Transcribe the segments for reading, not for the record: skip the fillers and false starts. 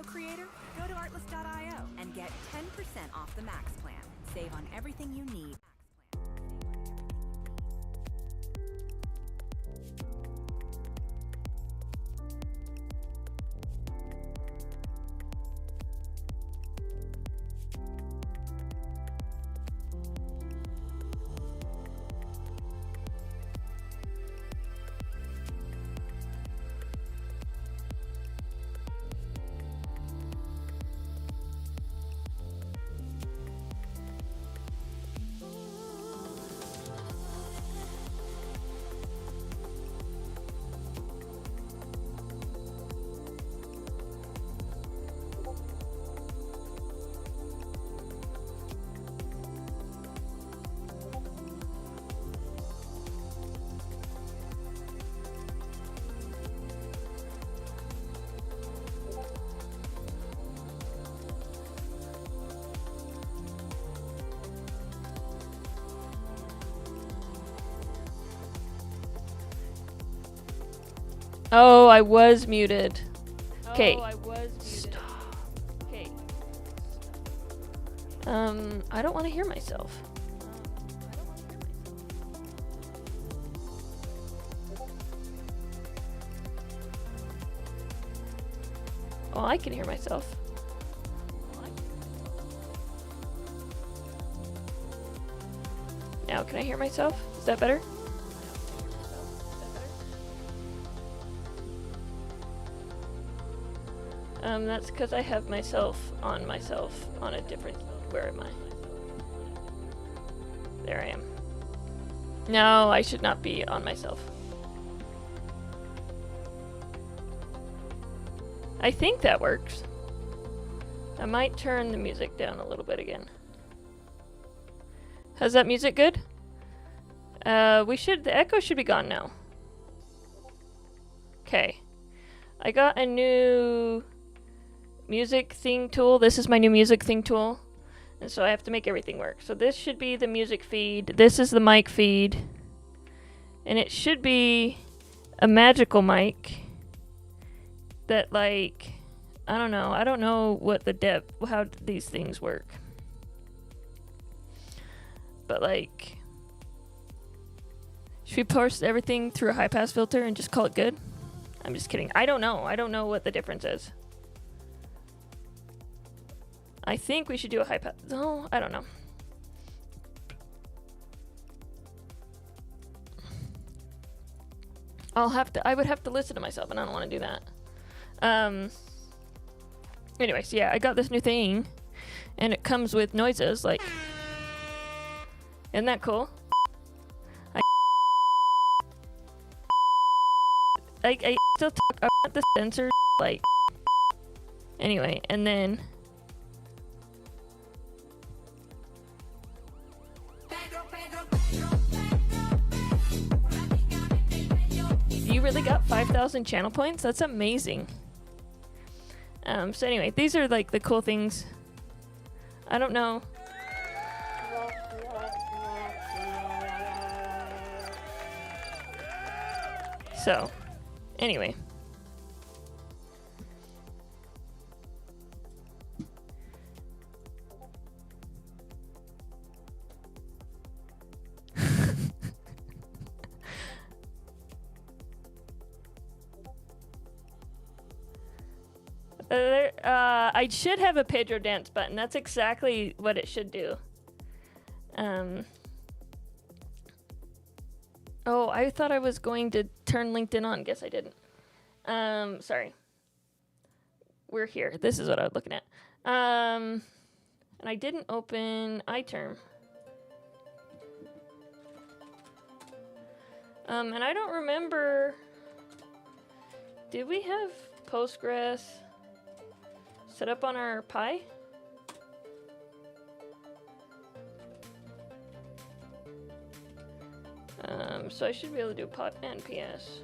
creator? Go to artlist.io and get 10% off the Max plan. Save on everything you need. Oh, I was muted. Okay. Stop. Okay. I don't want to hear myself. Oh, I can hear myself. Now, can I hear myself? Is that better? That's because I have myself on a different... Where am I? There I am. No, I should not be on myself. I think that works. I might turn the music down a little bit again. How's that music good? The echo should be gone now. Okay. I got a new music thing tool. This is my new music thing tool. And so I have to make everything work. So this should be the music feed. This is the mic feed. And it should be a magical mic that, like, I don't know. I don't know what how these things work. But, like, should we parse everything through a high pass filter and just call it good? I'm just kidding. I don't know. I don't know what the difference is. I think we should do a high pass. No, I don't know. I would have to listen to myself, and I don't want to do that. Anyways, yeah, I got this new thing, and it comes with noises, like, isn't that cool? I still talk about the sensor, like, anyway, and then you really got 5,000 channel points? That's amazing. So anyway, these are like the cool things. I don't know. So, anyway. I should have a Pedro dance button. That's exactly what it should do. Oh, I thought I was going to turn LinkedIn on. Guess I didn't. Sorry. We're here. This is what I was looking at. And I didn't open iTerm. And I don't remember. Did we have Postgres set up on our Pi? So I should be able to do podman ps.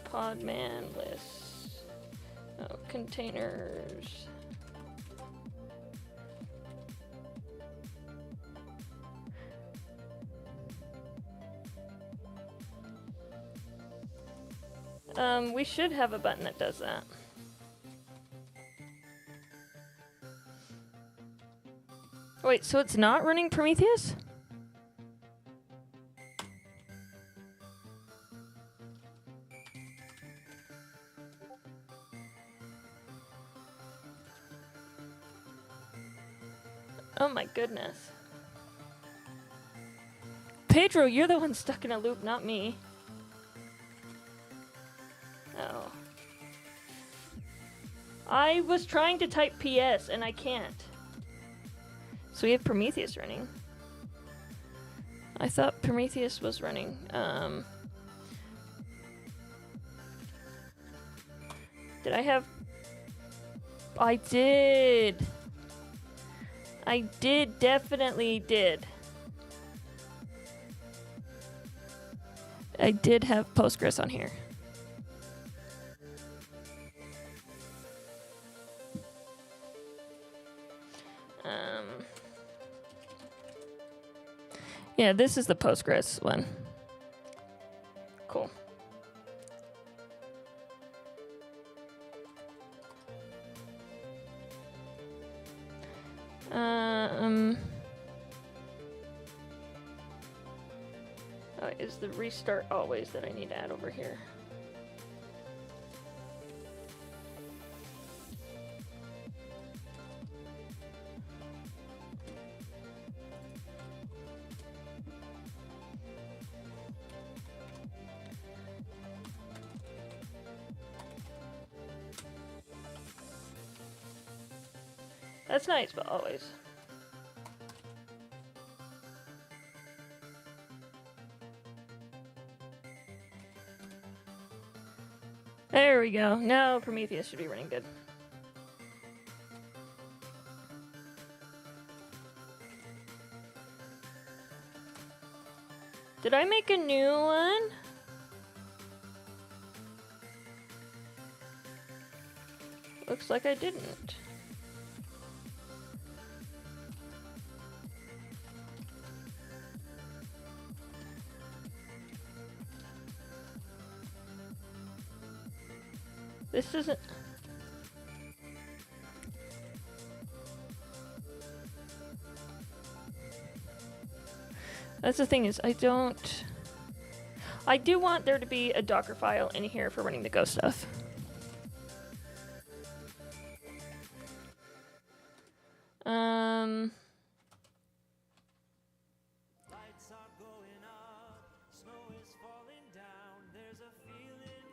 Podman lists. Oh, containers. We should have a button that does that. Wait, so it's not running Prometheus? Oh my goodness. Pedro, you're the one stuck in a loop, not me. Oh. I was trying to type PS and I can't. So we have Prometheus running. I thought Prometheus was running. Did I have... I did. I did, definitely did. I did have Postgres on here. Yeah, this is the Postgres one. Cool. Oh, is the restart always that I need to add over here? That's nice, but always. There we go. Now Prometheus should be running good. Did I make a new one? Looks like I didn't. This isn't... That's the thing is, I do want there to be a Docker file in here for running the Go stuff.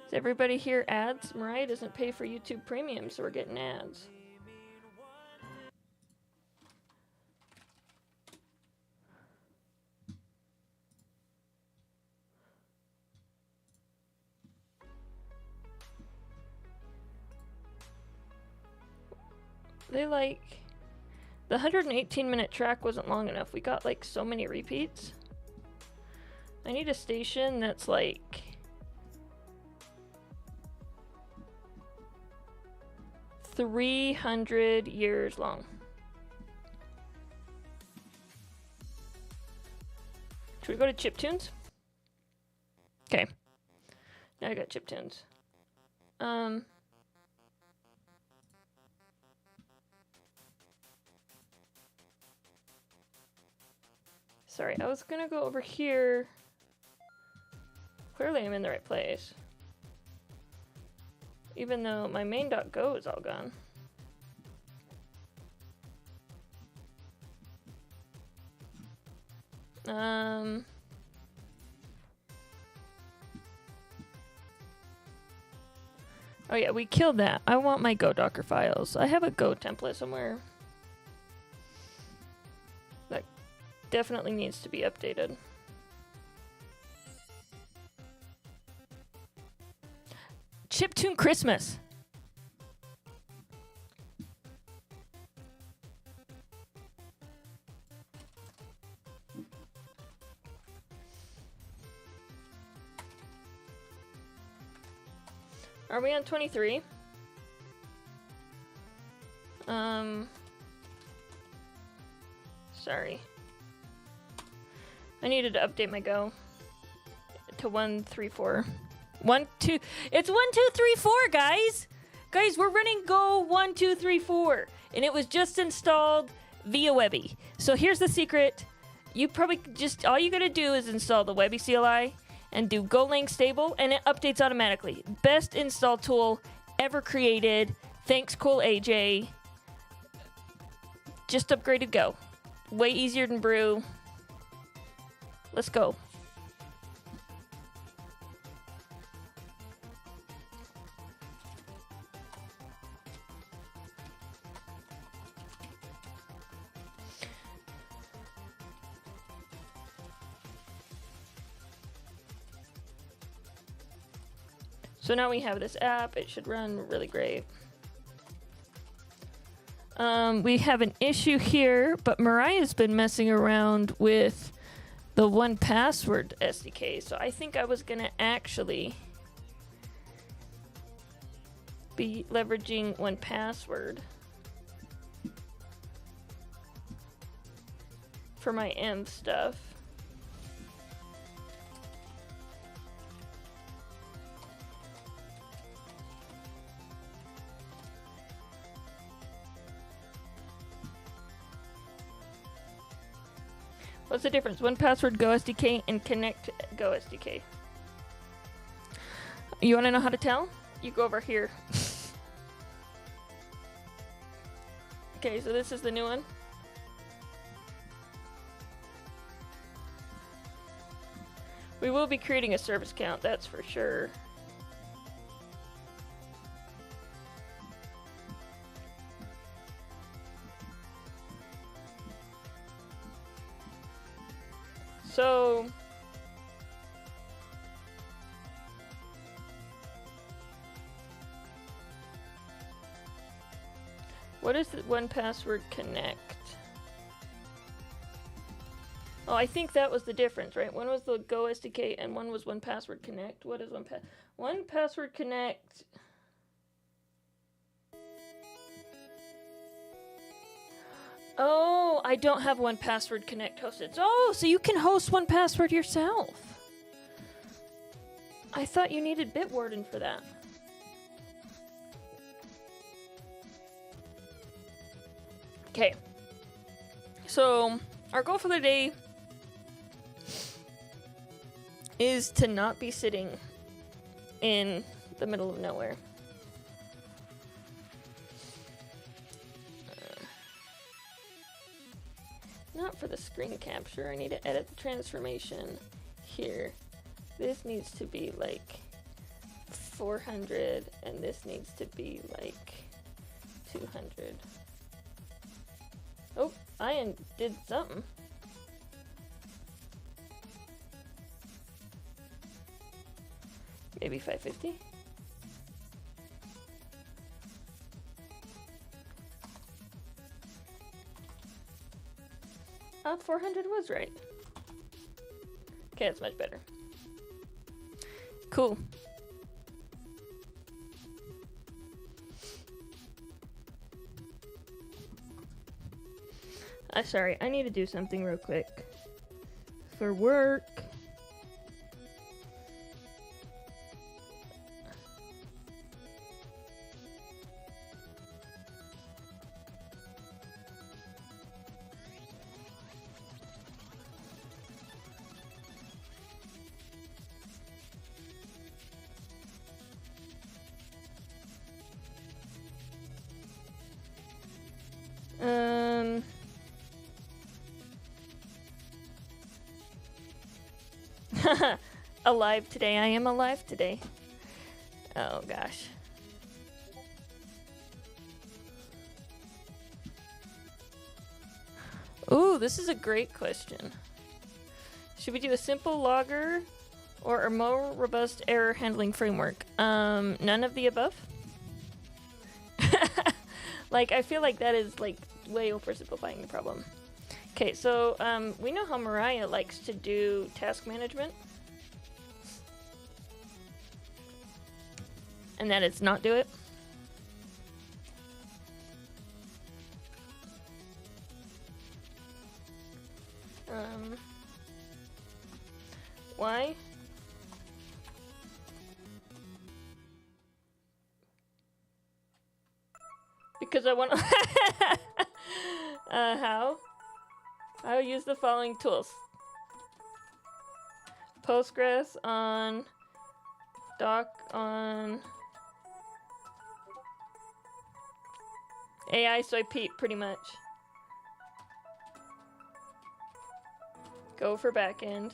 Does everybody hear ads? Mariah doesn't pay for YouTube Premium, so we're getting ads. They like... The 118-minute track wasn't long enough. We got like so many repeats. I need a station that's like... 300 years long. Should we go to chiptunes? Okay. Now I got chiptunes. Sorry, I was gonna go over here. Clearly I'm in the right place. Even though my main.go is all gone. Oh yeah, we killed that. I want my Go Docker files. I have a Go template somewhere. That definitely needs to be updated. Chiptune Christmas. Are we on 23? Sorry. I needed to update my Go to 1.34. 1, 2. It's 1, 2, 3, 4, guys. Guys, we're running Go 1, 2, 3, 4, and it was just installed via Webby. So here's the secret. You probably just all you gotta do is install the Webby CLI and do Golang stable, and it updates automatically. Best install tool ever created. Thanks, cool AJ. Just upgraded Go. Way easier than Brew. Let's go. So now we have this app. It should run really great. We have an issue here, but Mariah's been messing around with the 1Password SDK. So I think I was going to actually be leveraging 1Password for my M stuff. What's the difference? 1Password Go SDK and Connect Go SDK. You want to know how to tell? You go over here. Okay, so this is the new one. We will be creating a service count, that's for sure. So what is the 1Password Connect? Oh, I think that was the difference, right? One was the Go SDK and one was 1Password Connect. What is 1Password Connect? Oh, I don't have 1Password Connect hosted. Oh, so you can host 1Password yourself. I thought you needed Bitwarden for that. Okay. So, our goal for the day is to not be sitting in the middle of nowhere. Not for the screen capture. I need to edit the transformation here. This needs to be like 400 and this needs to be like 200. Oh, I did something. Maybe 550. 400 was right. Okay, that's much better. Cool. Sorry, I need to do something real quick. For work. Alive today. I am alive today. Oh gosh. Ooh, this is a great question. Should we do a simple logger or a more robust error handling framework? None of the above. Like, I feel like that is like way oversimplifying the problem. Okay, so we know how Mariah likes to do task management. And that it's not do it. Why? Because I want to... how? I will use the following tools. Postgres on... Doc on... AI soy Pete, pretty much. Go for backend.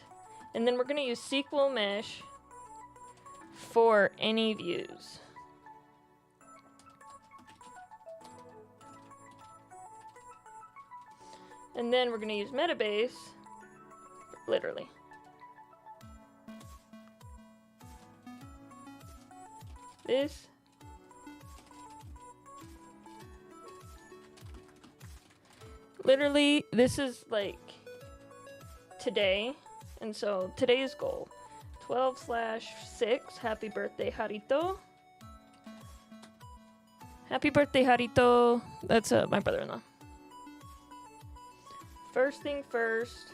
And then we're going to use SQL Mesh for any views. And then we're going to use Metabase, literally. This. Literally, this is like today. And so today's goal, 12/6, happy birthday, Harito. Happy birthday, Harito. That's my brother-in-law. First thing first,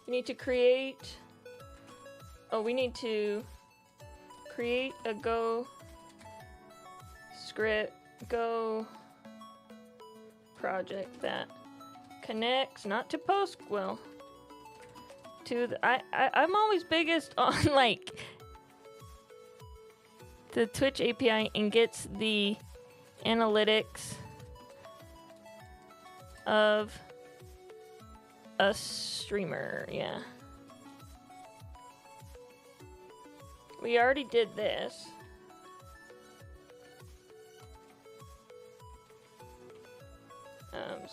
we need to create, we need to create a Go script, Go project that connects, not to PostgreSQL, to the, I'm always biggest on like the Twitch API and gets the analytics of a streamer, yeah. We already did this.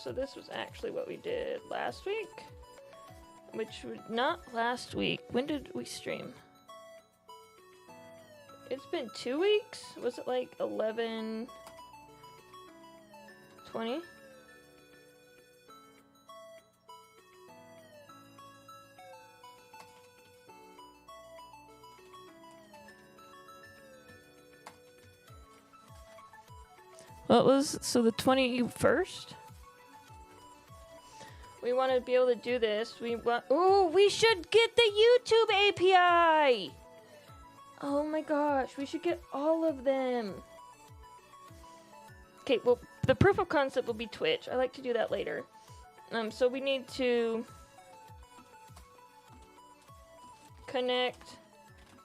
So this was actually what we did last week, which was not last week. When did we stream? It's been 2 weeks? Was it like 11/20? What was, so the 21st? We want to be able to do this. We want, oh, we should get the YouTube API! Oh my gosh, we should get all of them. Okay, well, the proof of concept will be Twitch. I like to do that later. So we need to connect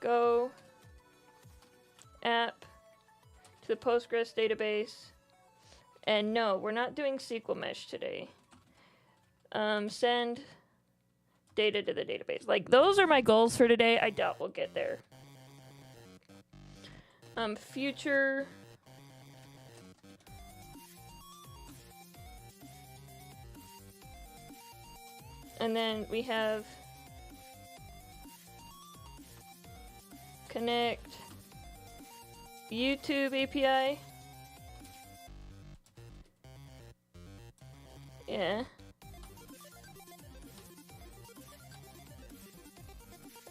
Go app to the Postgres database. And no, we're not doing SQL Mesh today. Send data to the database. Like, those are my goals for today. I doubt we'll get there. Future. And then we have connect YouTube API. Yeah.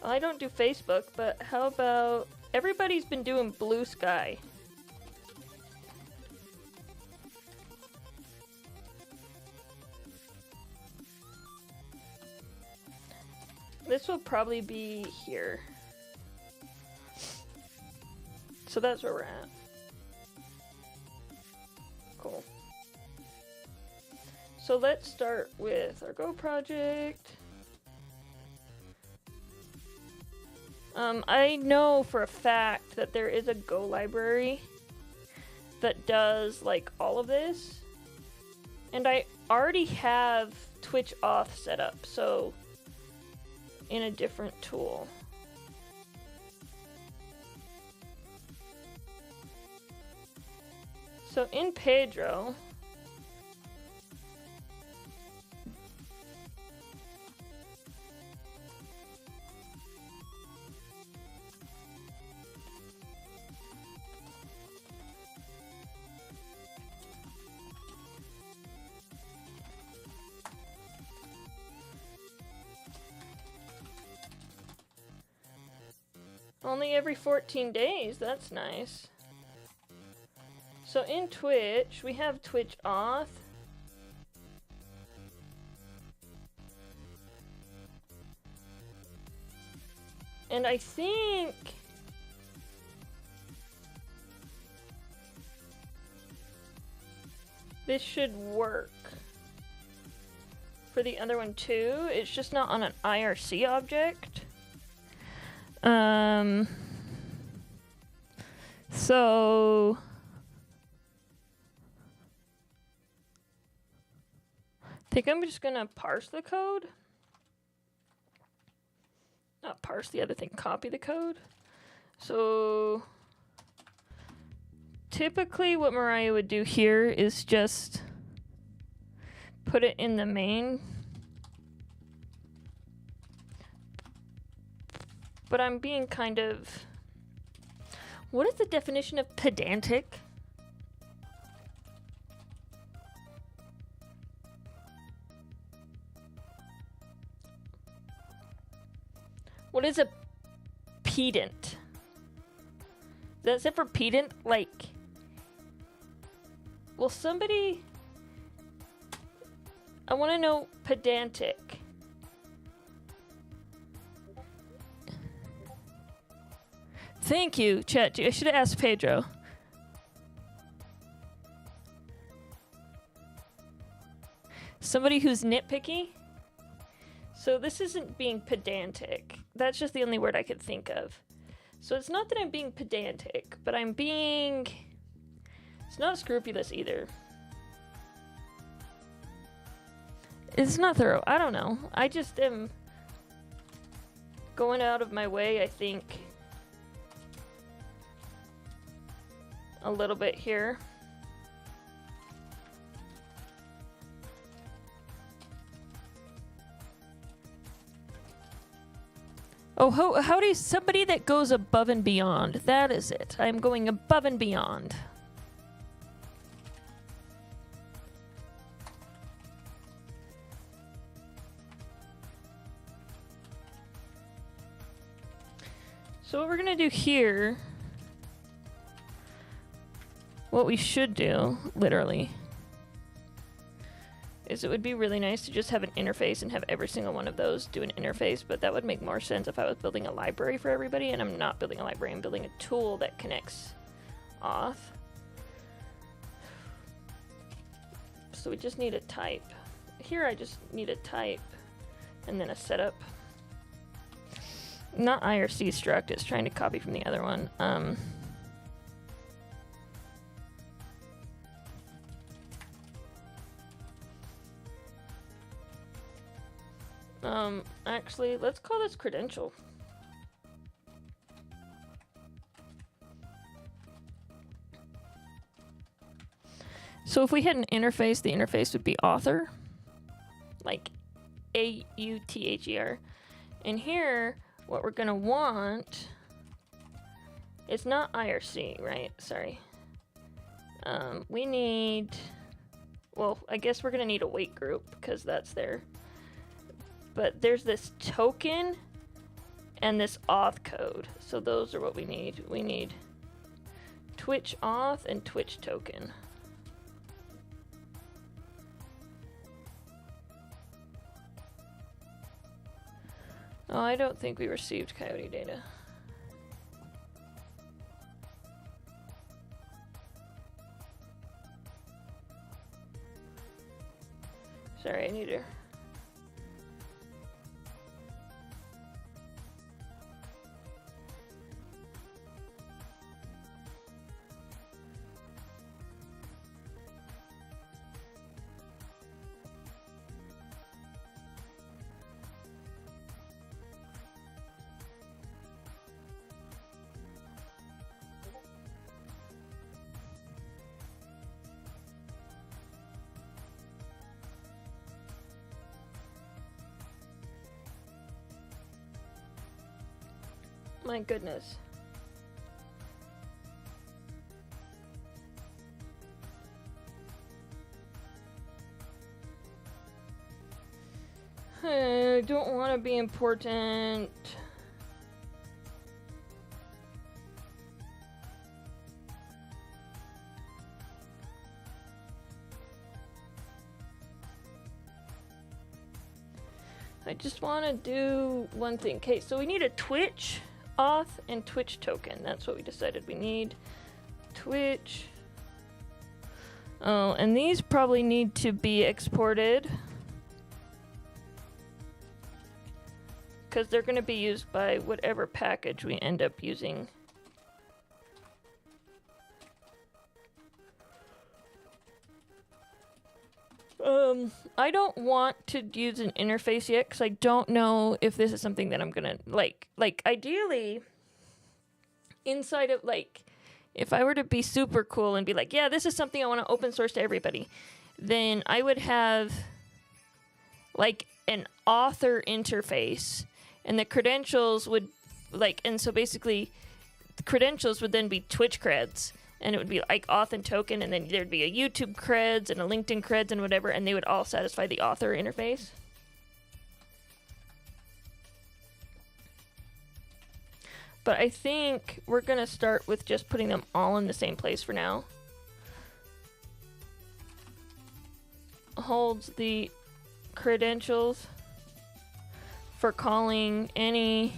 I don't do Facebook, but how about everybody's been doing Blue Sky? This will probably be here. So that's where we're at. Cool. So let's start with our Go project. I know for a fact that there is a Go library that does like all of this. And I already have Twitch auth set up, so in a different tool. So in Pedro, only every 14 days, that's nice. So in Twitch, we have Twitch auth. And I think This should work for the other one too. It's just not on an IRC object. So I think I'm just gonna parse the code. Not parse the other thing, copy the code. So typically what Mariah would do here is just put it in the main. But I'm being kind of... What is the definition of pedantic? What is a pedant? That's it for pedant? Like... Well, somebody... I want to know pedantic. Thank you, chat. I should have asked Pedro. Somebody who's nitpicky? So this isn't being pedantic. That's just the only word I could think of. So it's not that I'm being pedantic, but I'm being... It's not scrupulous either. It's not thorough. I don't know. I just am going out of my way, I think, a little bit here. Oh, how do you, somebody that goes above and beyond. That is it. I'm going above and beyond. So what we're gonna do here, what we should do, literally, is it would be really nice to just have an interface and have every single one of those do an interface, but that would make more sense if I was building a library for everybody, and I'm not building a library, I'm building a tool that connects auth. So we just need a type. Here I just need a type and then a setup. Not IRC struct, it's trying to copy from the other one. Actually, let's call this credential. So if we had an interface, the interface would be author, like AUTHER. And here, what we're gonna want, it's not IRC, right? Sorry. We need, well, I guess we're gonna need a wait group because that's there. But there's this token and this auth code. So those are what we need. We need Twitch auth and Twitch token. Oh, I don't think we received Coyote data. Sorry, I need to... My goodness. I don't want to be important. I just want to do one thing. Okay, so we need a Twitch auth and Twitch token. That's what we decided we need. Twitch. Oh, and these probably need to be exported. Because they're going to be used by whatever package we end up using. I don't want to use an interface yet because I don't know if this is something that I'm gonna like. Like, ideally, inside of, like, if I were to be super cool and be like, yeah, this is something I want to open source to everybody, then I would have, like, an author interface, and the credentials would, like, and so basically, the credentials would then be Twitch creds. And it would be like auth and token, and then there'd be a YouTube creds and a LinkedIn creds and whatever, and they would all satisfy the author interface. But I think we're going to start with just putting them all in the same place for now. Holds the credentials for calling any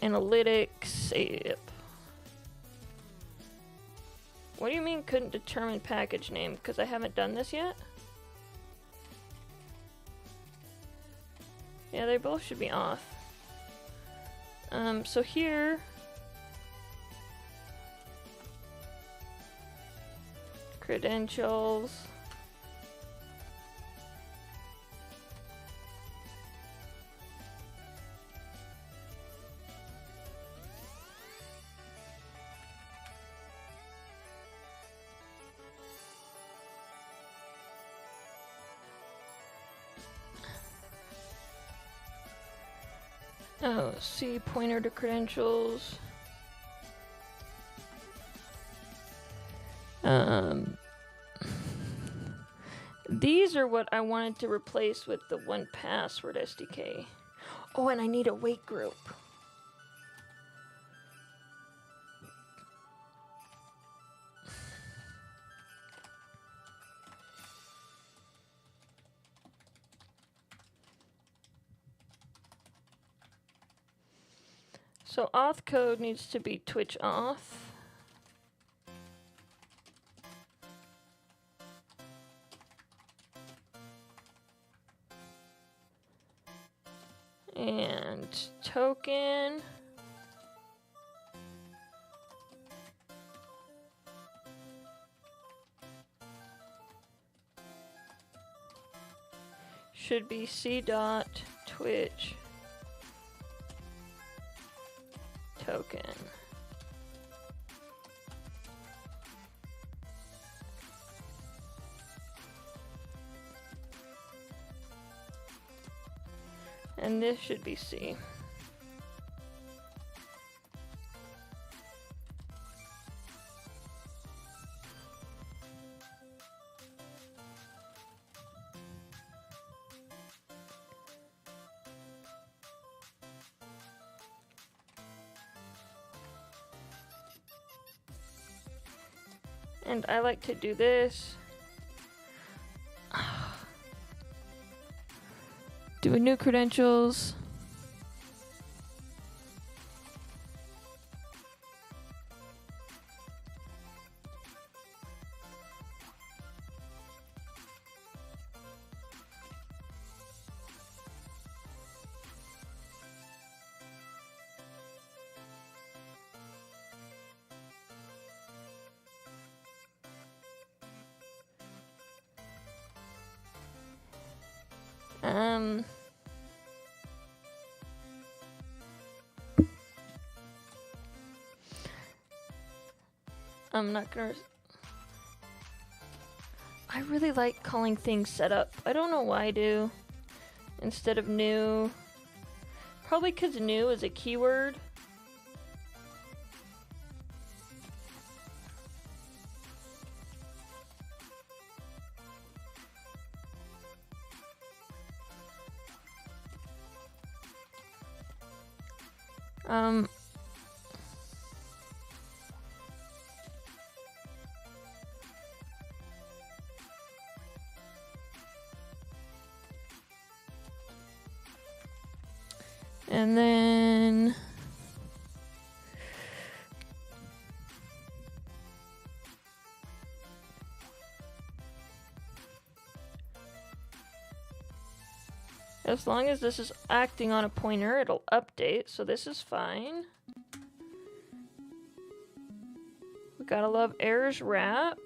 analytics. Yep. What do you mean couldn't determine package name? Because I haven't done this yet? Yeah, they both should be off. So here... credentials... Oh, C pointer to credentials. These are what I wanted to replace with the 1Password SDK. Oh, and I need a wait group. So auth code needs to be Twitch auth. And token. Should be c.twitch token. And this should be C. And I like to do this. Do a new credentials. I'm not gonna... I really like calling things setup. I don't know why I do. Instead of new. Probably because new is a keyword. And then As long as this is acting on a pointer, it'll update, so this is fine. We gotta love errors wrap.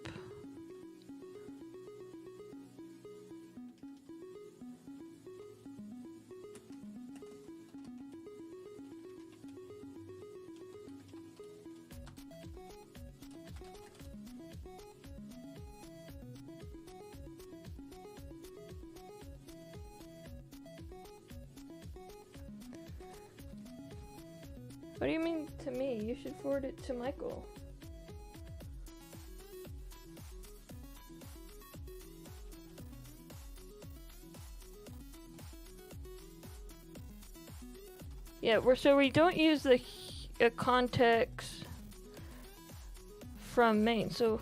What do you mean to me? You should forward it to Michael. Yeah, so we don't use the context from main. So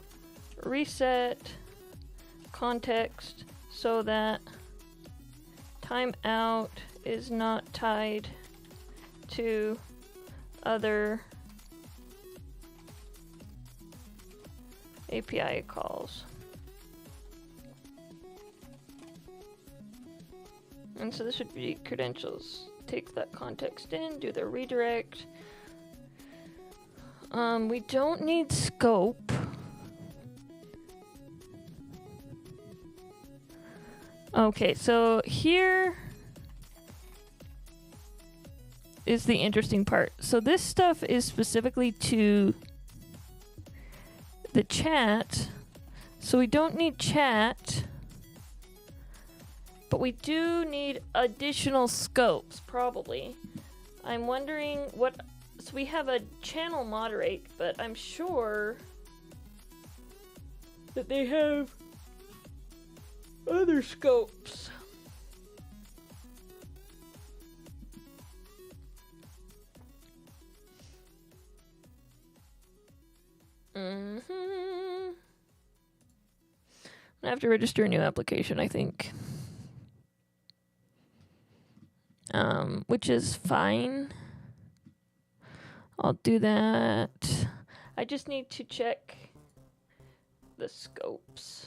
reset context so that timeout is not tied to other API calls. And so this would be credentials. Take that context in, do the redirect. We don't need scope. Okay, so here is the interesting part. So this stuff is specifically to the chat. So we don't need chat, but we do need additional scopes, probably. I'm wondering what, so we have a channel moderate, but I'm sure that they have other scopes. I'm gonna have to register a new application, I think. Which is fine. I'll do that. I just need to check the scopes.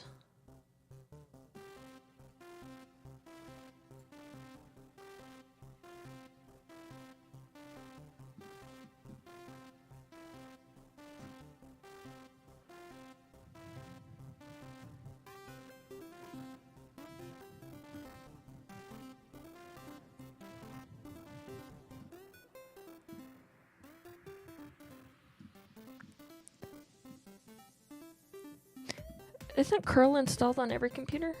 Isn't curl installed on every computer?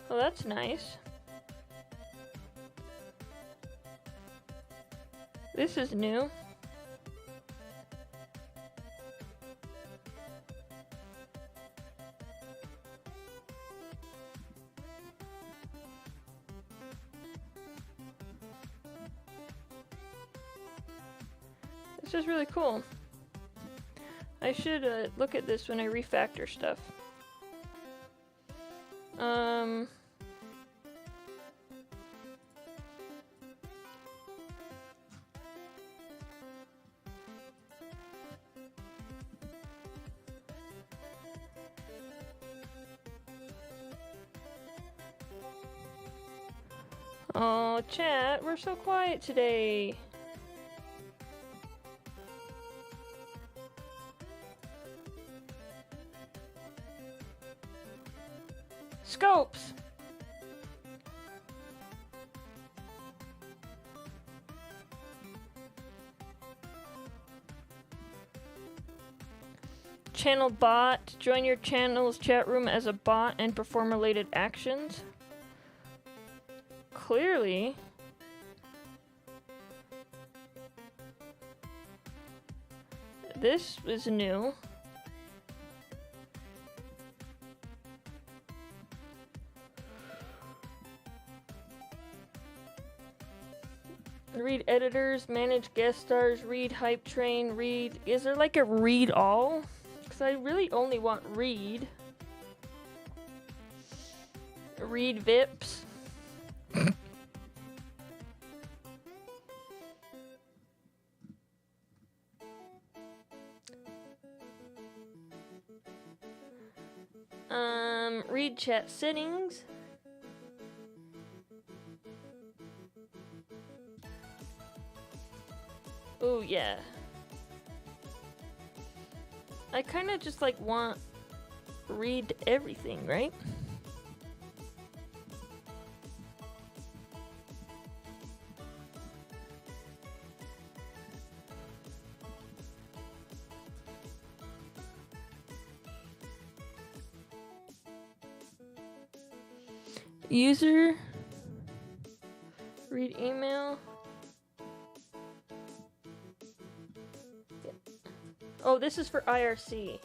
Well, that's nice. This is new. This is really cool. I should look at this when I refactor stuff. Oh, chat, we're so quiet today. Scopes. Channel bot. Join your channel's chat room as a bot and perform related actions. Clearly. This is new. Read editors, manage guest stars, read hype train, read... Is there like a read all? Because I really only want read. Read VIPs. Read chat settings. Oh yeah. I kind of just like want read everything, right? User, read email. Yeah. Oh, this is for IRC.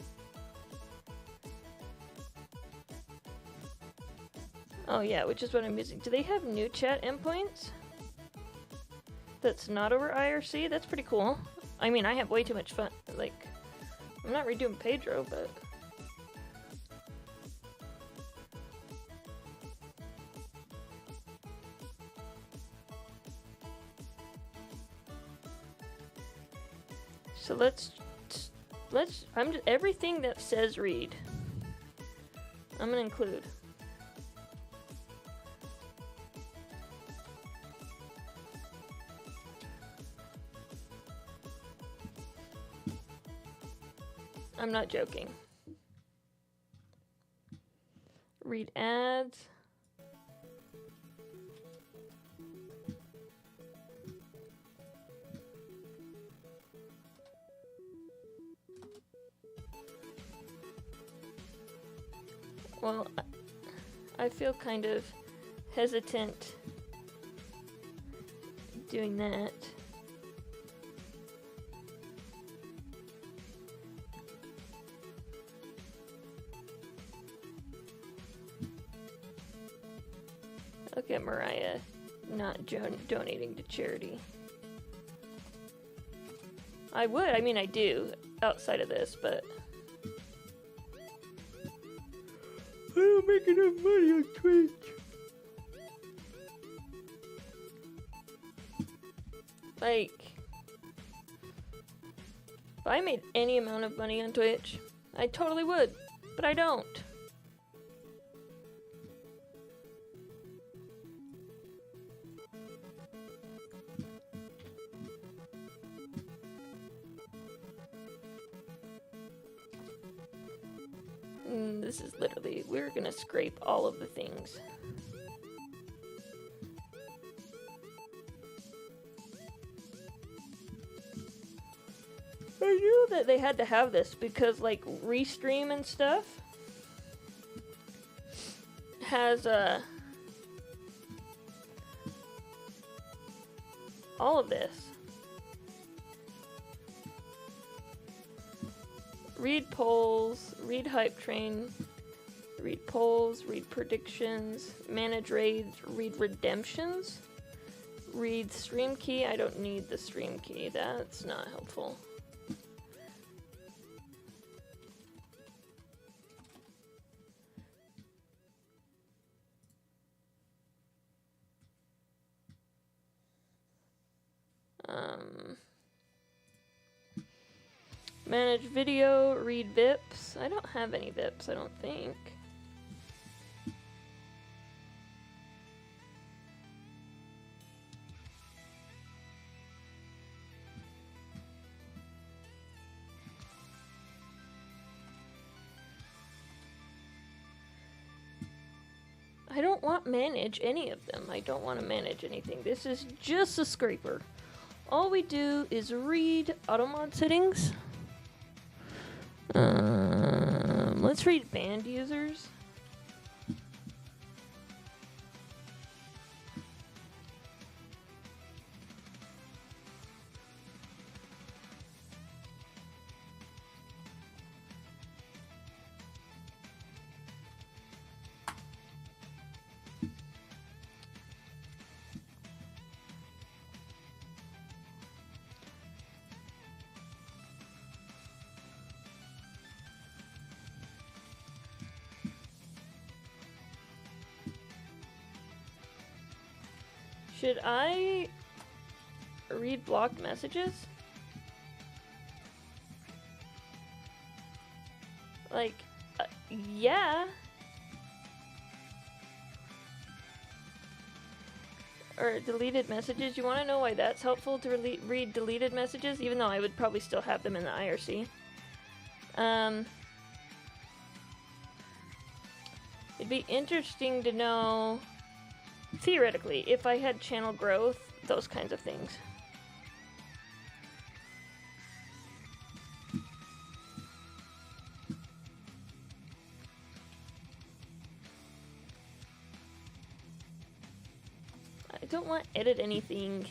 Oh yeah, which is what I'm using. Do they have new chat endpoints? That's not over IRC? That's pretty cool. I mean, I have way too much fun. Like, I'm not redoing Pedro, but... So let's I'm just everything that says read, I'm gonna include. I'm not joking. Read ads. Well, I feel kind of hesitant doing that. Look at Mariah not donating to charity. I would, I mean I do, outside of this, but... I don't make enough money on Twitch. Like, if I made any amount of money on Twitch, I totally would, but I don't. This is literally, we're gonna scrape all of the things. I knew that they had to have this because like Restream and stuff has all of this. Read polls, read hype train, read polls, read predictions, manage raids, read redemptions, read stream key. I don't need the stream key, that's not helpful. Manage video, read VIPs. I don't have any VIPs, I don't think. I don't want manage any of them. I don't want to manage anything. This is just a scraper. All we do is read automod settings. Let's read banned users. Should I read blocked messages? Like, yeah. Or deleted messages. You want to know why that's helpful to read deleted messages? Even though I would probably still have them in the IRC. It'd be interesting to know, theoretically, if I had channel growth, those kinds of things. I don't want to edit anything.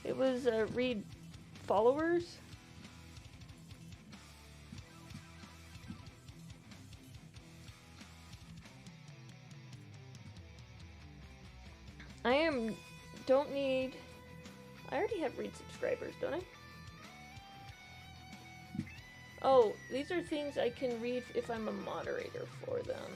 It was read followers. I already have read subscribers, don't I? Oh, these are things I can read if I'm a moderator for them.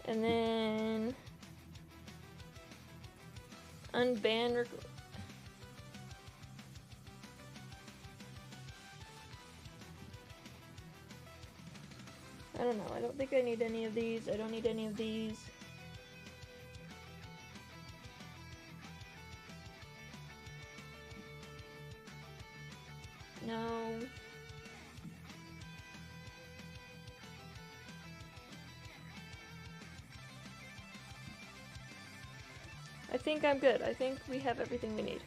And then unban I don't know. I don't think I need any of these. I don't need any of these. No. I think I'm good. I think we have everything we need.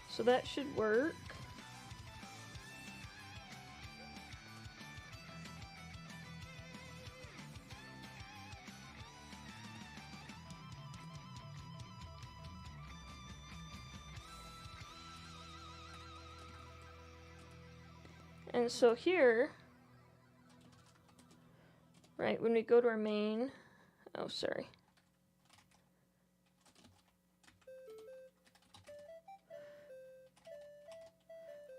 So that should work. And so here, right, when we go to our main, oh, sorry.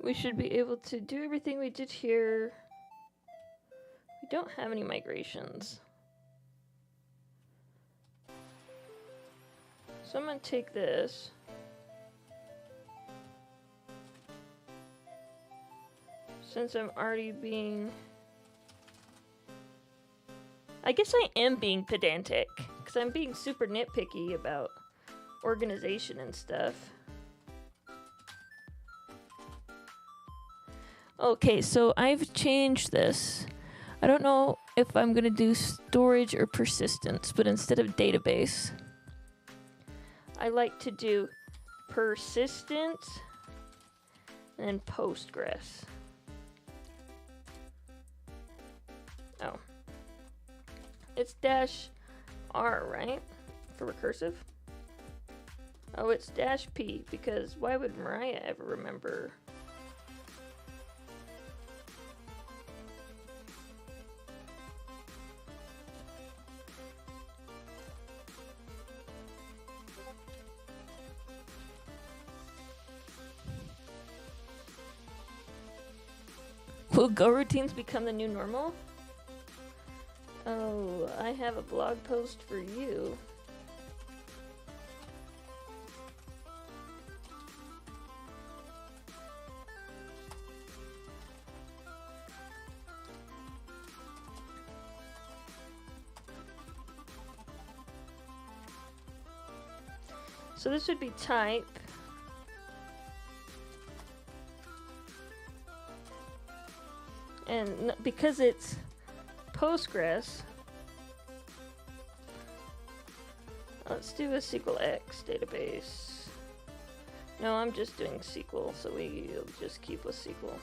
We should be able to do everything we did here. We don't have any migrations. So I'm going to take this. Since I'm already being... I guess I am being pedantic, because I'm being super nitpicky about organization and stuff. Okay, so I've changed this. I don't know if I'm going to do storage or persistence, but instead of database, I like to do persistent and Postgres. Oh. It's -R, right? For recursive? Oh, it's -P, because why would Mariah ever remember? Will Go routines become the new normal? Oh, I have a blog post for you. So this would be type. And because it's Postgres, let's do a SQLX database. No, I'm just doing SQL, so we'll just keep with SQL.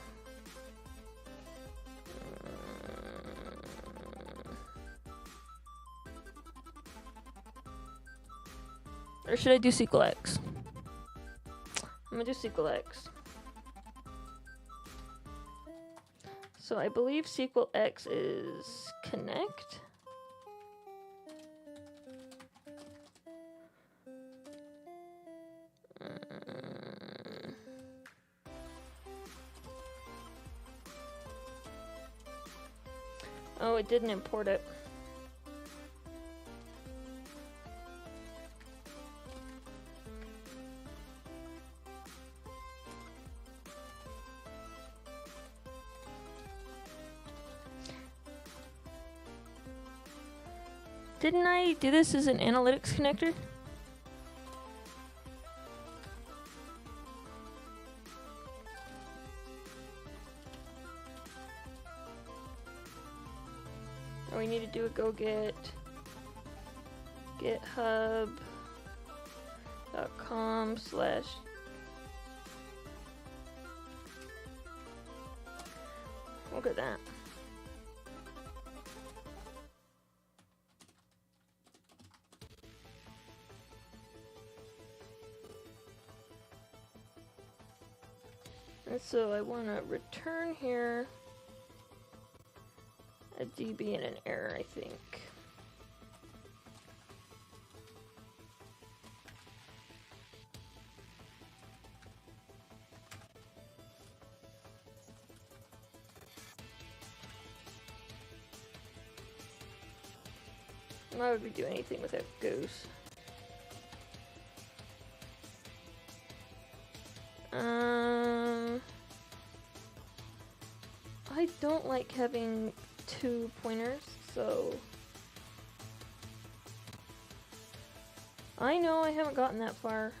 Or should I do SQLX? I'm gonna do SQLX. So I believe SQL X is connect. Oh, it didn't import it. Didn't I do this as an analytics connector? Or we need to do a go get github.com/. Look at that. And so I want to return here a DB and an error, I think. Why would we do anything without goose? I don't like having 2 pointers, so I know I haven't gotten that far.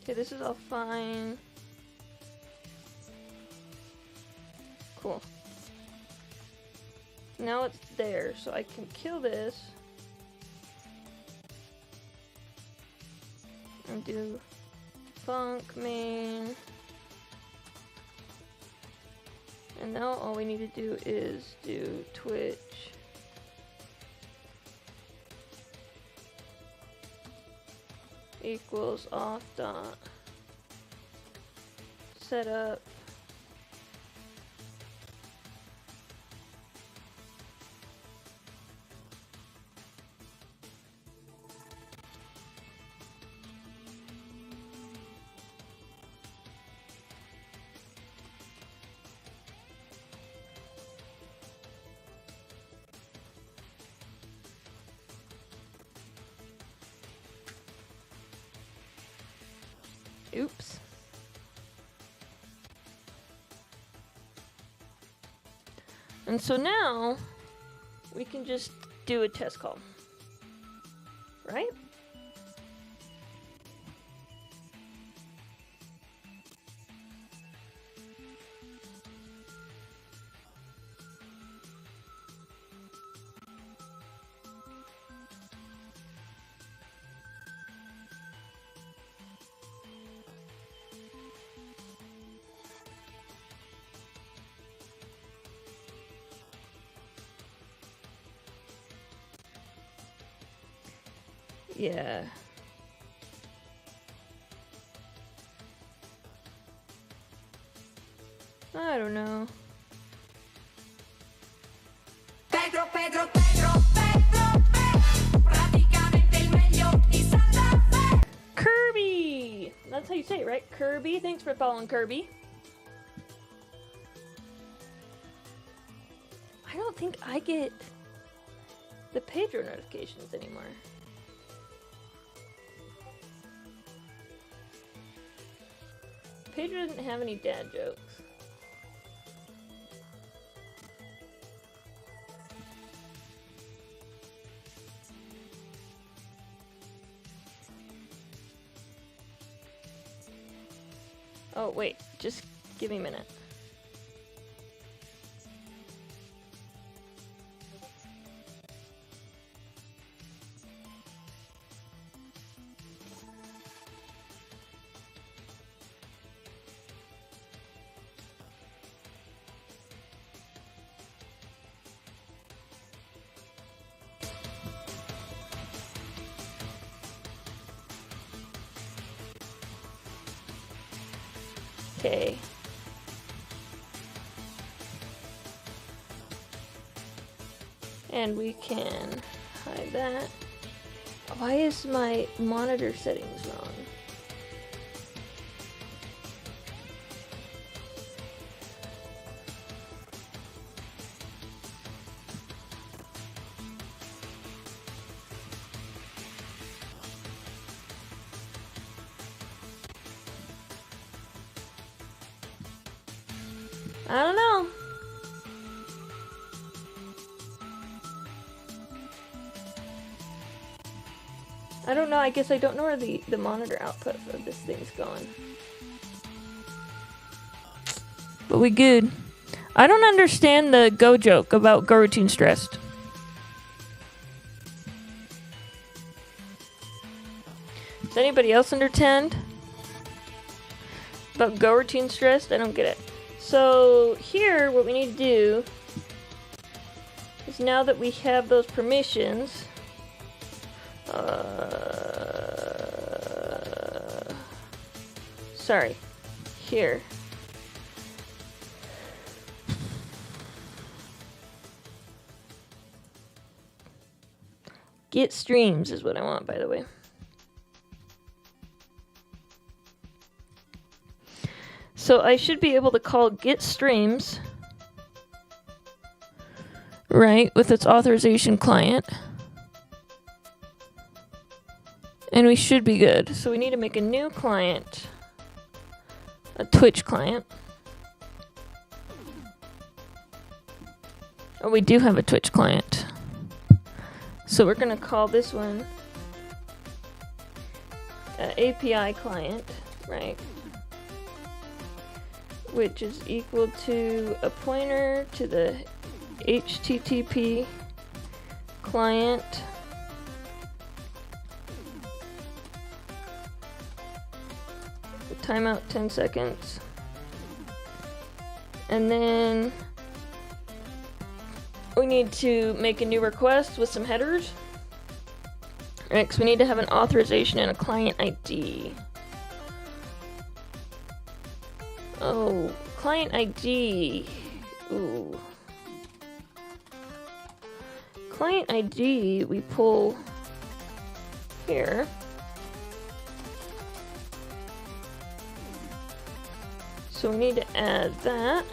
Okay, this is all fine. Cool. Now it's there, so I can kill this and do func main. And now all we need to do is do Twitch. Equals off dot setup oops. And so now we can just do a test call, right? Yeah. I don't know. Pedro, Pedro, Pedro, Pedro, Pedro, praticamente il meglio di Santa Fe. Kirby! That's how you say it, right? Kirby. Thanks for following, Kirby. I don't think I get the Pedro notifications anymore. Pedro doesn't have any dad jokes. Oh, wait, just give me a minute. Okay. And we can hide that. Why is my monitor settings wrong? I don't know. I don't know. I guess I don't know where the monitor output of this thing's going. But we good. I don't understand the Go joke about Go routine stressed. Does anybody else understand about Go routine stressed? I don't get it. So here, what we need to do is now that we have those permissions, sorry, here. Get streams is what I want, by the way. So I should be able to call get streams, right, with its authorization client. And we should be good. So we need to make a new client, a Twitch client. Oh, we do have a Twitch client. So we're gonna call this one API client, right? Which is equal to a pointer to the HTTP client. Timeout 10 seconds. And then we need to make a new request with some headers. Right, because we need to have an authorization and a client ID. Oh, client ID. Ooh. Client ID we pull here. So we need to add that.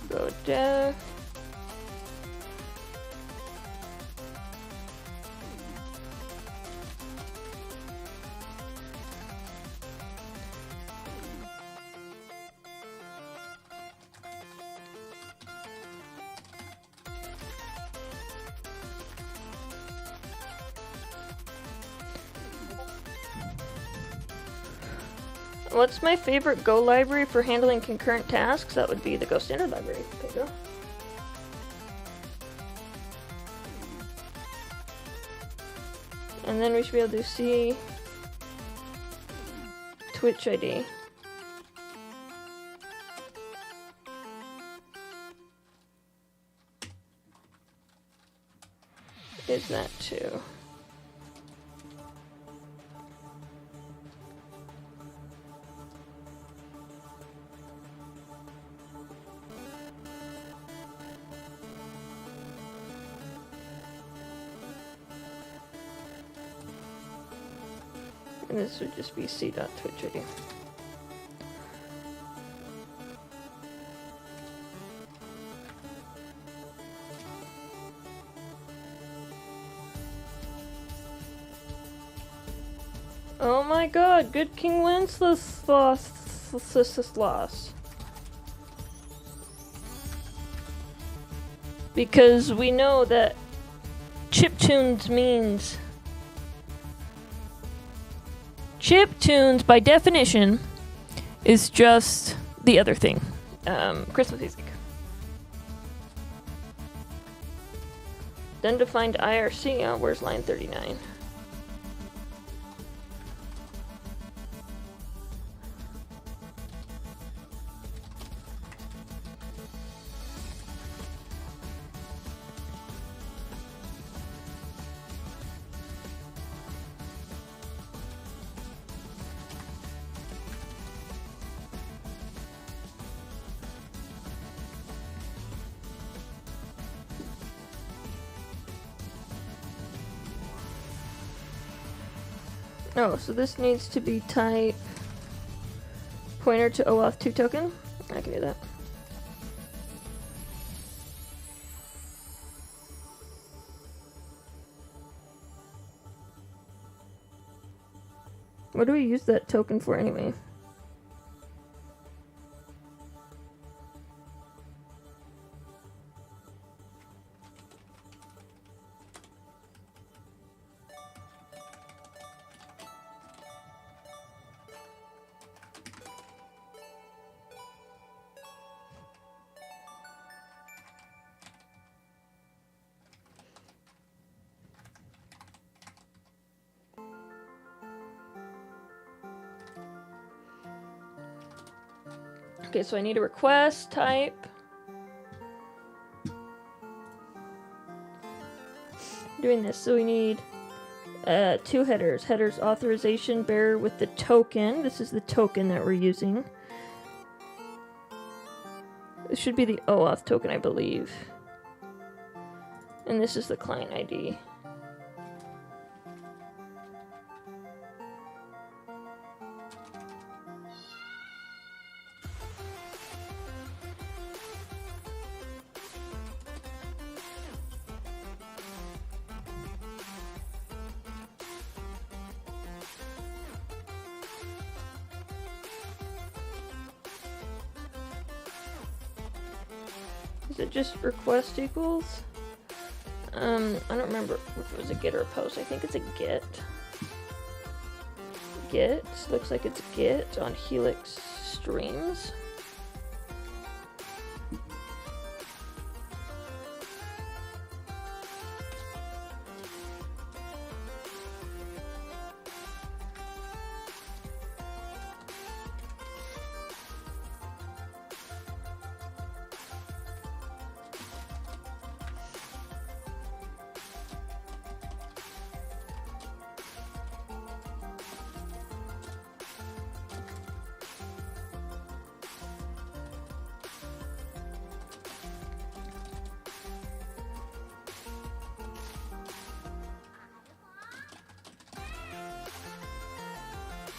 Go down. What's my favorite Go library for handling concurrent tasks? That would be the Go standard library, Pedro. And then we should be able to see Twitch ID. Is that too? And this would just be c.twitch.id. Oh my god, good King Wenceslas loss. Because we know that chiptunes means chiptunes, by definition, is just the other thing. Christmas music. Then defined IRC. Oh, where's line 39? Oh, so this needs to be type pointer to OAuth2 token. I can do that. What do we use that token for anyway? Okay, so I need a request type. Doing this, so we need 2 headers. Headers authorization bearer with the token. This is the token that we're using. This should be the OAuth token, I believe. And this is the client ID. Is it just request equals? I don't remember if it was a get or a post. I think it's a get. Get. Looks like it's get on Helix streams.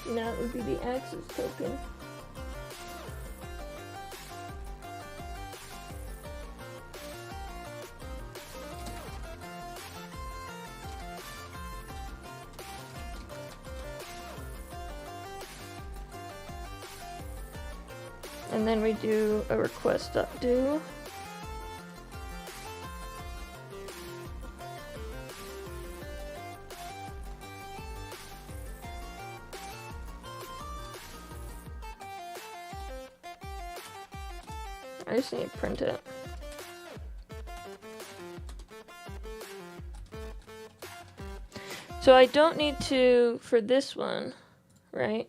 Now it would be the access token. And then we do a request.do. I just need to print it. So I don't need to, for this one, right?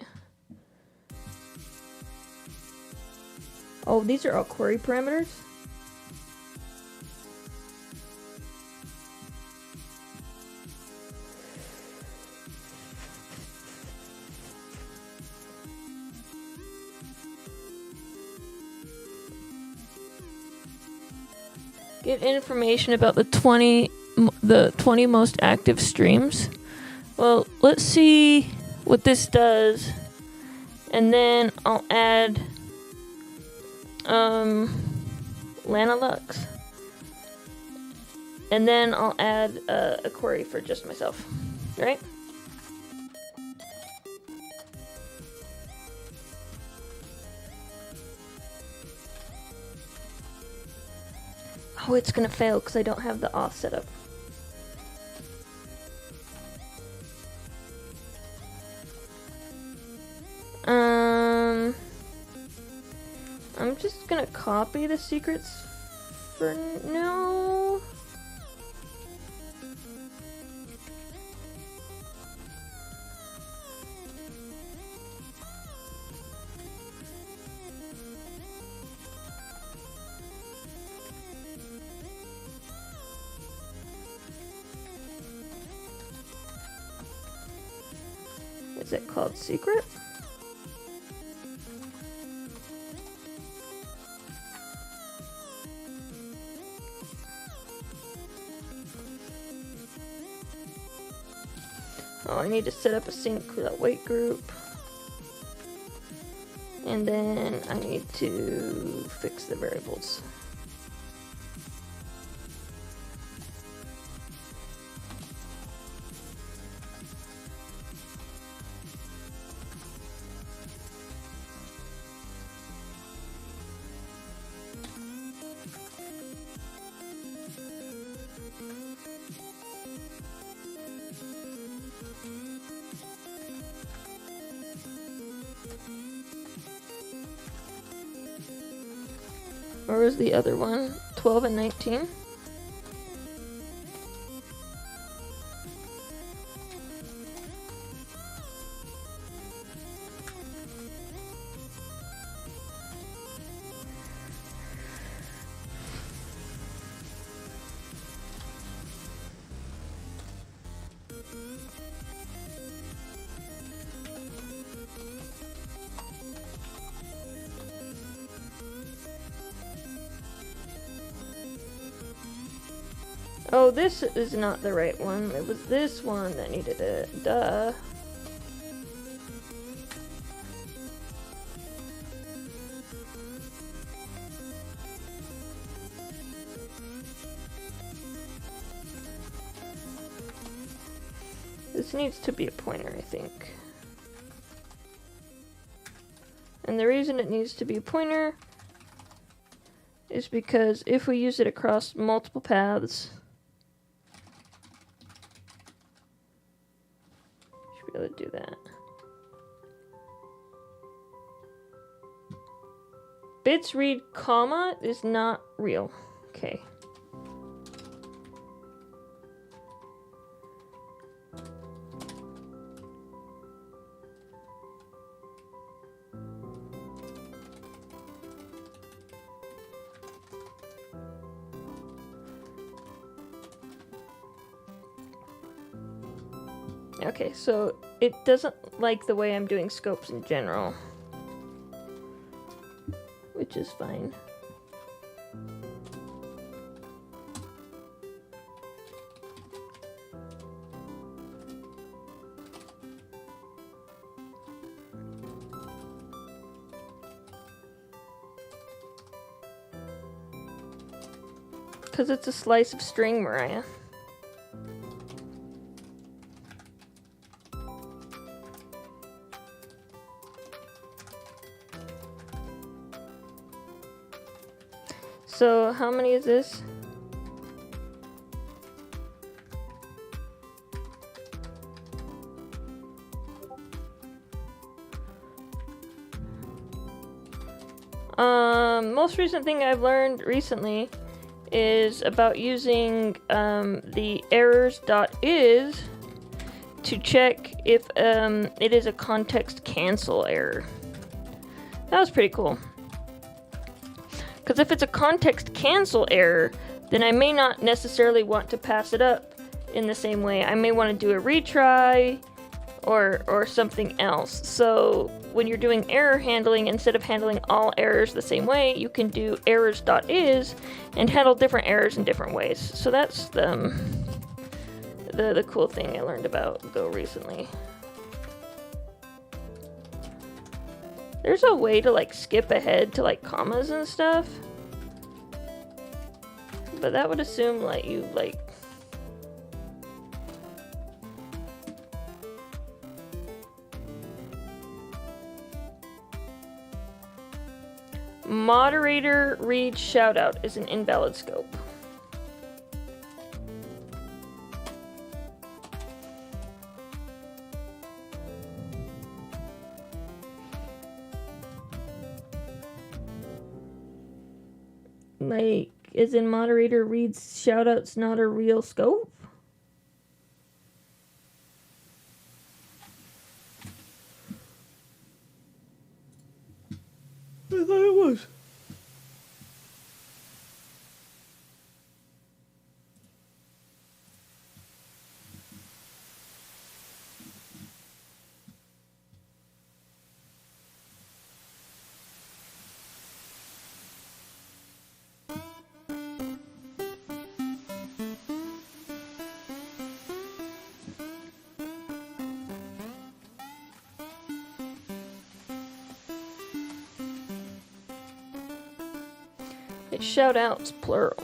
Oh, these are all query parameters? Get information about the 20 most active streams. Well, let's see what this does, and then I'll add Lana Lux, and then I'll add a query for just myself, right? Oh, it's gonna fail because I don't have the auth set up. I'm just gonna copy the secrets for now. Is it called secret? Oh, I need to set up a sync for that weight group. And then I need to fix the variables. Where was the other one? 12 and 19? Oh, this is not the right one. It was this one that needed it. Duh. This needs to be a pointer, I think. And the reason it needs to be a pointer is because if we use it across multiple paths, should be able to do that. Bits read comma is not real. Okay. Okay, so it doesn't like the way I'm doing scopes in general, which is fine. Because it's a slice of string, Mariah. So, how many is this? Most recent thing I've learned recently is about using the errors.is to check if it is a context cancel error. That was pretty cool. Because if it's a context cancel error, then I may not necessarily want to pass it up in the same way. I may want to do a retry or something else. So when you're doing error handling, instead of handling all errors the same way, you can do errors.is and handle different errors in different ways. So that's the cool thing I learned about Go recently. There's a way to like skip ahead to like commas and stuff, but that would assume like you like moderator read shoutout is an invalid scope. Like, is in moderator reads shoutouts not a real scope? I thought it was. Alright, shout outs, plural.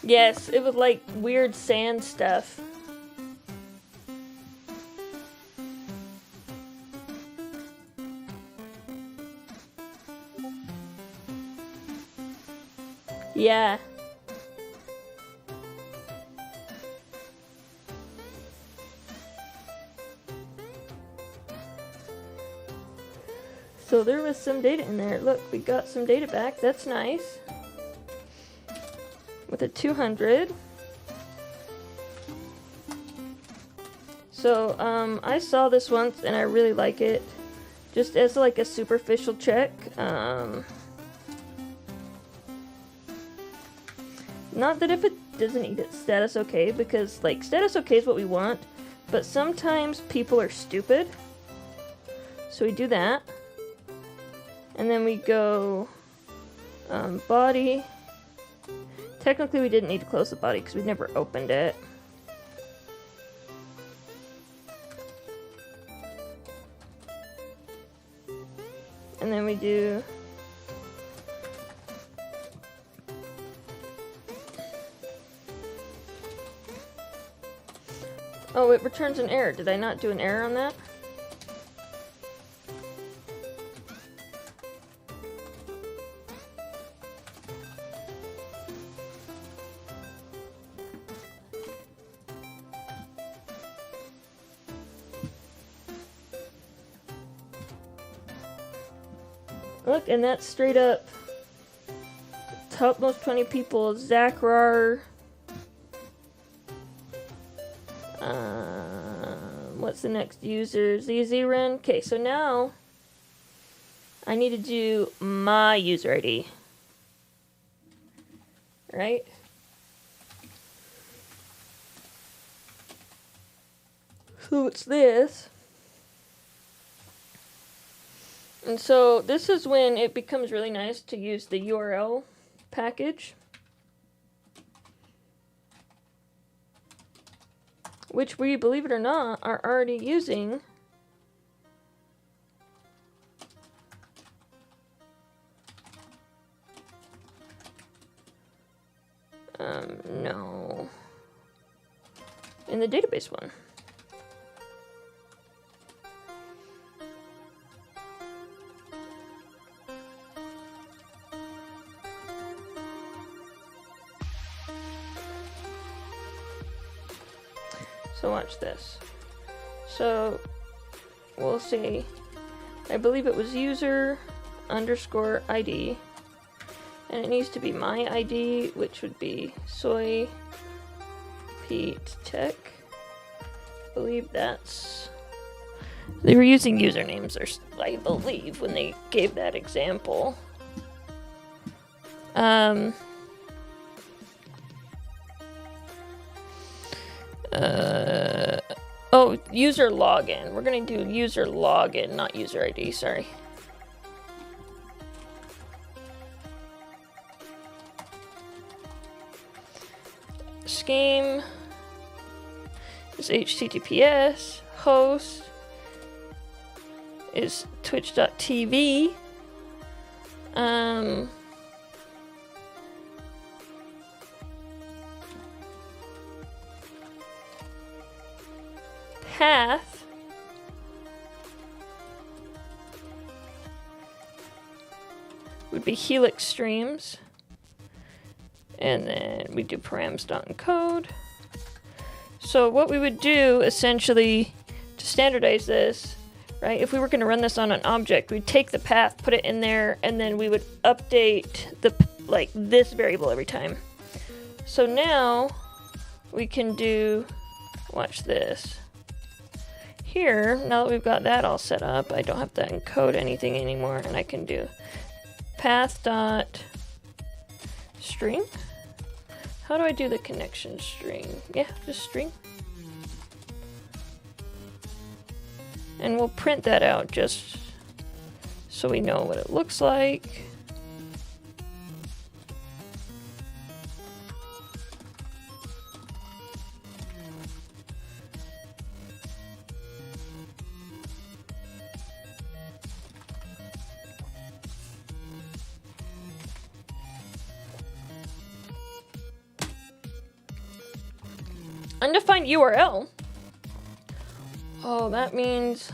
Yes, it was like weird sand stuff. Yeah. So there was some data in there. Look, we got some data back. That's nice. With a 200. So, I saw this once and I really like it. Just as like a superficial check. Not that if it doesn't need it status okay, because like status okay is what we want, but sometimes people are stupid. So we do that. And then we go body. Technically, we didn't need to close the body because we never opened it. And then we do oh, it returns an error. Did I not do an error on that? Look, and that's straight up topmost 20 people, Zachrar. What's the next user? ZZRen. Okay, so now I need to do my user ID. Right? So it's this. And so this is when it becomes really nice to use the URL package, which we, believe it or not, are already using. No. In the database one. So watch this. So we'll see. I believe it was user underscore ID. And it needs to be my ID, which would be Soy Pete Tech. I believe that's... They were using usernames, I believe, when they gave that example. Oh, user login. We're gonna do user login, not user ID, sorry. Scheme is HTTPS. Host is twitch.tv. Path would be Helix Streams. And then we do params.encode. So what we would do essentially to standardize this, right? If we were going to run this on an object, we'd take the path, put it in there, and then we would update the like this variable every time. So now we can do, watch this. Here, now that we've got that all set up, I don't have to encode anything anymore, and I can do path.string. How do I do the connection string? Yeah, just string. And we'll print that out just so we know what it looks like. Undefined URL. Oh, that means...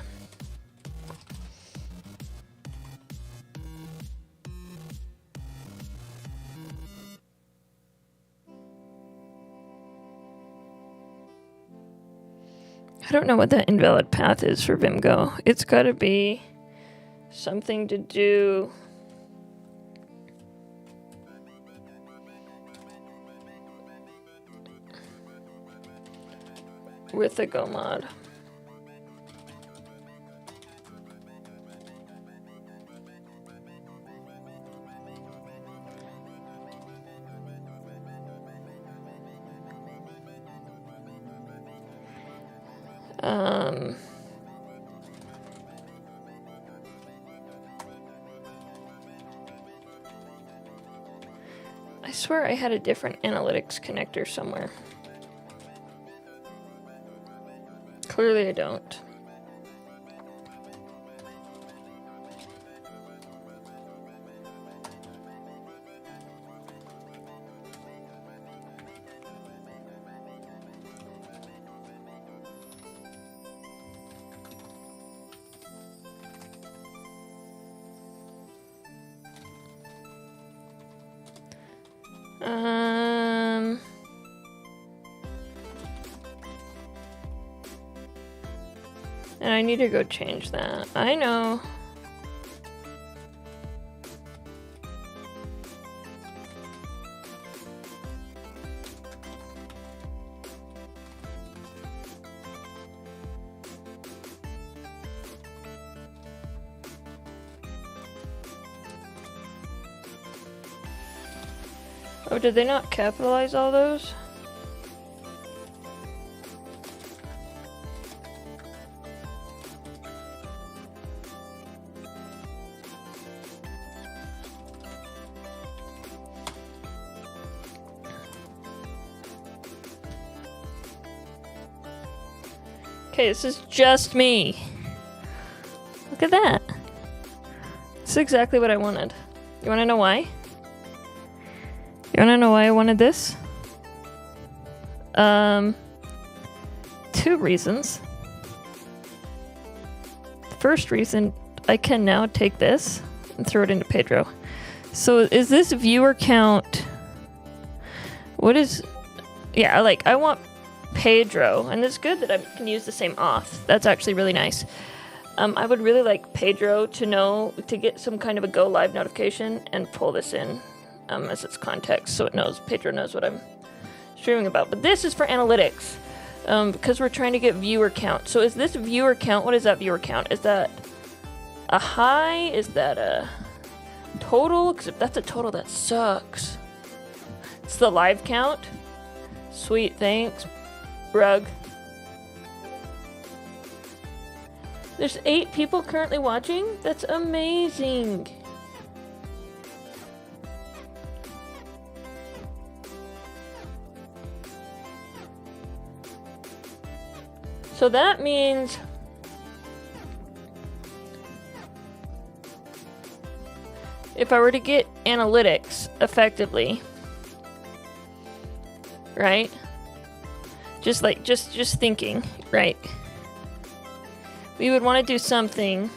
I don't know what that invalid path is for Vimgo. It's got to be something to do with the Go mod. I swear I had a different analytics connector somewhere. Clearly I don't. And I need to go change that. I know. Oh, did they not capitalize all those? Okay, this is just me. Look at that. This is exactly what I wanted. You want to know why? You want to know why I wanted this? 2 reasons. The first reason, I can now take this and throw it into Pedro. So is this viewer count... What is... Yeah, like, I want Pedro, and it's good that I can use the same auth. That's actually really nice. I would really like Pedro to know, to get some kind of a go live notification and pull this in as its context, so it knows, Pedro knows what I'm streaming about. But this is for analytics, because we're trying to get viewer count. So is this viewer count, what is that viewer count? Is that a high? Is that a total? Because if that's a total, that sucks. It's the live count. Sweet, thanks. Rug. There's 8 people currently watching? That's amazing. So that means if I were to get analytics effectively, right? Just thinking, right? We would want to do something,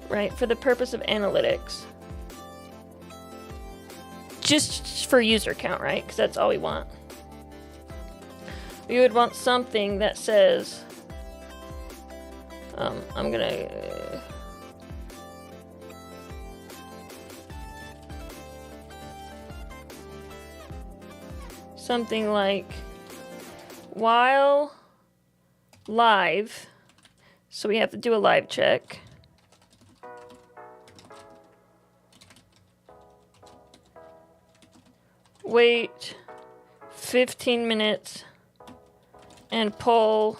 right, for the purpose of analytics. Just for user count, right? Because that's all we want. We would want something that says, I'm gonna... something like, while live, so we have to do a live check. Wait 15 minutes and pull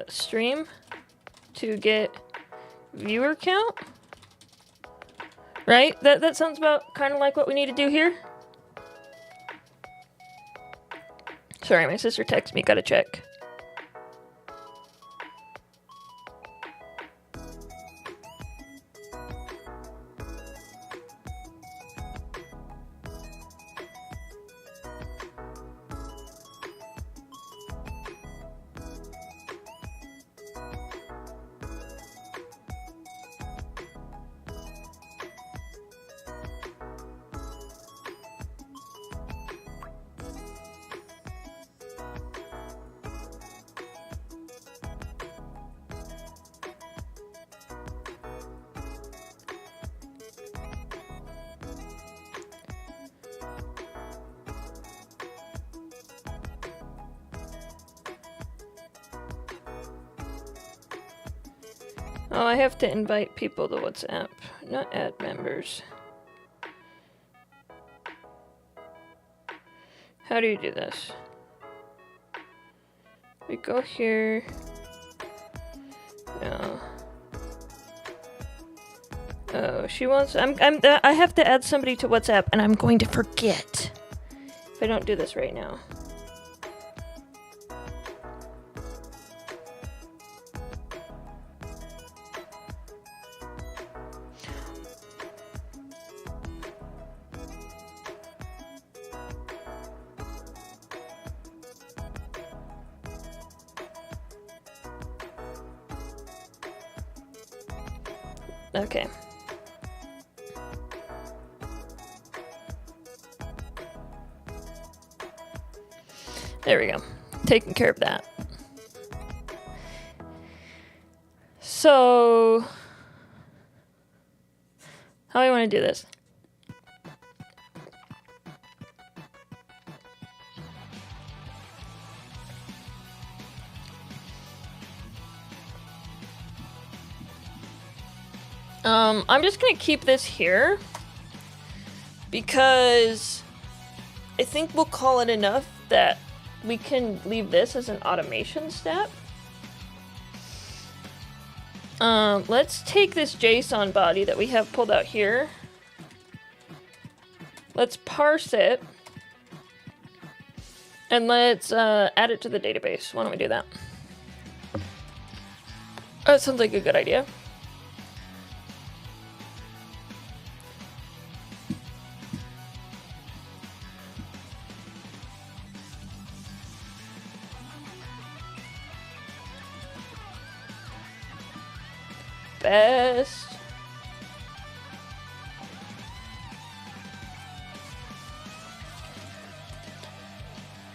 stream to get viewer count. Right? That sounds about kind of like what we need to do here. Sorry, my sister texted me, gotta check. Oh, I have to invite people to WhatsApp, not add members. How do you do this? We go here. No. Oh, she wants. I have to add somebody to WhatsApp, and I'm going to forget if I don't do this right now. Okay. There we go. Taking care of that. So, how do I want to do this? I'm just gonna keep this here because I think we'll call it enough that we can leave this as an automation step. Let's take this JSON body that we have pulled out here. Let's parse it. And let's add it to the database. Why don't we do that? That sounds like a good idea. Best.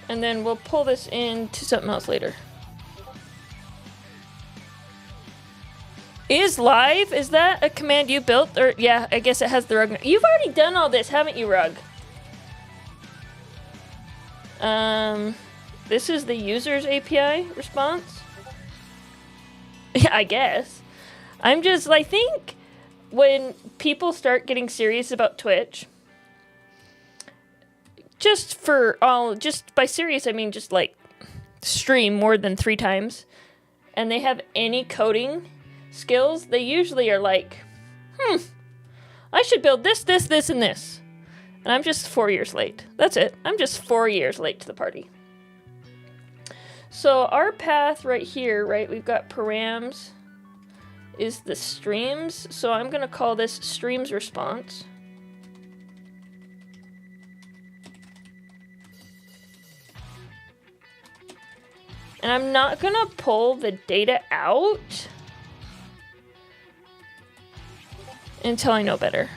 And then we'll pull this into something else later. Is live? Is that a command you built? Or yeah, I guess it has the rug. You've already done all this, haven't you, Rug? This is the user's API response. Yeah, I guess. I think when people start getting serious about Twitch, just by serious, I mean just like stream more than 3 times, and they have any coding skills, they usually are like, I should build this, this, this, and this. And I'm just 4 years late. That's it. I'm just 4 years late to the party. So our path right here, right, we've got params is the streams. So I'm going to call this streams response. And I'm not going to pull the data out until I know better.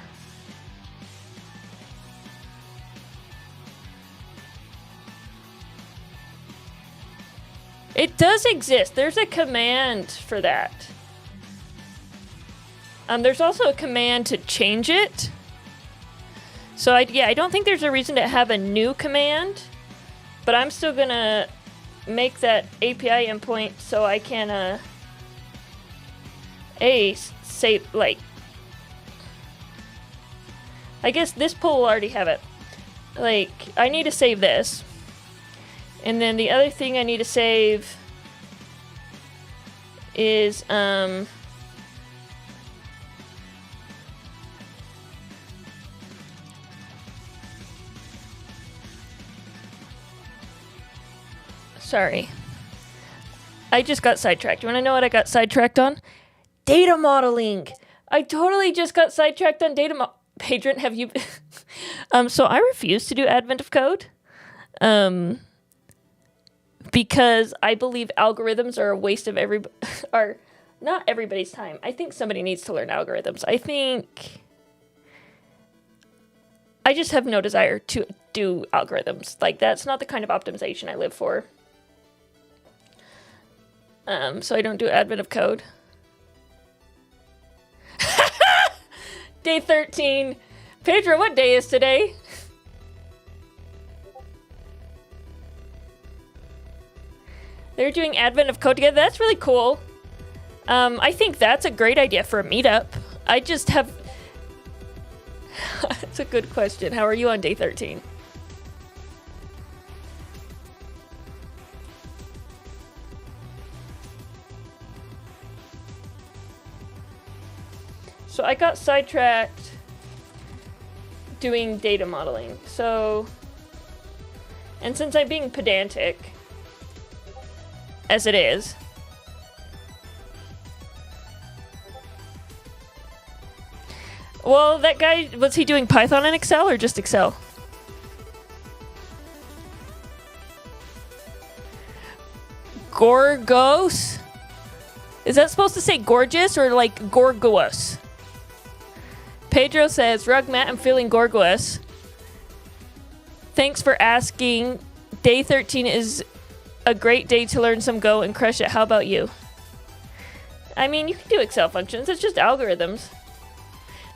It does exist. There's a command for that. There's also a command to change it. So I don't think there's a reason to have a new command, but I'm still gonna make that API endpoint so I can say, like, I guess this poll will already have it. Like, I need to save this. And then the other thing I need to save is, sorry. I just got sidetracked. You want to know what I got sidetracked on? Data modeling. I totally just got sidetracked on data Patron, have you... so I refuse to do Advent of Code. Because I believe algorithms are a waste of are not everybody's time. I think somebody needs to learn algorithms. I just have no desire to do algorithms. Like, that's not the kind of optimization I live for. So I don't do Advent of Code. Day 13. Pedro, what day is today? They're doing Advent of Code together. That's really cool. I think that's a great idea for a meetup. I just have... That's a good question. How are you on day 13? So I got sidetracked doing data modeling. So, and since I'm being pedantic, as it is, well, that guy, was he doing Python and Excel or just Excel? Gorgos? Is that supposed to say gorgeous or like gorgous? Pedro says, Rug Matt, I'm feeling gorgeous. Thanks for asking. Day 13 is a great day to learn some Go and crush it. How about you? I mean, you can do Excel functions. It's just algorithms.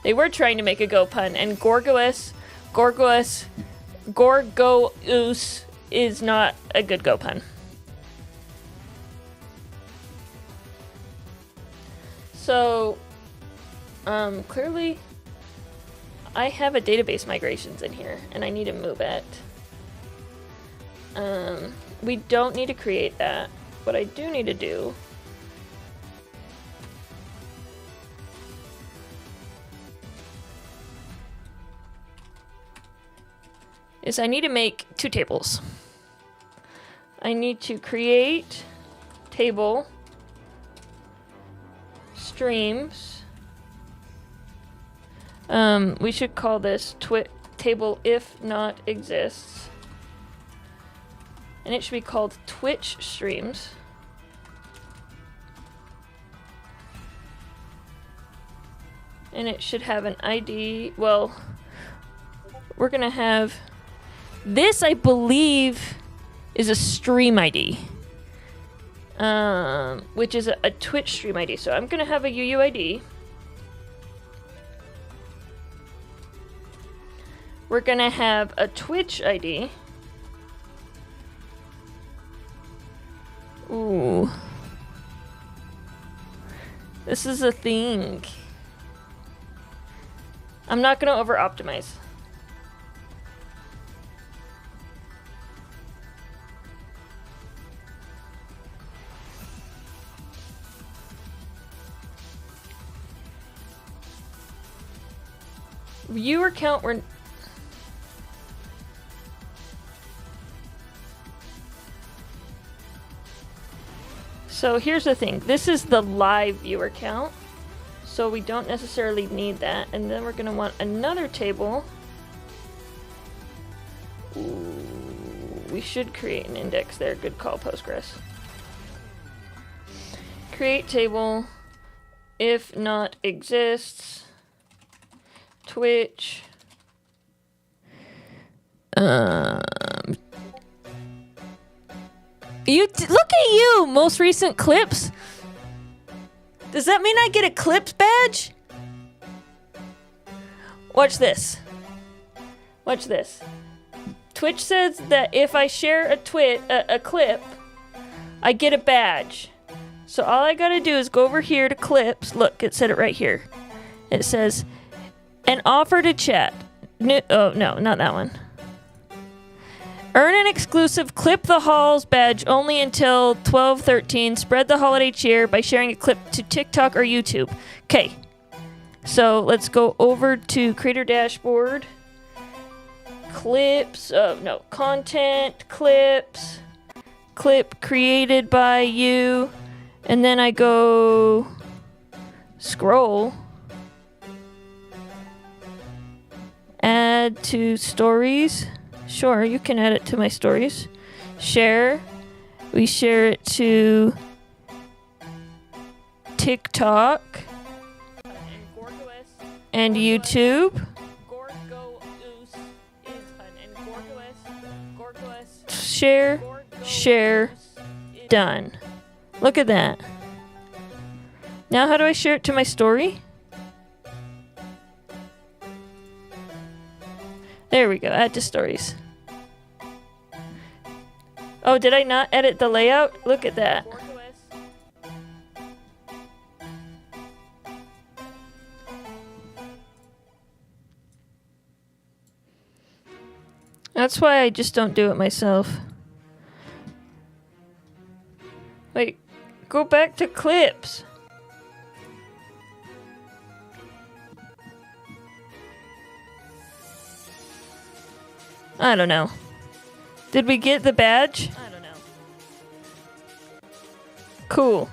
They were trying to make a Go pun, and gorgous is not a good Go pun. So, clearly, I have a database migrations in here, and I need to move it. We don't need to create that. What I do need to do is I need to make two tables. I need to create table streams. We should call this table if not exists. And it should be called Twitch streams. And it should have an ID. Well, we're gonna have this, I believe, is a stream ID. Which is a Twitch stream ID. So I'm gonna have a UUID. We're gonna have a Twitch ID. Ooh. This is a thing. I'm not gonna over optimize. Viewer count were... So here's the thing. This is the live viewer count. So we don't necessarily need that. And then we're going to want another table. Ooh, we should create an index there. Good call, Postgres. Create table. If not exists. Twitch. Look at you, most recent clips. Does that mean I get a clips badge? Watch this. Watch this. Twitch says that if I share a clip, I get a badge. So all I gotta do is go over here to clips. Look, it said it right here. It says, an offer to chat. Oh, no, not that one. Earn an exclusive Clip the Halls badge only until 12/13. Spread the holiday cheer by sharing a clip to TikTok or YouTube. Okay, so let's go over to Creator Dashboard. Clips, content, clips, clip created by you. And then I go scroll. Add to stories. Sure, you can add it to my stories. Share. We share it to TikTok and YouTube. Share, done. Look at that. Now how do I share it to my story? There we go, add to stories. Oh, did I not edit the layout? Look at that. That's why I just don't do it myself. Wait, go back to clips. I don't know. Did we get the badge? I don't know. Cool.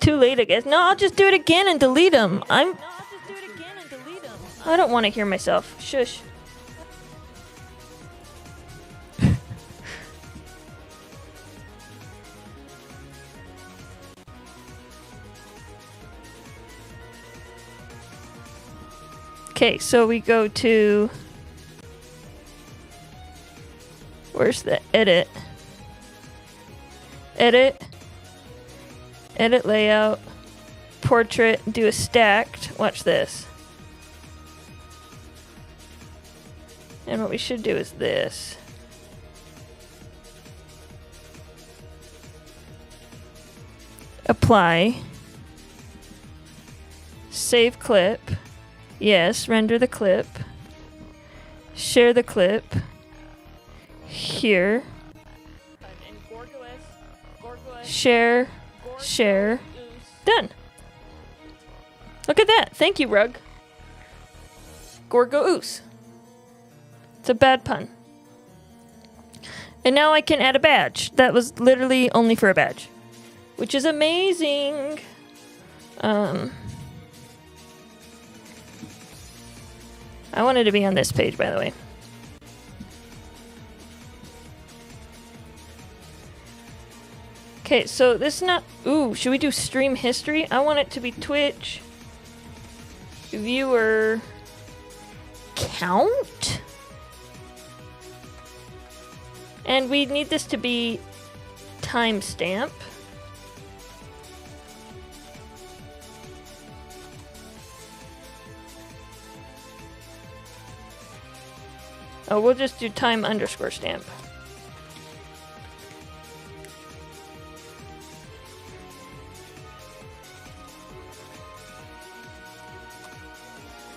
Too late, I guess. No, I'll just do it again and delete them. I don't want to hear myself. Shush. Okay, so we go to... Where's the edit? Edit. Edit layout. Portrait. Do a stacked. Watch this. And what we should do is this. Apply. Save clip. Yes, render the clip. Share the clip. Here. Share. Share. Done. Look at that. Thank you, Rug. Gorgo-oos. It's a bad pun. And now I can add a badge. That was literally only for a badge. Which is amazing. I wanted to be on this page, by the way. Okay, so this is not... Ooh, should we do stream history? I want it to be Twitch. Viewer... count? And we need this to be timestamp. Oh, we'll just do time underscore stamp.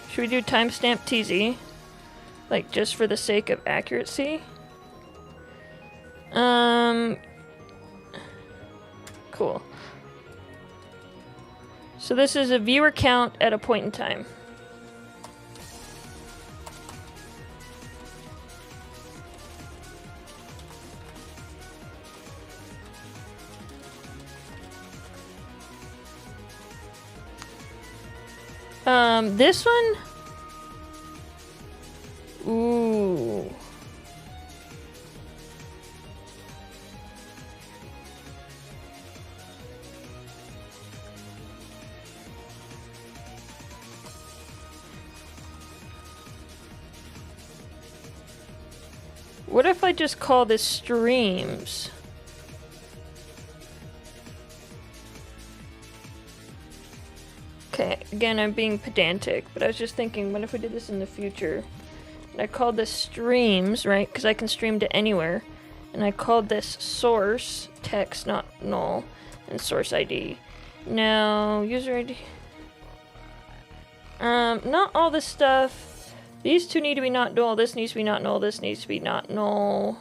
Should we do timestamp TZ? Like, just for the sake of accuracy? Cool. So this is a viewer count at a point in time. This one? Ooh. What if I just call this streams? Okay, again, I'm being pedantic, but I was just thinking, what if we did this in the future? And I called this streams, right? Because I can stream to anywhere. And I called this source, text, not null, and source ID. Now, user ID. Not all this stuff. These two need to be not null. This needs to be not null. This needs to be not null.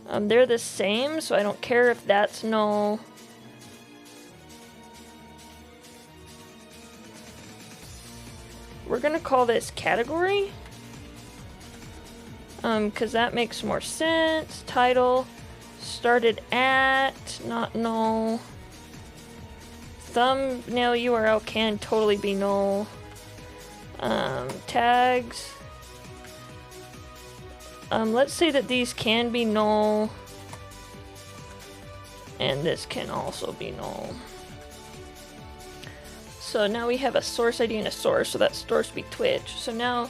They're the same, so I don't care if that's null. We're gonna call this category. Cause that makes more sense. Title, started at, not null. Thumbnail URL can totally be null. Tags. Let's say that these can be null. And this can also be null. So now we have a source ID and a source, so that source be Twitch. So now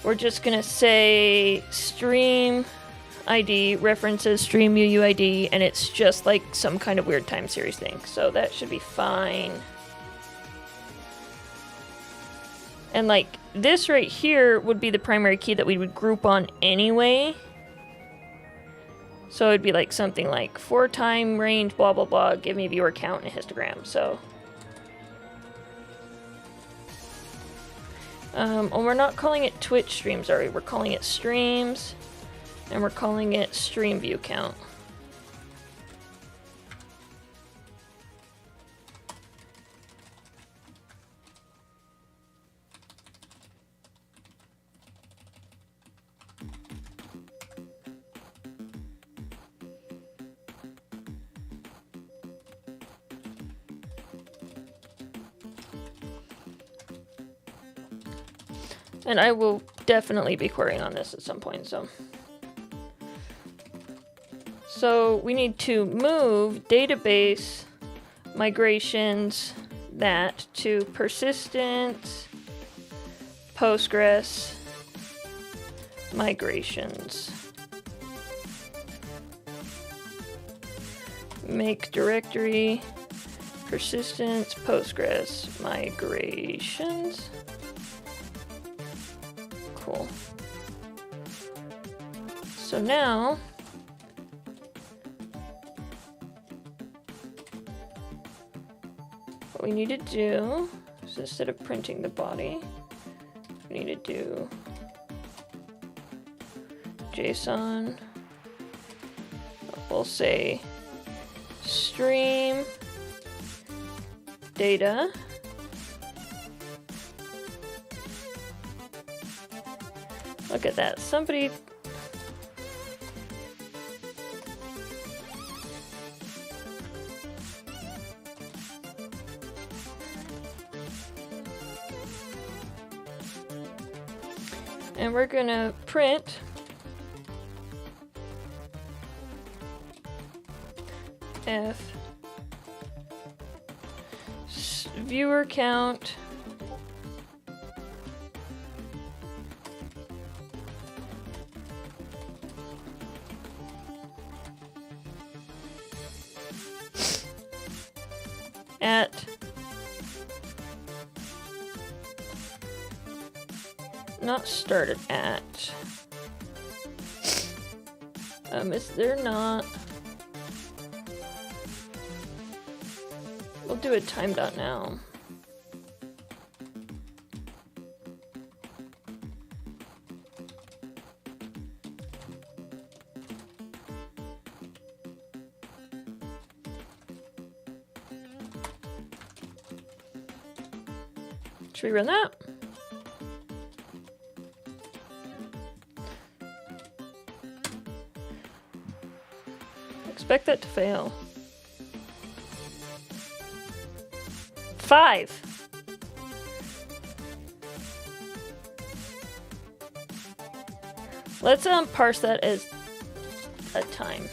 we're just gonna say stream ID references stream UUID, and it's just like some kind of weird time series thing. So that should be fine. And like this right here would be the primary key that we would group on anyway. So it'd be like something like for time range, blah blah blah, give me viewer count and a histogram. So Well, we're not calling it Twitch streams, are we? We're calling it streams, and we're calling it stream view count. And I will definitely be querying on this at some point, so we need to move database migrations that to persistent Postgres migrations. Make directory persistent Postgres migrations. Cool. So now what we need to do is, instead of printing the body, we need to do JSON. We'll say stream data. Look at that. Somebody... And we're gonna print viewer count at not started at is there not, we'll do a time dot now. Should we run that? Expect that to fail. 5. Let's parse that as a time.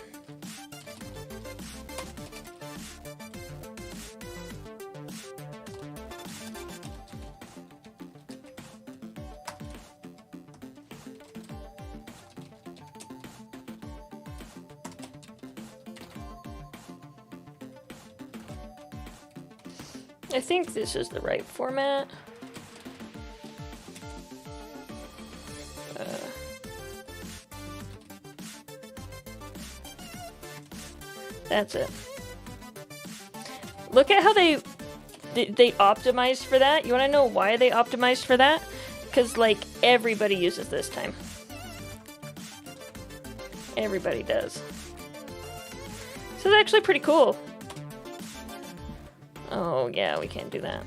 I think this is the right format. That's it. Look at how they optimized for that. You want to know why they optimized for that? Because, like, everybody uses this time. Everybody does. So it's actually pretty cool. Oh, yeah, we can't do that.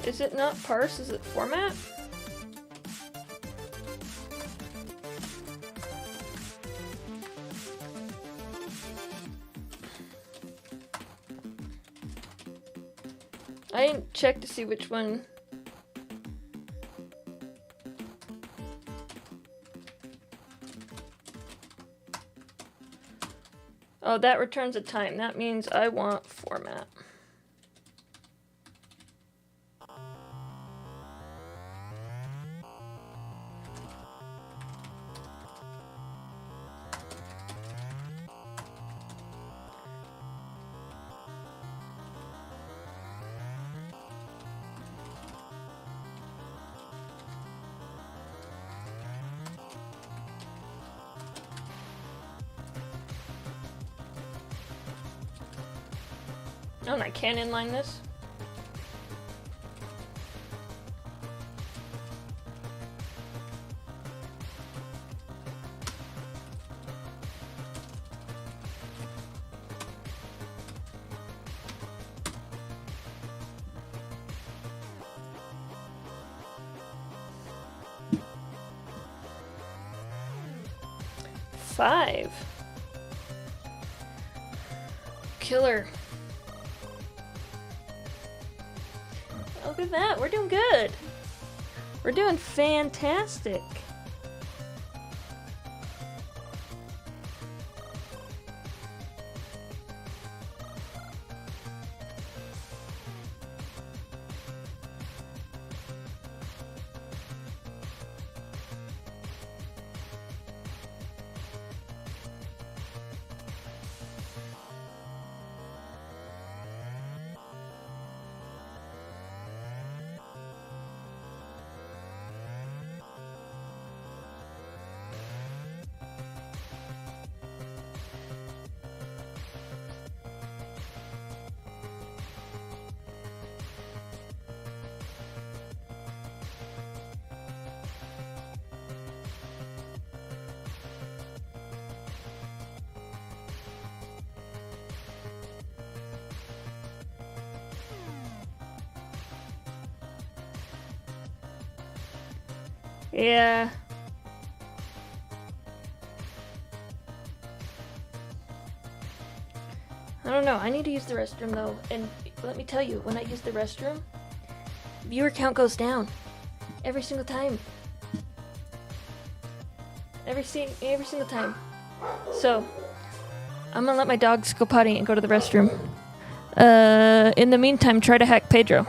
Is it not parse? Is it format? I didn't check to see which one. Oh, that returns a time. That means I want format. Oh, and I can inline this. Five. Killer. Look at that, we're doing good. We're doing fantastic. Yeah. I don't know. I need to use the restroom though. And let me tell you, when I use the restroom, viewer count goes down. Every single time. Every single time. So, I'm gonna let my dogs go potty and go to the restroom. In the meantime, try to hack Pedro.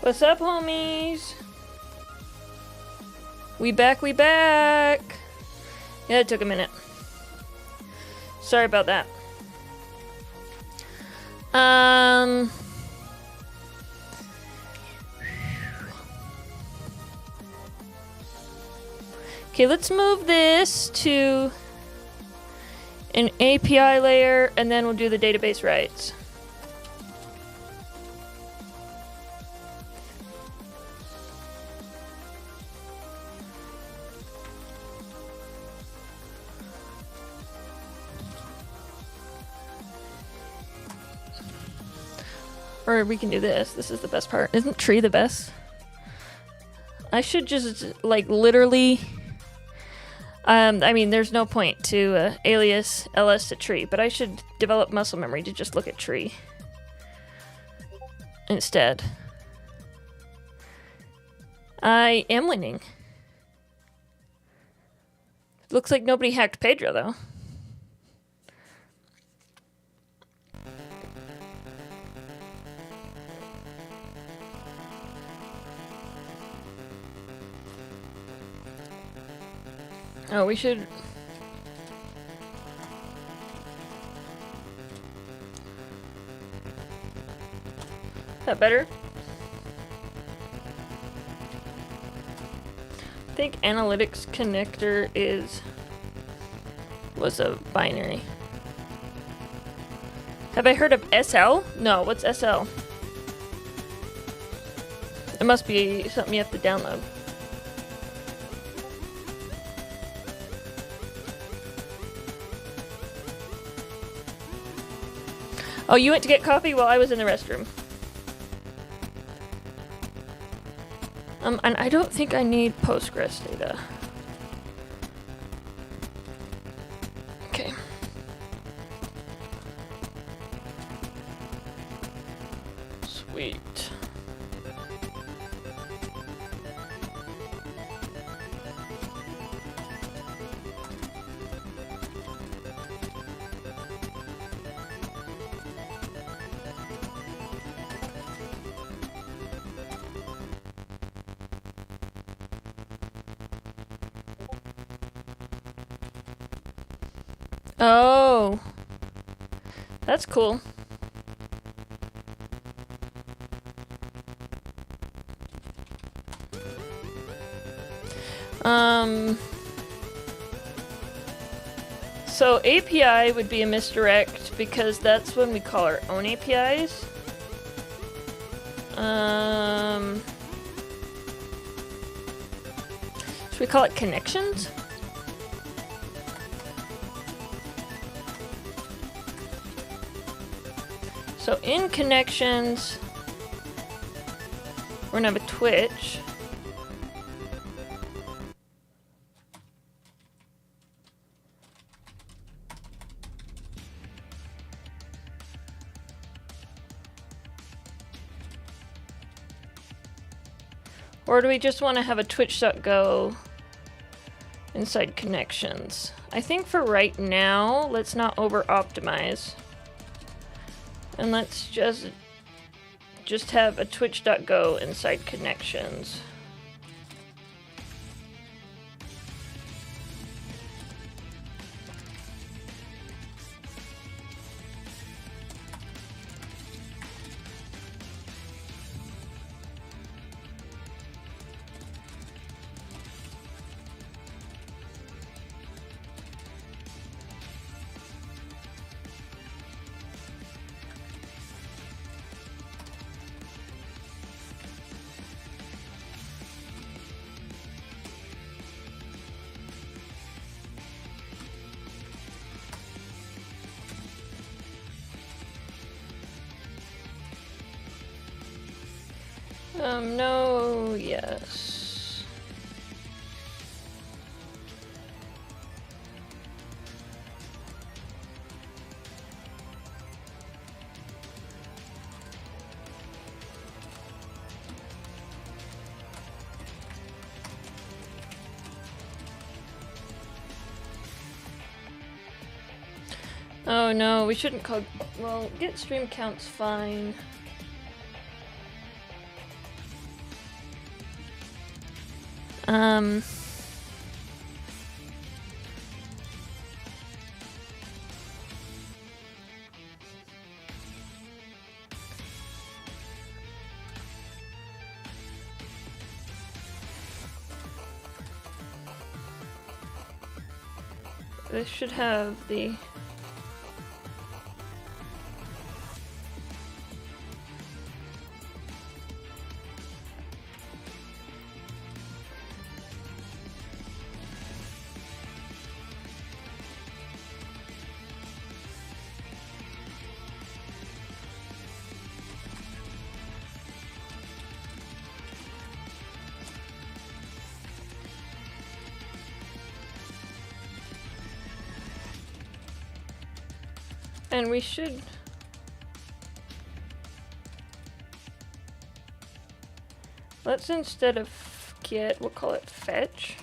What's up, homies? We back, we back! Yeah, it took a minute. Sorry about that. Okay, let's move this to an API layer, and then we'll do the database writes. Or we can do this. This is the best part. Isn't tree the best? I should just, like, literally... I mean, there's no point to alias ls to tree, but I should develop muscle memory to just look at tree instead. I am winning. Looks like nobody hacked Pedro, though. Oh, we should... Is that better? I think analytics connector was a binary. Have I heard of SL? No, what's SL? It must be something you have to download. Oh, you went to get coffee while I was in the restroom. And I don't think I need Postgres data. Okay. Sweet. Oh, that's cool. So API would be a misdirect because that's when we call our own APIs. Should we call it connections? So in connections, we're gonna have a Twitch. Or do we just want to have a twitch.go inside connections? I think for right now, let's not over optimize. And let's just have a twitch.go inside connections. No, yes. Oh no, we shouldn't call, well, get stream counts fine. This should have the... And we should... Let's, instead of get, we'll call it fetch.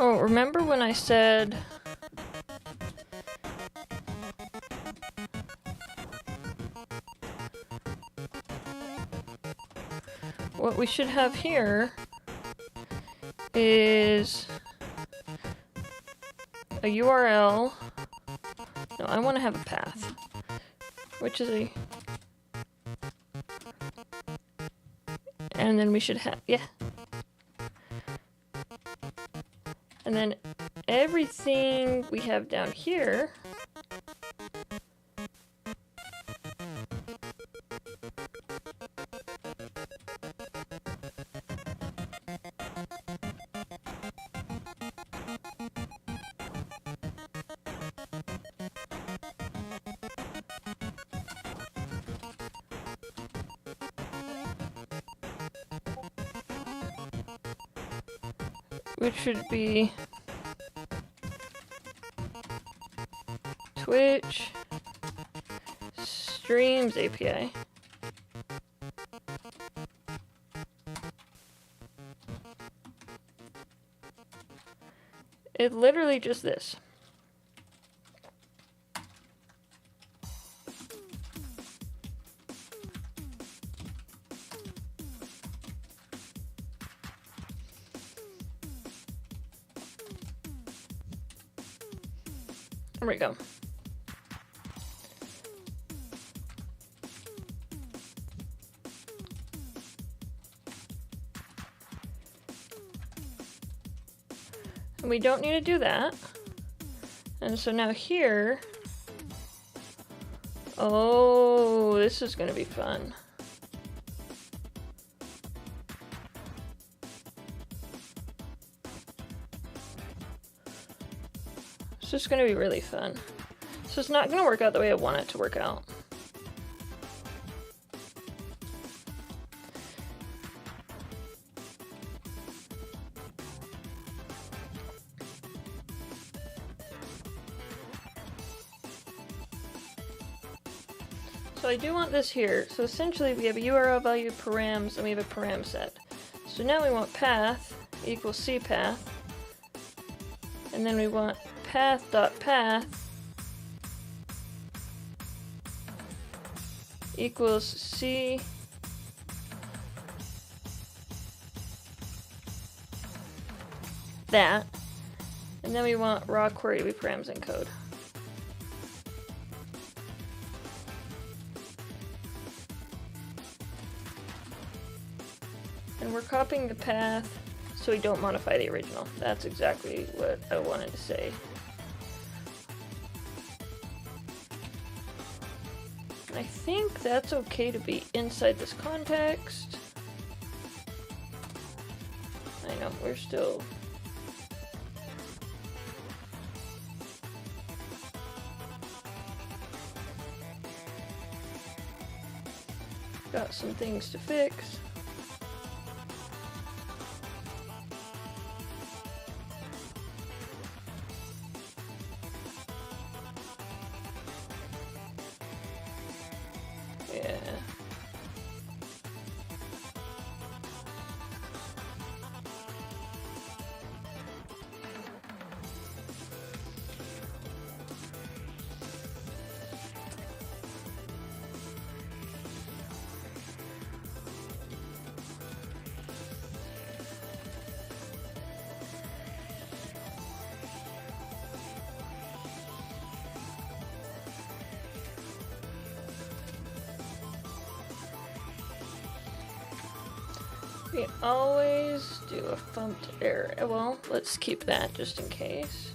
Oh, remember when I said what we should have here is a URL. No, I want to have a path, which is a... And then we should have... Yeah. And then everything we have down here which should be Twitch Streams API. It's literally just this. There we go. And we don't need to do that. And so now here, oh, this is going to be fun. This is going to be really fun. So it's not going to work out the way I want it to work out. So I do want this here. So essentially we have a URL value params and we have a param set. So now we want path equals cpath. And then we want path.path equals c that. And then we want raw query to be params encode. And we're copying the path so we don't modify the original. That's exactly what I wanted to say. I think that's okay to be inside this context. I know, we're still... got some things to fix. Yeah. We always do a thumped error. Well, let's keep that just in case.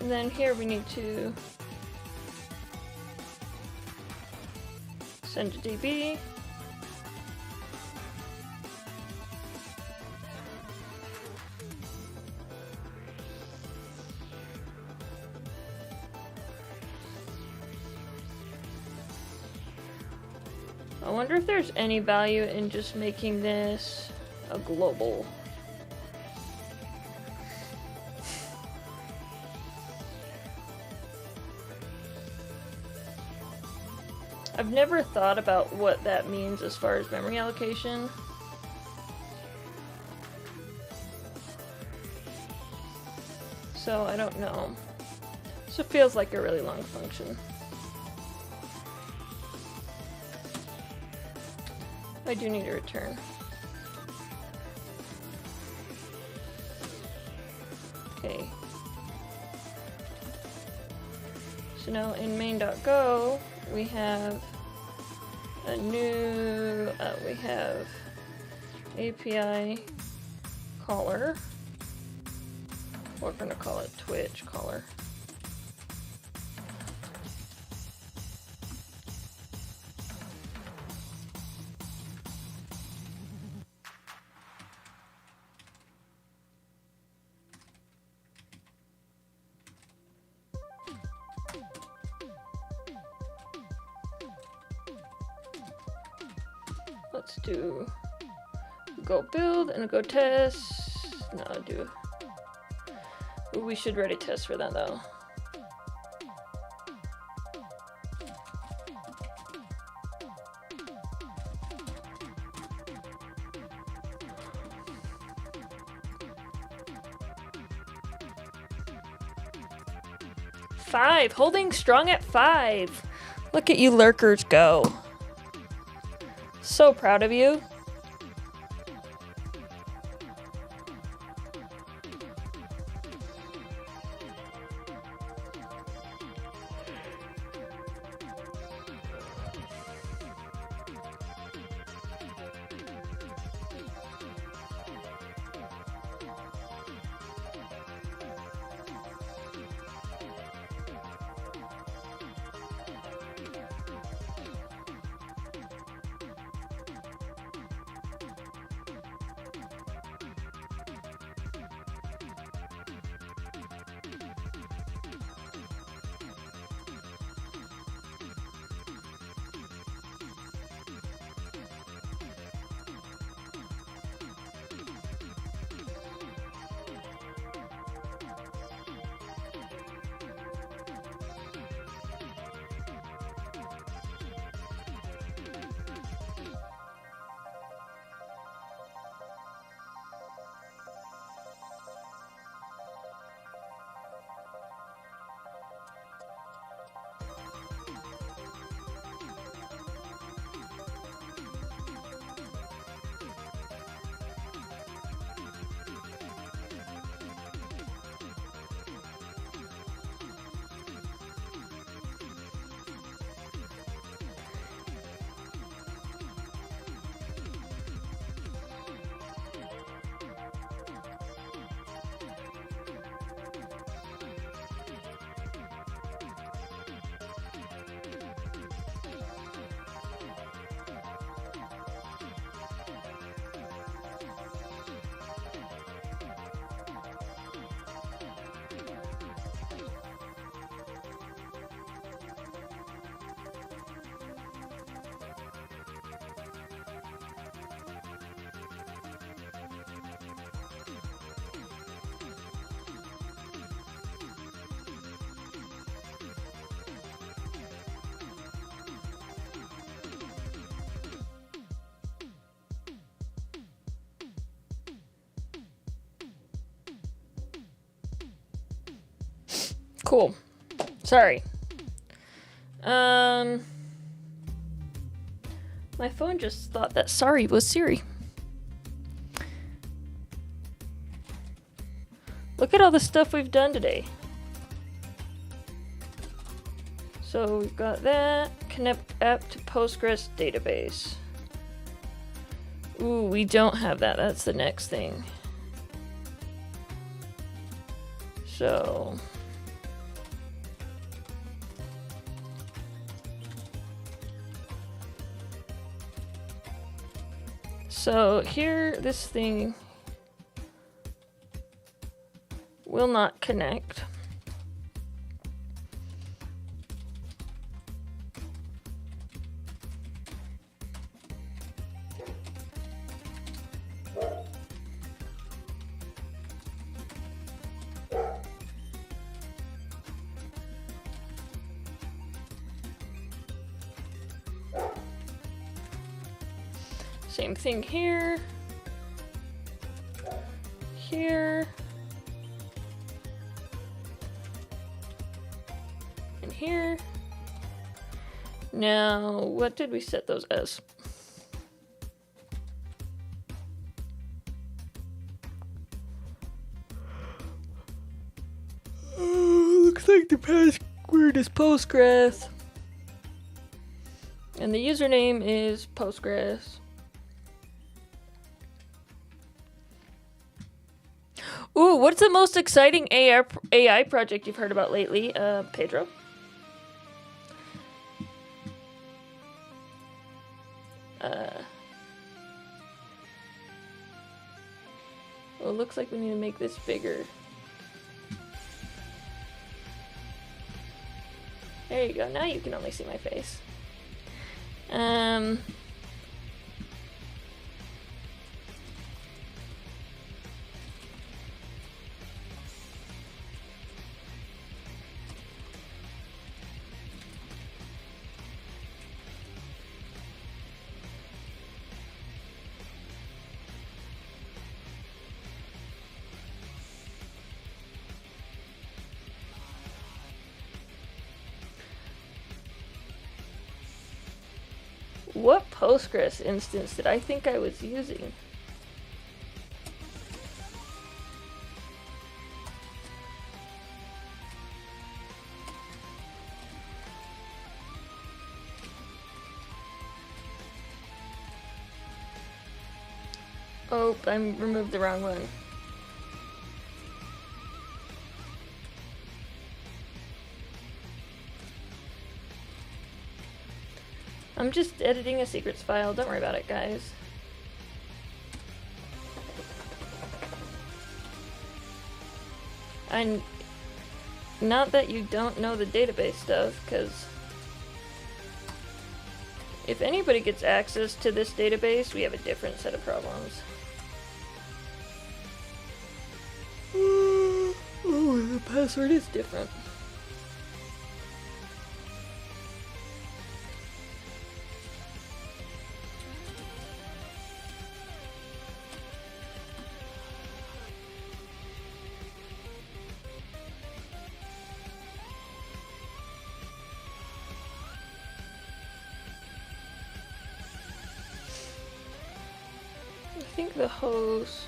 And then here we need to send to DB. I wonder if there's any value in just making this a global. I've never thought about what that means as far as memory allocation. So I don't know. So it feels like a really long function. I do need a return. Okay. So now in main.go, we have a new, we have API caller. We're gonna call it Twitch caller. Let's do go build and go test. No, do. Ooh, we should ready test for that though. Five, holding strong at 5. Look at you lurkers go. So proud of you. Cool. Sorry. My phone just thought that sorry was Siri. Look at all the stuff we've done today. So we've got that. Connect app to Postgres database. Ooh, we don't have that. That's the next thing. So... So here, this thing will not connect. Same thing here. Here. And here. Now, what did we set those as? Looks like the password is Postgres. And the username is Postgres. Ooh, what's the most exciting AI project you've heard about lately, Pedro? Well, it looks like we need to make this bigger. There you go. Now you can only see my face. What Postgres instance did I think I was using? Oh, I removed the wrong one. I'm just editing a secrets file. Don't worry about it, guys. And not that you don't know the database stuff, because if anybody gets access to this database, we have a different set of problems. Oh, the password is different. I think the host...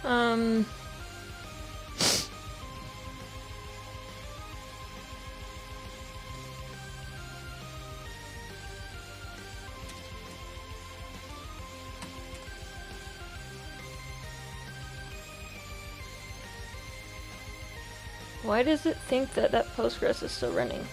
Um. Why does it think that that Postgres is still running?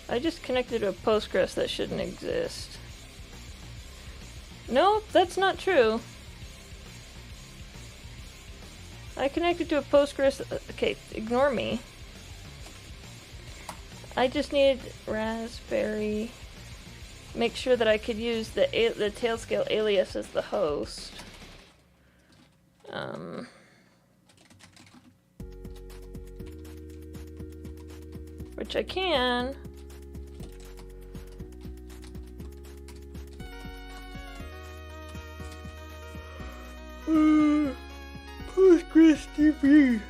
I just connected to a Postgres that shouldn't exist. Nope, that's not true. I connected to a Postgres. Okay, ignore me. I just needed Raspberry. Make sure that I could use the Tailscale alias as the host. Which I can. Postgres DB.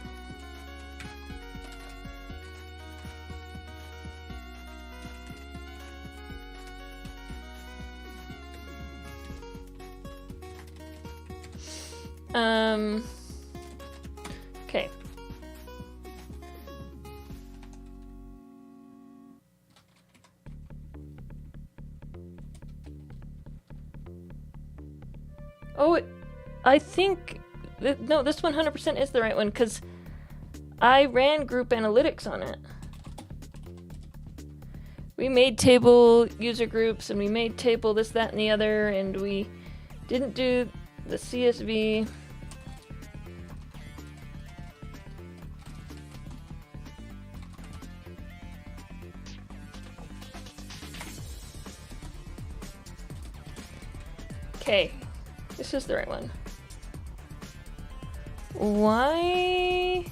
Okay. Oh, I think no, this 100% is the right one because I ran group analytics on it. We made table user groups and we made table this, that, and the other, and we didn't do the CSV. Okay, this is the right one. Why?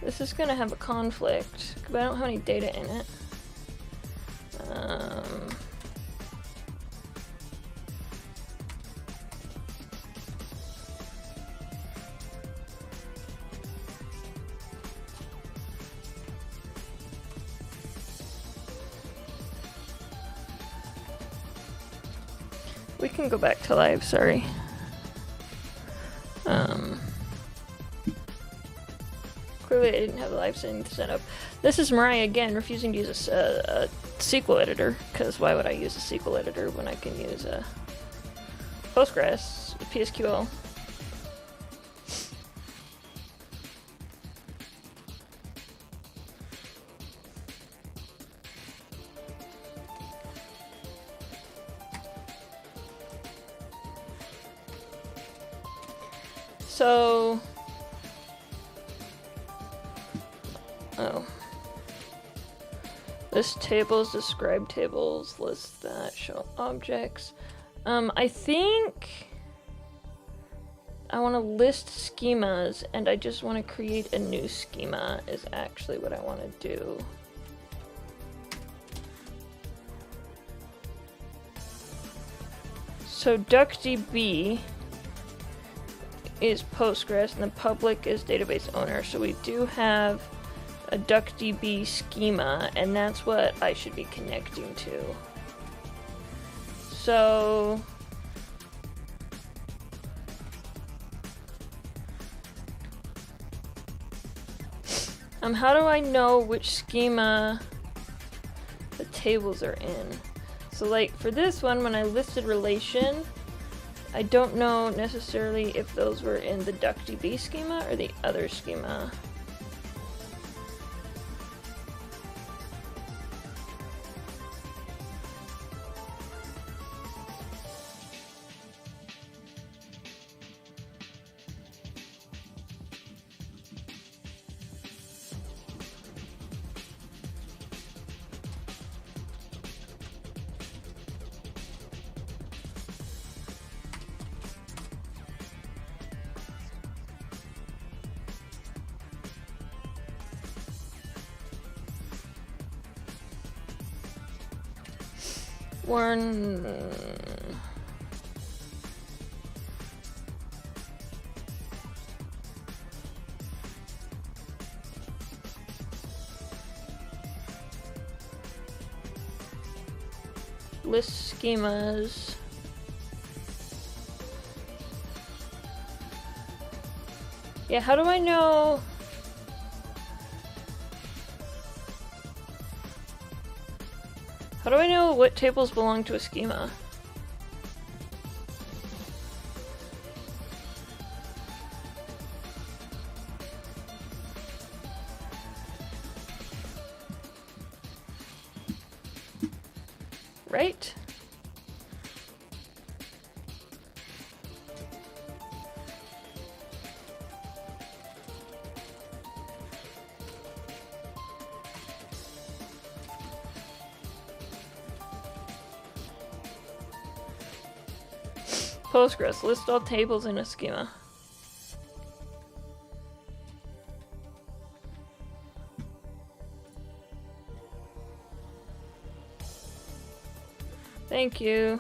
This is gonna have a conflict, because I don't have any data in it. We can go back to live, sorry. Clearly I didn't have the live setting set up. This is Mariah again, refusing to use a SQL editor, because why would I use a SQL editor when I can use a Postgres, PSQL? So, list tables, describe tables, list that, show objects. I think I want to list schemas, and I just want to create a new schema is actually what I want to do. So DuckDB is Postgres and the public is database owner. So we do have a DuckDB schema, and that's what I should be connecting to. So how do I know which schema the tables are in? So like for this one, when I listed relation, I don't know necessarily if those were in the DuckDB schema or the other schema. list schemas. Yeah, how do I know? How do I know what tables belong to a schema? Right? Postgres, list all tables in a schema. Thank you.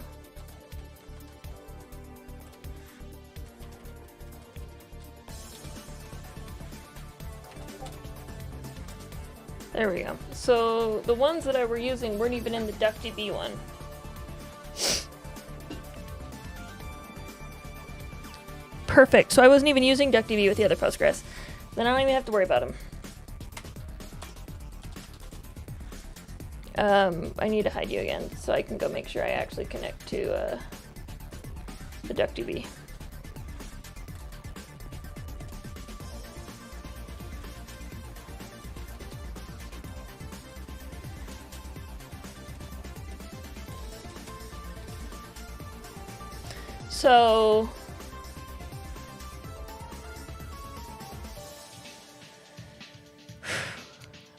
There we go. So the ones that I were using weren't even in the DuckDB one. Perfect. So I wasn't even using DuckDB with the other Postgres. Then I don't even have to worry about them. I need to hide you again so I can go make sure I actually connect to the DuckDB. So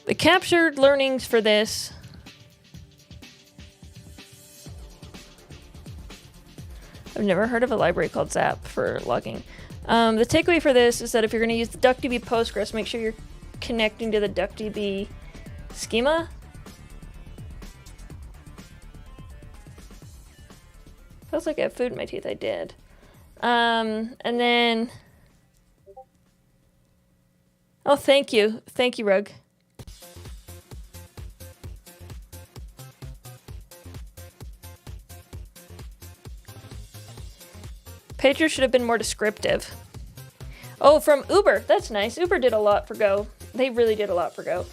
the captured learnings for this I've never heard of a library called Zap for logging. The takeaway for this is that if you're going to use the DuckDB Postgres, make sure you're connecting to the DuckDB schema. Feels like I have food in my teeth. I did. And then... Oh, thank you. Thank you, Rug. Pedro should have been more descriptive. Oh, from Uber. That's nice. Uber did a lot for Go. They really did a lot for Go.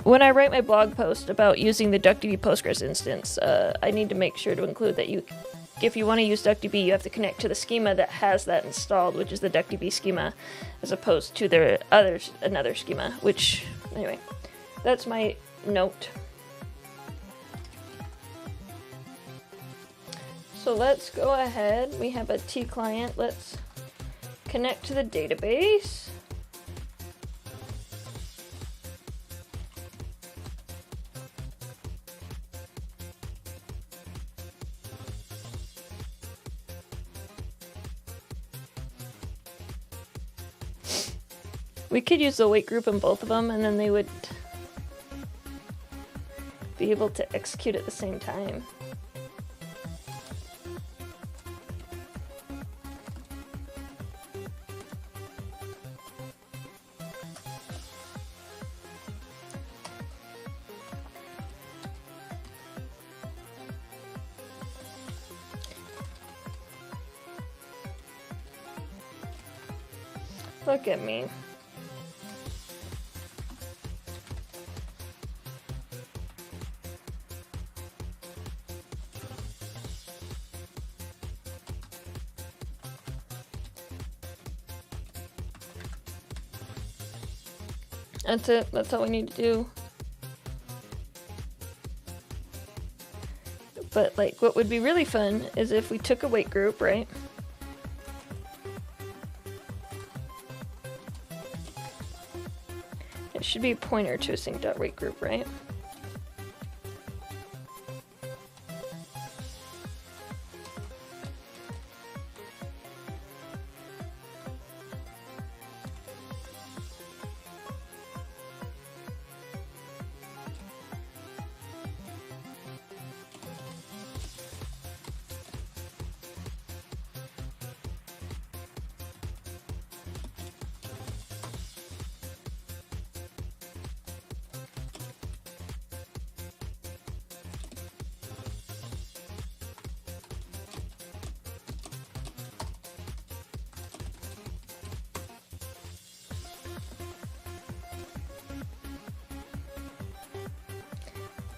When I write my blog post about using the DuckDB Postgres instance, I need to make sure to include that if you want to use DuckDB, you have to connect to the schema that has that installed, which is the DuckDB schema, as opposed to another schema, which, anyway, that's my note. So let's go ahead. We have a T client. Let's connect to the database. We could use the wait group in both of them, and then they would be able to execute at the same time. Look at me. That's it. That's all we need to do. But, like, what would be really fun is if we took a wait group, right? It should be a pointer to a sync.wait group, right?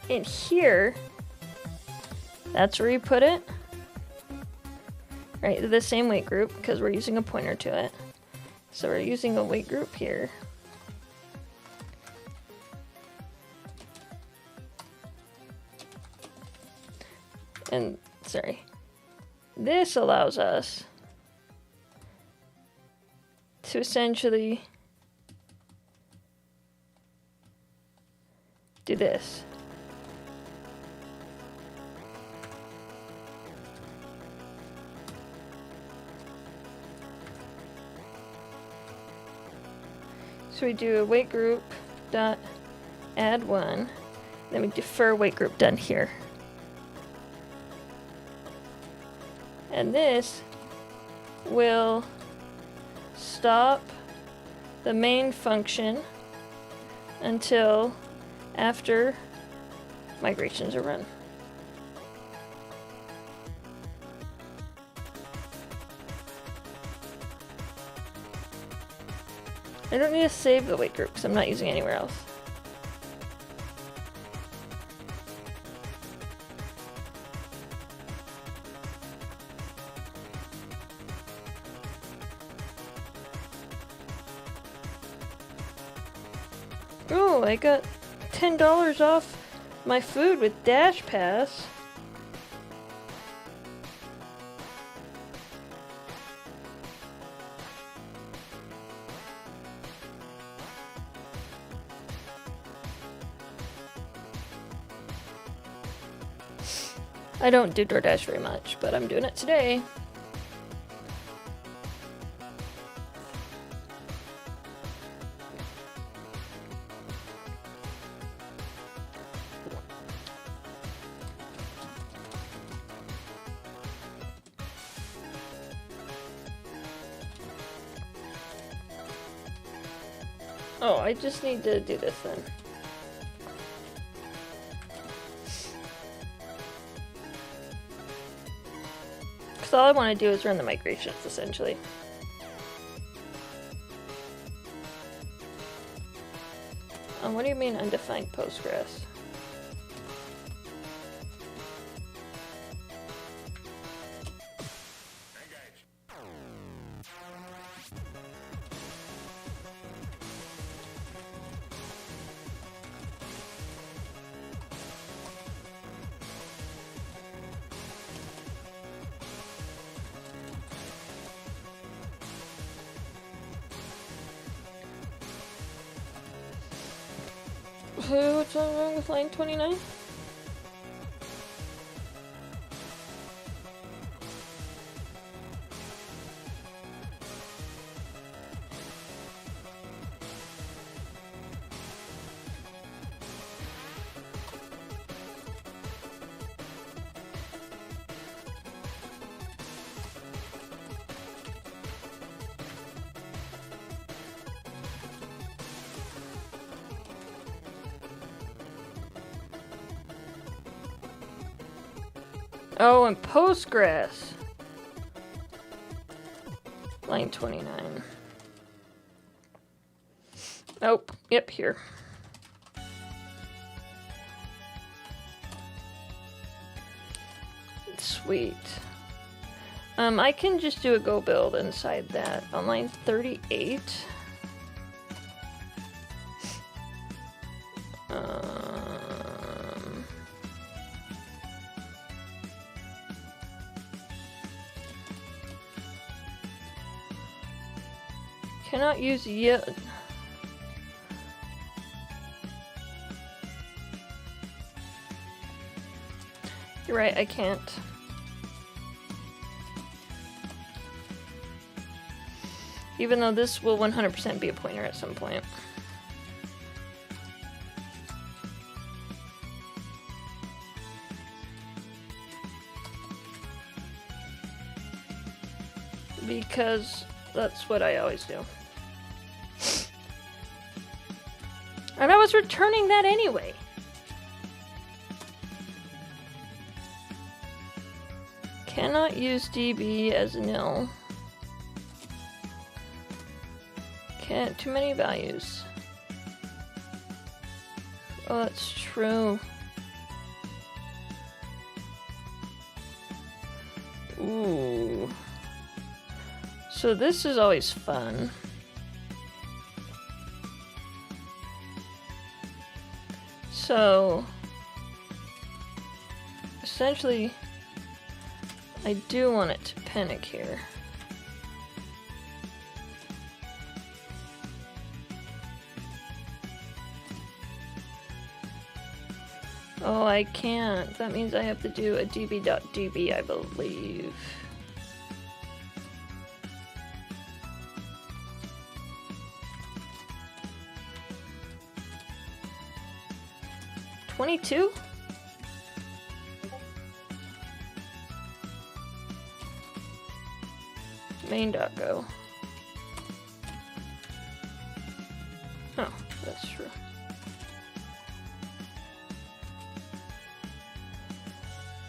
in here, that's where you put it. Right, the same weight group, because we're using a pointer to it. So we're using a weight group here. And, sorry, this allows us to essentially do this. So we do a weight group dot add one, then we defer weight group done here. And this will stop the main function until after migrations are run. I don't need to save the weight group because I'm not using it anywhere else. Oh, I got $10 off my food with Dash Pass. I don't do DoorDash very much, but I'm doing it today. Oh, I just need to do this then. Because all I want to do is run the migrations, essentially. What do you mean undefined Postgres? What's wrong with line 29? Oh, and Postgres. Line 29. Oh, yep, here. Sweet. I can just do a go build inside that on line 38. Cannot use yet. You're right, I can't. Even though this will 100% be a pointer at some point. Because that's what I always do. And I was returning that anyway. Cannot use DB as nil. Can't, too many values. Oh, that's true. Ooh. So this is always fun. So essentially, I do want it to panic here. Oh, I can't. That means I have to do a db.db, I believe. $22? Main.go. Oh, that's true.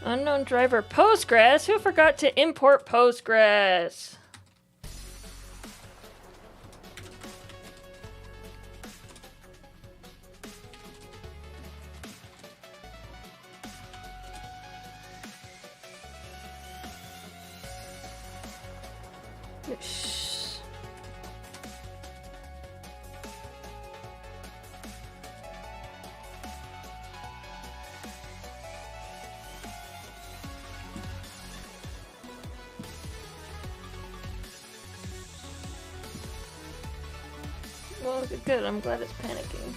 Unknown driver Postgres? Who forgot to import Postgres? Shh. Well, good. I'm glad it's panicking.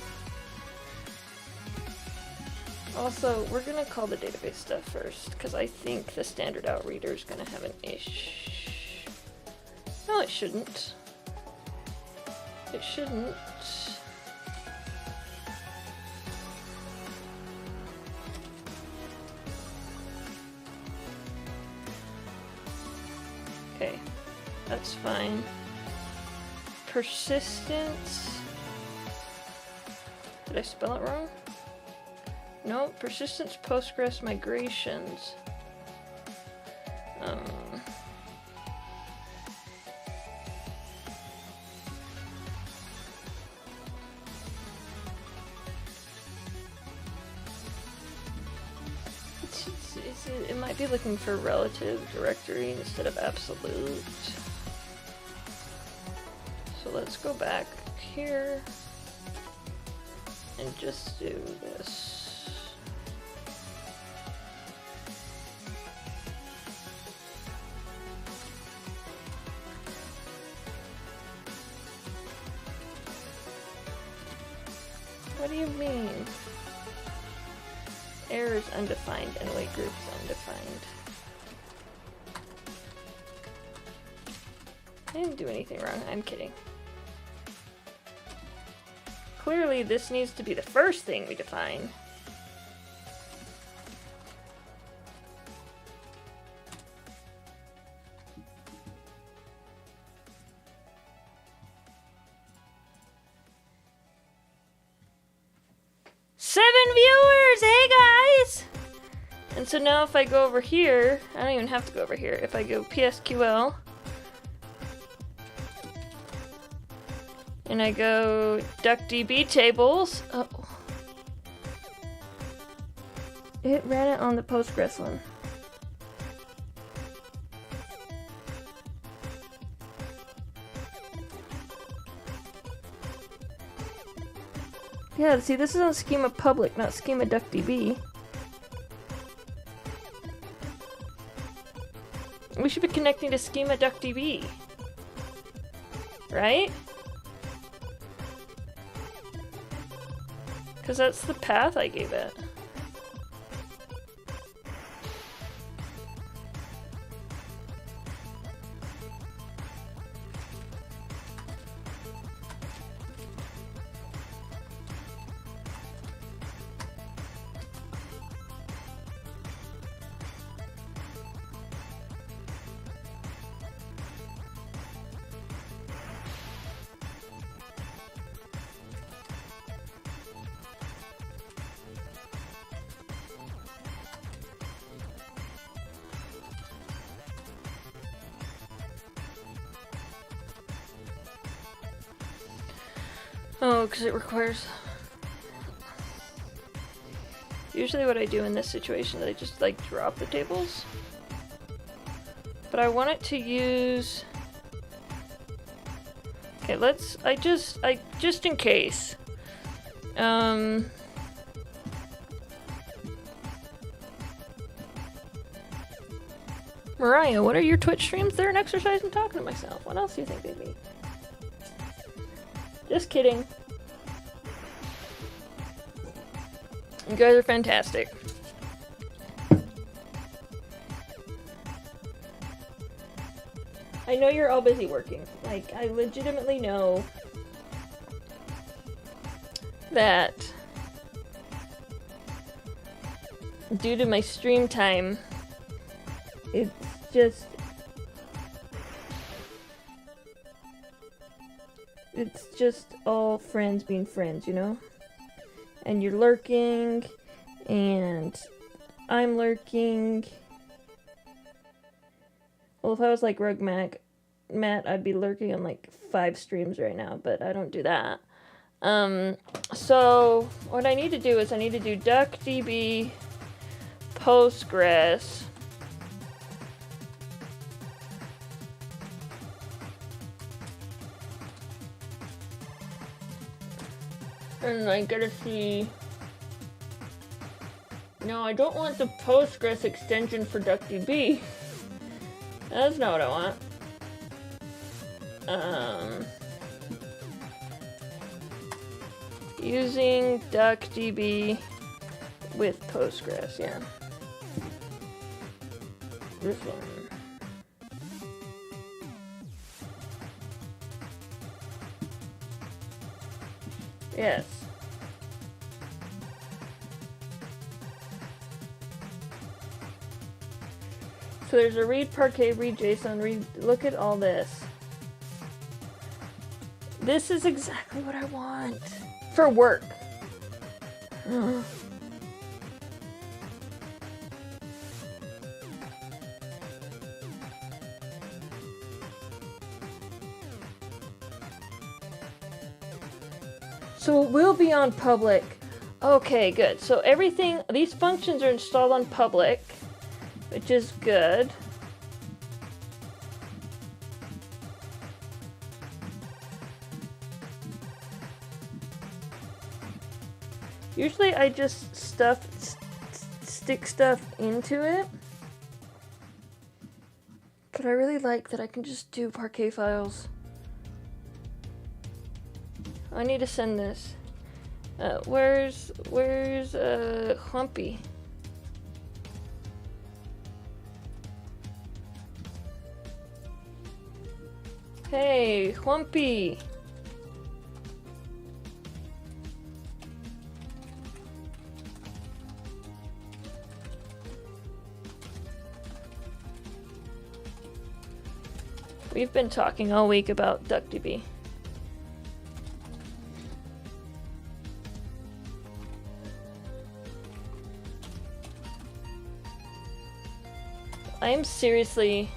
Also, we're gonna call the database stuff first, because I think the standard out reader is gonna have an issue. No, it shouldn't. It shouldn't. Okay, that's fine. Persistence. Did I spell it wrong? No, persistence Postgres migrations. It might be looking for relative directory instead of absolute. So let's go back here and just do this. What do you mean? Error is undefined and weight group is undefined. I didn't do anything wrong, I'm kidding. Clearly this needs to be the first thing we define. Viewers! Hey guys! And so now if I go over here, I don't even have to go over here. If I go PSQL and I go DuckDB tables, oh, it ran it on the Postgres one. Yeah, see, this is on schema public, not schema DuckDB. We should be connecting to schema DuckDB. Right? Because that's the path I gave it. Oh, because it requires... Usually what I do in this situation is I just, like, drop the tables. but I want it to use... Okay, just in case. Mariah, what are your Twitch streams? They're an exercise in talking to myself. What else do you think they'd be? Just kidding. You guys are fantastic. I know you're all busy working. Like, I legitimately know that due to my stream time, it's just all friends being friends, you know? And you're lurking, and I'm lurking. Well, if I was like Rogue Matt, I'd be lurking on like 5 streams right now, but I don't do that. So what I need to do is I need to do DuckDB Postgres. And I gotta see... No, I don't want the Postgres extension for DuckDB. That's not what I want. Using DuckDB with Postgres, yeah. This one. Yes. So there's a read Parquet, read JSON, read... Look at all this. This is exactly what I want. For work. So it will be on public. Okay, good. So everything... These functions are installed on public, which is good. Usually I just stick stuff into it. But I really like that I can just do Parquet files. I need to send this. Where's Humpy? Hey, Humpy! We've been talking all week about DuckDB. I'm seriously...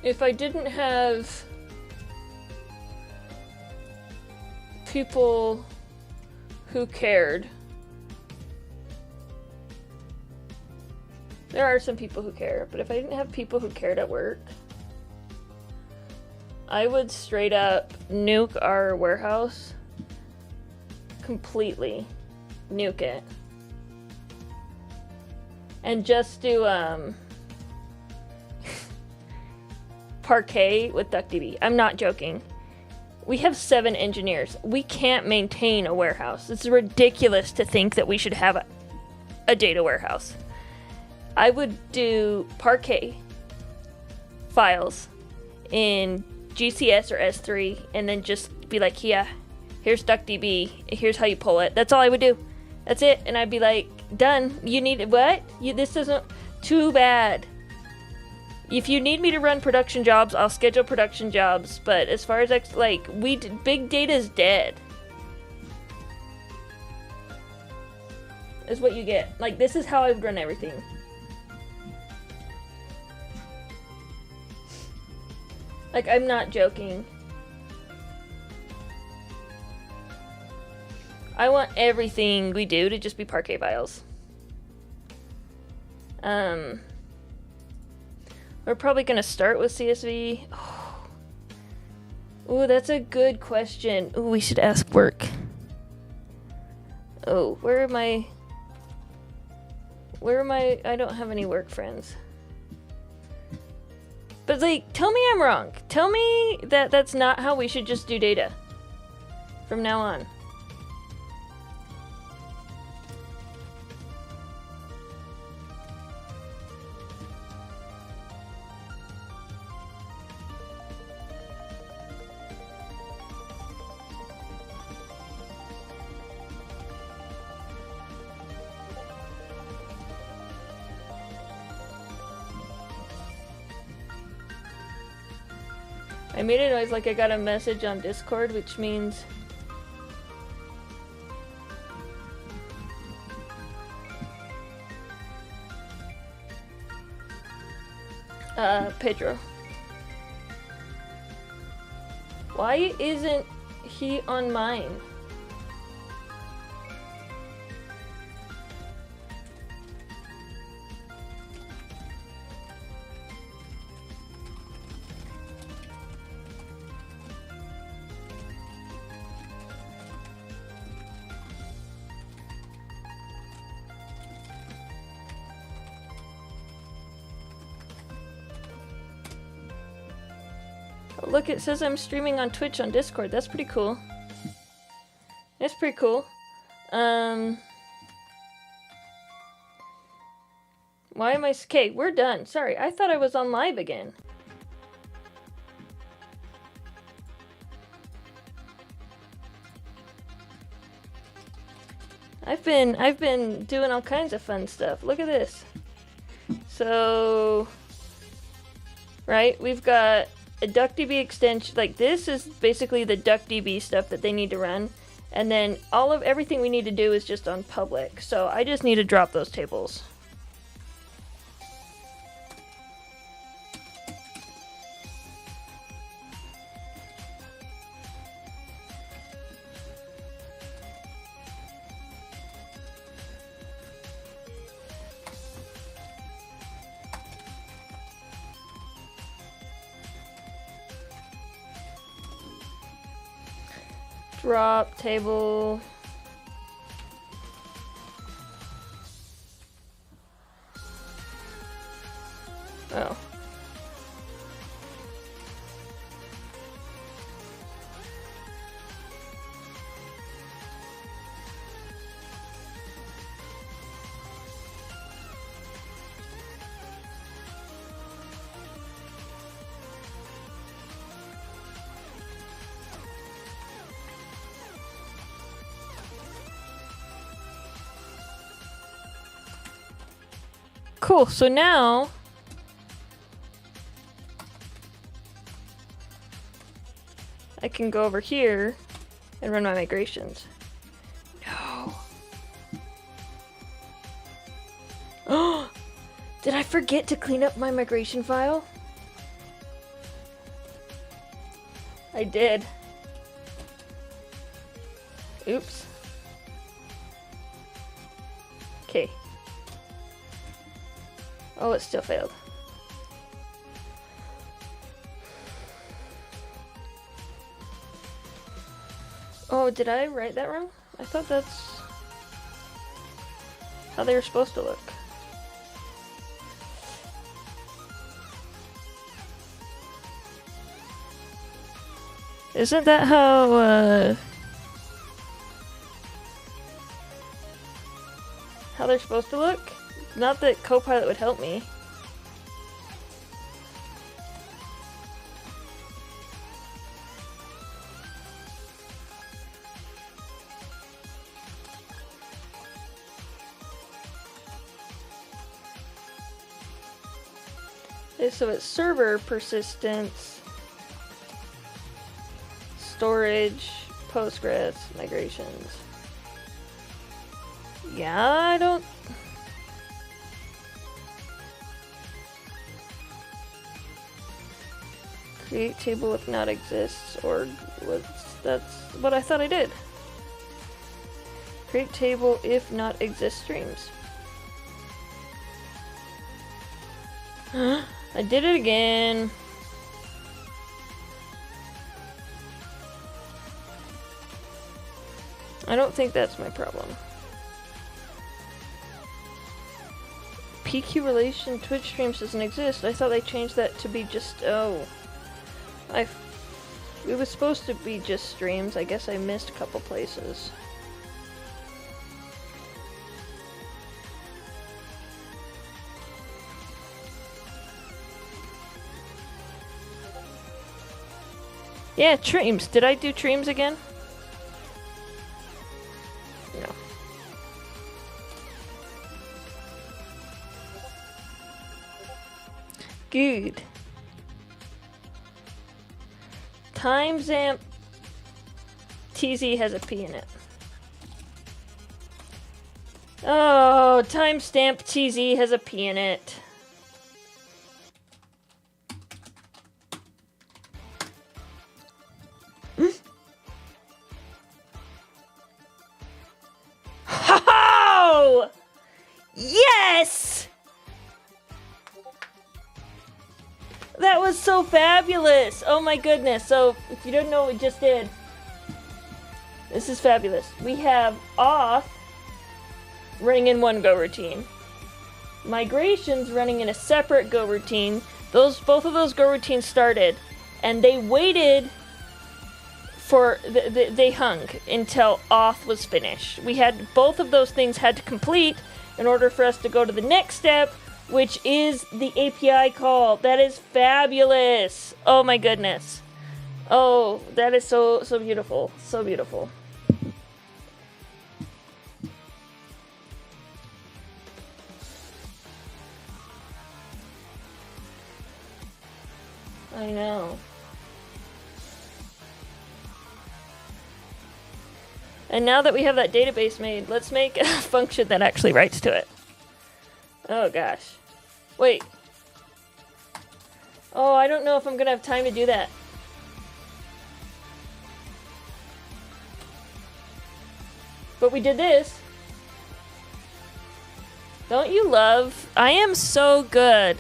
If I didn't have people who cared... There are some people who care, but if I didn't have people who cared at work, I would straight up nuke our warehouse. Completely. Nuke it. And just do, Parquet with DuckDB. I'm not joking. We have 7 engineers. We can't maintain a warehouse. It's ridiculous to think that we should have a data warehouse. I would do Parquet files in GCS or S3 and then just be like, yeah, here's DuckDB. Here's how you pull it. That's all I would do. That's it. And I'd be like, done. You need what? This isn't too bad. If you need me to run production jobs, I'll schedule production jobs. But as far as big data is dead. Is what you get. Like, this is how I would run everything. Like, I'm not joking. I want everything we do to just be Parquet files. We're probably gonna start with CSV. Oh. Ooh, that's a good question. Ooh, we should ask work. Oh, where am I? I don't have any work friends. But like, tell me I'm wrong. Tell me that that's not how we should just do data from now on. I made a noise like I got a message on Discord, which means Pedro. Why isn't he on mine? Look, it says I'm streaming on Twitch on Discord. That's pretty cool. That's pretty cool. Why am I... Okay, we're done. Sorry, I thought I was on live again. I've been doing all kinds of fun stuff. Look at this. So... Right, we've got a DuckDB extension. Like, this is basically the DuckDB stuff that they need to run. And then everything we need to do is just on public. So I just need to drop those tables. Drop table. Oh. Cool, so now I can go over here and run my migrations. No. Oh, did I forget to clean up my migration file? I did. Oops. Okay. Oh, it still failed. Oh, did I write that wrong? I thought that's how they were supposed to look. Isn't that how they're supposed to look? Not that Copilot would help me. Okay, so it's server persistence, storage, Postgres, migrations. Yeah, I don't... Create table if not exists, or that's what I thought I did. Create table if not exist streams. I did it again. I don't think that's my problem. PQ relation Twitch streams doesn't exist. I thought they changed that to be just, oh. It was supposed to be just streams. I guess I missed a couple places. Yeah, streams. Did I do streams again? No. Good. Timestamp TZ has a P in it. Oh, timestamp TZ has a P in it. Ho! Yes! That was so fabulous! Oh my goodness. So, if you don't know what we just did, this is fabulous. We have auth running in one Go routine. Migrations running in a separate Go routine. Both of those Go routines started, and they waited for, they hung until auth was finished. We had, both of those things had to complete in order for us to go to the next step, which is the API call. That is fabulous. Oh my goodness. Oh, that is so beautiful. So beautiful. I know. And now that we have that database made, let's make a function that actually writes to it. Oh gosh. Wait. Oh, I don't know if I'm gonna have time to do that. But we did this. Don't you love? I am so good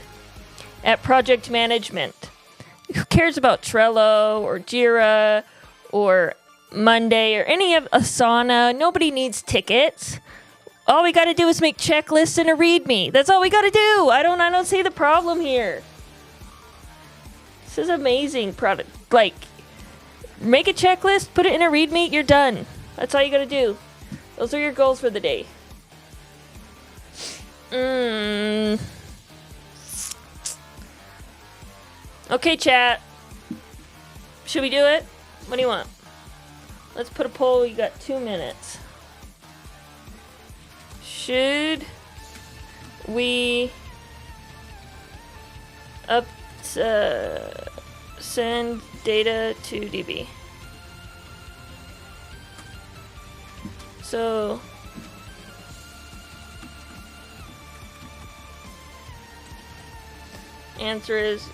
at project management. Who cares about Trello or Jira or Monday or any of Asana? Nobody needs tickets. All we gotta do is make checklists and a README. That's all we gotta do. I don't see the problem here. This is amazing product. Like, make a checklist, put it in a README, you're done. That's all you gotta do. Those are your goals for the day. Okay, chat. Should we do it? What do you want? Let's put a poll. You got 2 minutes. Should we send data to DB? So answer is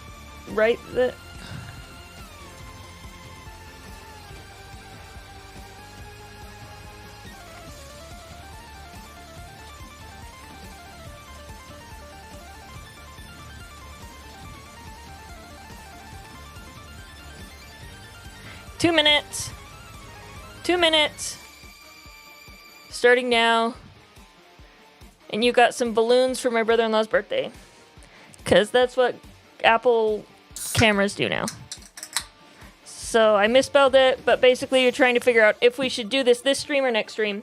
right the 2 minutes. 2 minutes. Starting now. And you got some balloons for my brother-in-law's birthday. Because that's what Apple cameras do now. So I misspelled it, but basically you're trying to figure out if we should do this stream or next stream.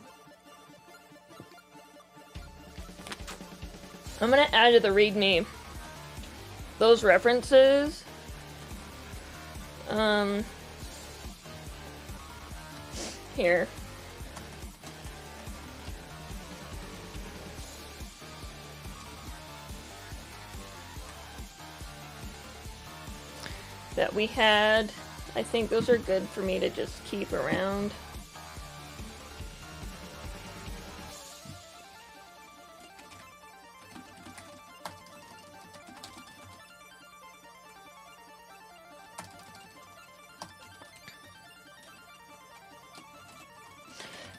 I'm going to add to the README those references. Here. That we had. I think those are good for me to just keep around.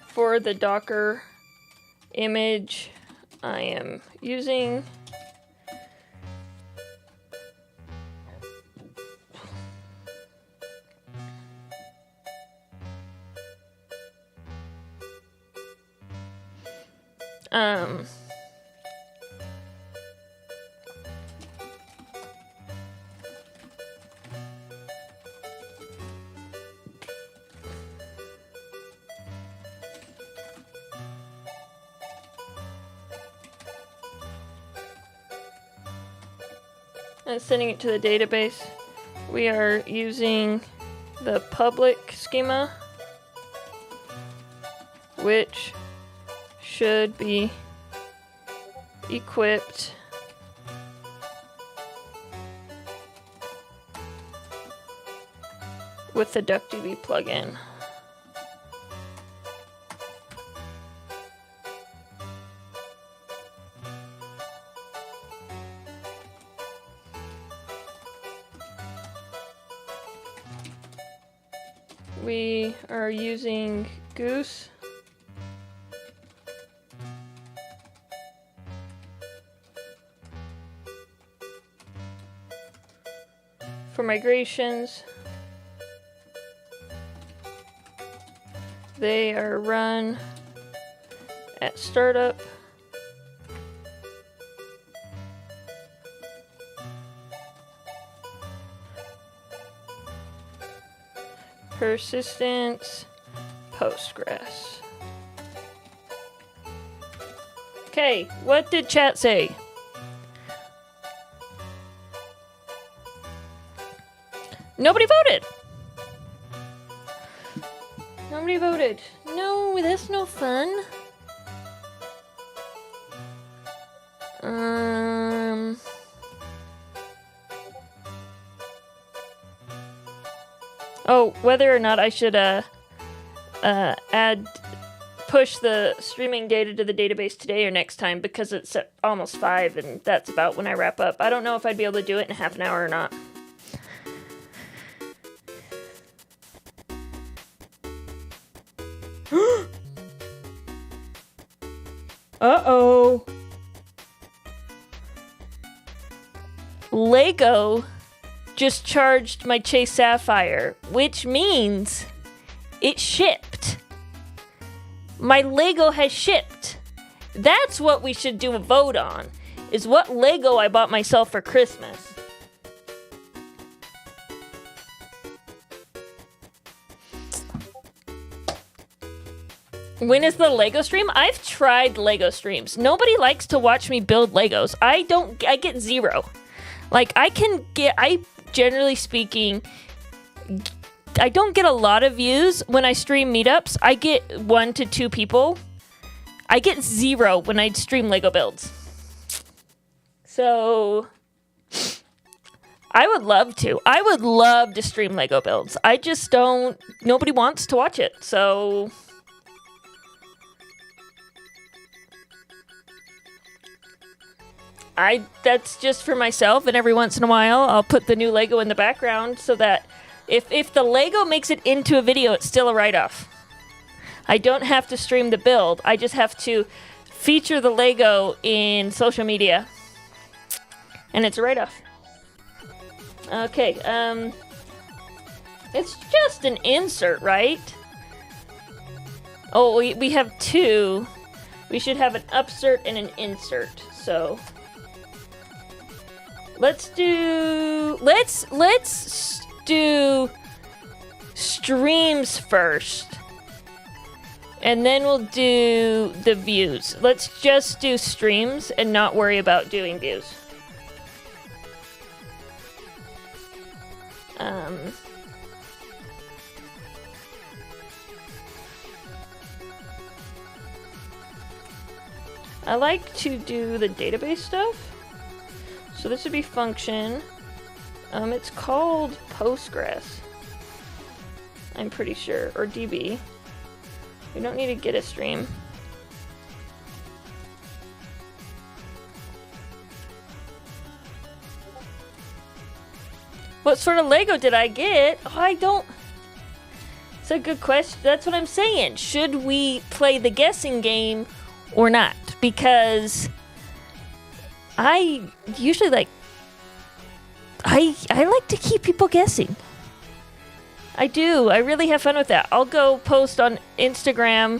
For the Docker image, I am using and sending it to the database. We are using the public schema, which should be equipped with the DuckDB plugin. We are using Goose for migrations. They are run at startup. Persistence, Postgres. Okay, what did chat say? Nobody voted. Nobody voted. No, that's no fun. Oh, whether or not I should push the streaming data to the database today or next time, because it's at almost 5 and that's about when I wrap up. I don't know if I'd be able to do it in half an hour or not. Uh-oh. Lego just charged my Chase Sapphire, which means it shipped. My Lego has shipped. That's what we should do a vote on, is what Lego I bought myself for Christmas. When is the Lego stream? I've tried Lego streams. Nobody likes to watch me build Legos. I get 0. Like, I generally speaking, I don't get a lot of views when I stream meetups. I get 1 to 2 people. I get 0 when I stream Lego builds. So, I would love to. I would love to stream Lego builds. I just don't, nobody wants to watch it, so... That's just for myself, and every once in a while I'll put the new Lego in the background so that if the Lego makes it into a video, it's still a write-off. I don't have to stream the build. I just have to feature the Lego in social media. And it's a write-off. Okay, it's just an insert, right? Oh, we have 2. We should have an upsert and an insert, so... Let's do streams first. And then we'll do the views. Let's just do streams and not worry about doing views. I like to do the database stuff. So this would be function. It's called Postgres, I'm pretty sure, or DB. We don't need to get a stream. What sort of Lego did I get? Oh, I don't... It's a good question. That's what I'm saying. Should we play the guessing game or not? Because... I usually like... I like to keep people guessing. I do. I really have fun with that. I'll go post on Instagram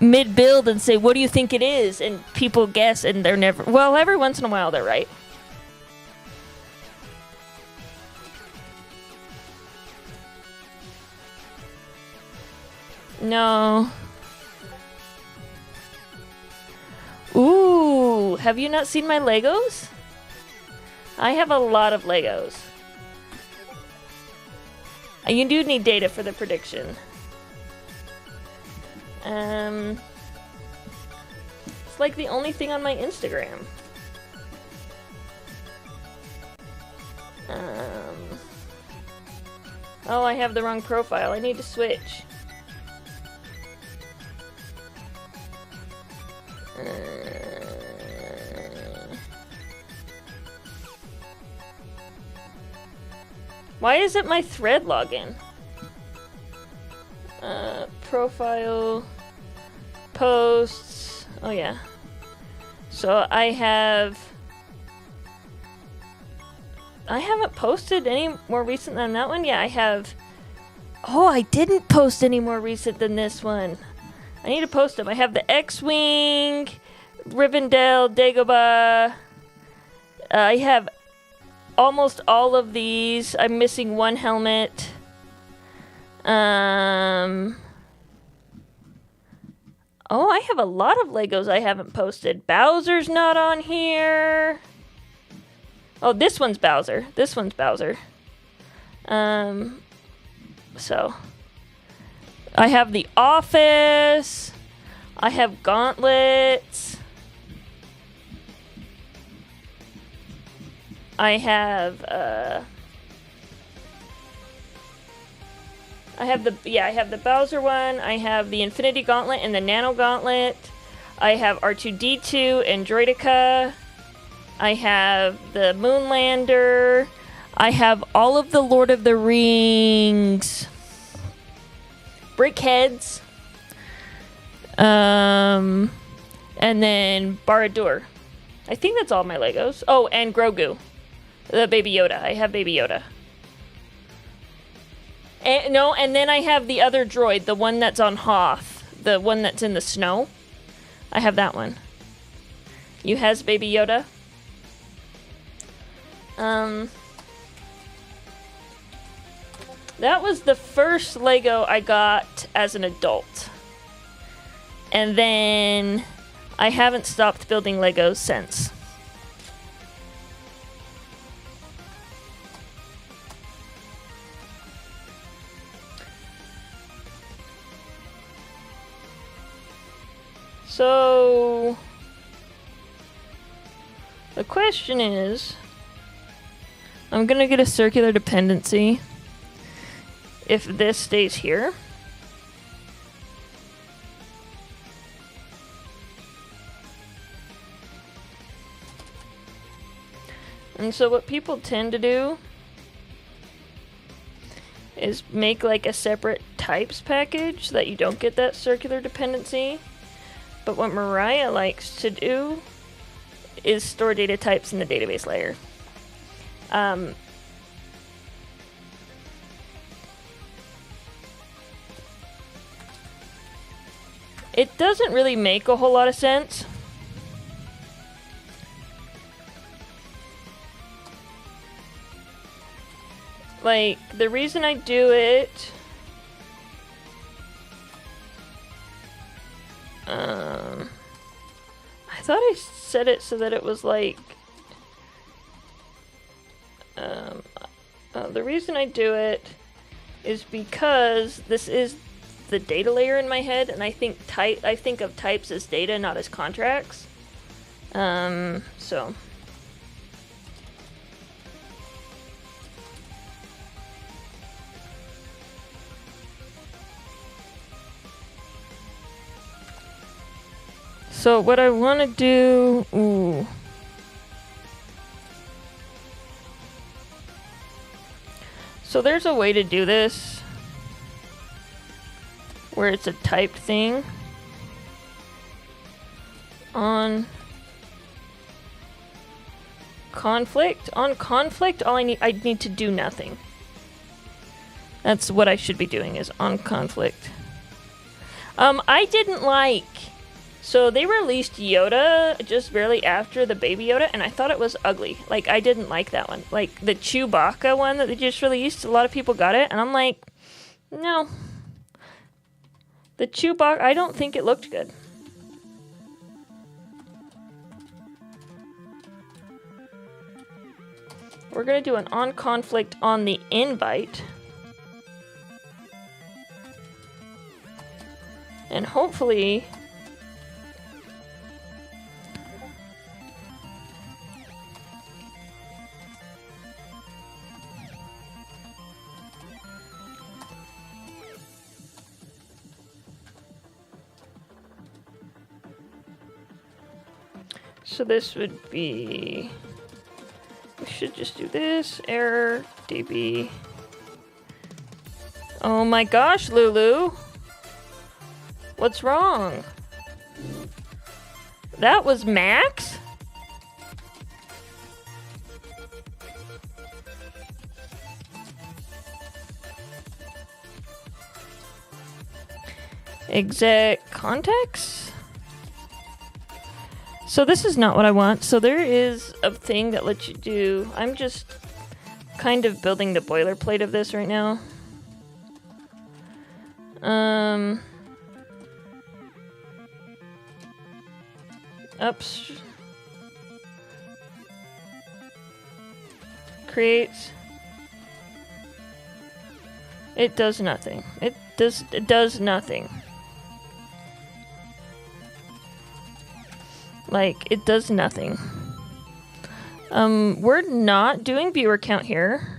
mid-build and say, what do you think it is? And people guess, and they're never... Well, every once in a while, they're right. No. Ooh, have you not seen my Legos? I have a lot of Legos. You do need data for the prediction. It's like the only thing on my Instagram. Oh, I have the wrong profile. I need to switch. Why is it my thread login? Profile, posts. Oh yeah. So I haven't posted any more recent than that one. Yeah, I have. Oh, I didn't post any more recent than this one. I need to post them. I have the X-Wing, Rivendell, Dagobah. I have almost all of these. I'm missing one helmet. Oh, I have a lot of Legos I haven't posted. Bowser's not on here. Oh, this one's Bowser. This one's Bowser. So I have The Office. I have Gauntlets. I have the Bowser one. I have the Infinity Gauntlet and the Nano Gauntlet. I have R2-D2 and Droideka. I have the Moonlander. I have all of the Lord of the Rings Brickheads. And then Barad-dûr. I think that's all my Legos. Oh, and Grogu. The Baby Yoda. I have Baby Yoda. And then I have the other droid, the one that's on Hoth, the one that's in the snow. I have that one. You has Baby Yoda. That was the first Lego I got as an adult. And then I haven't stopped building Legos since. So the question is, I'm gonna get a circular dependency if this stays here. And so what people tend to do is make like a separate types package so that you don't get that circular dependency. But what Mariah likes to do is store data types in the database layer. It doesn't really make a whole lot of sense. Like, the reason I do it... I thought I set it so that it was like... the reason I do it is because this is the data layer in my head, and I think of types as data, not as contracts. So... So what I want to do... Ooh. So there's a way to do this where it's a typed thing. On conflict, I need to do nothing. That's what I should be doing, is on conflict. I didn't like. So they released Yoda just barely after the Baby Yoda, and I thought it was ugly. Like, I didn't like that one. Like, the Chewbacca one that they just released, a lot of people got it, and I'm like, no. The Chewbacca, I don't think it looked good. We're going to do an on conflict on the invite. And hopefully... So this would be... We should just do this. Error, DB. Oh my gosh, Lulu. What's wrong? That was Max? Exec context? So this is not what I want. So there is a thing that lets you do... I'm just kind of building the boilerplate of this right now. Ups. Creates. It does nothing. It does nothing. Like, it does nothing. We're not doing viewer count here.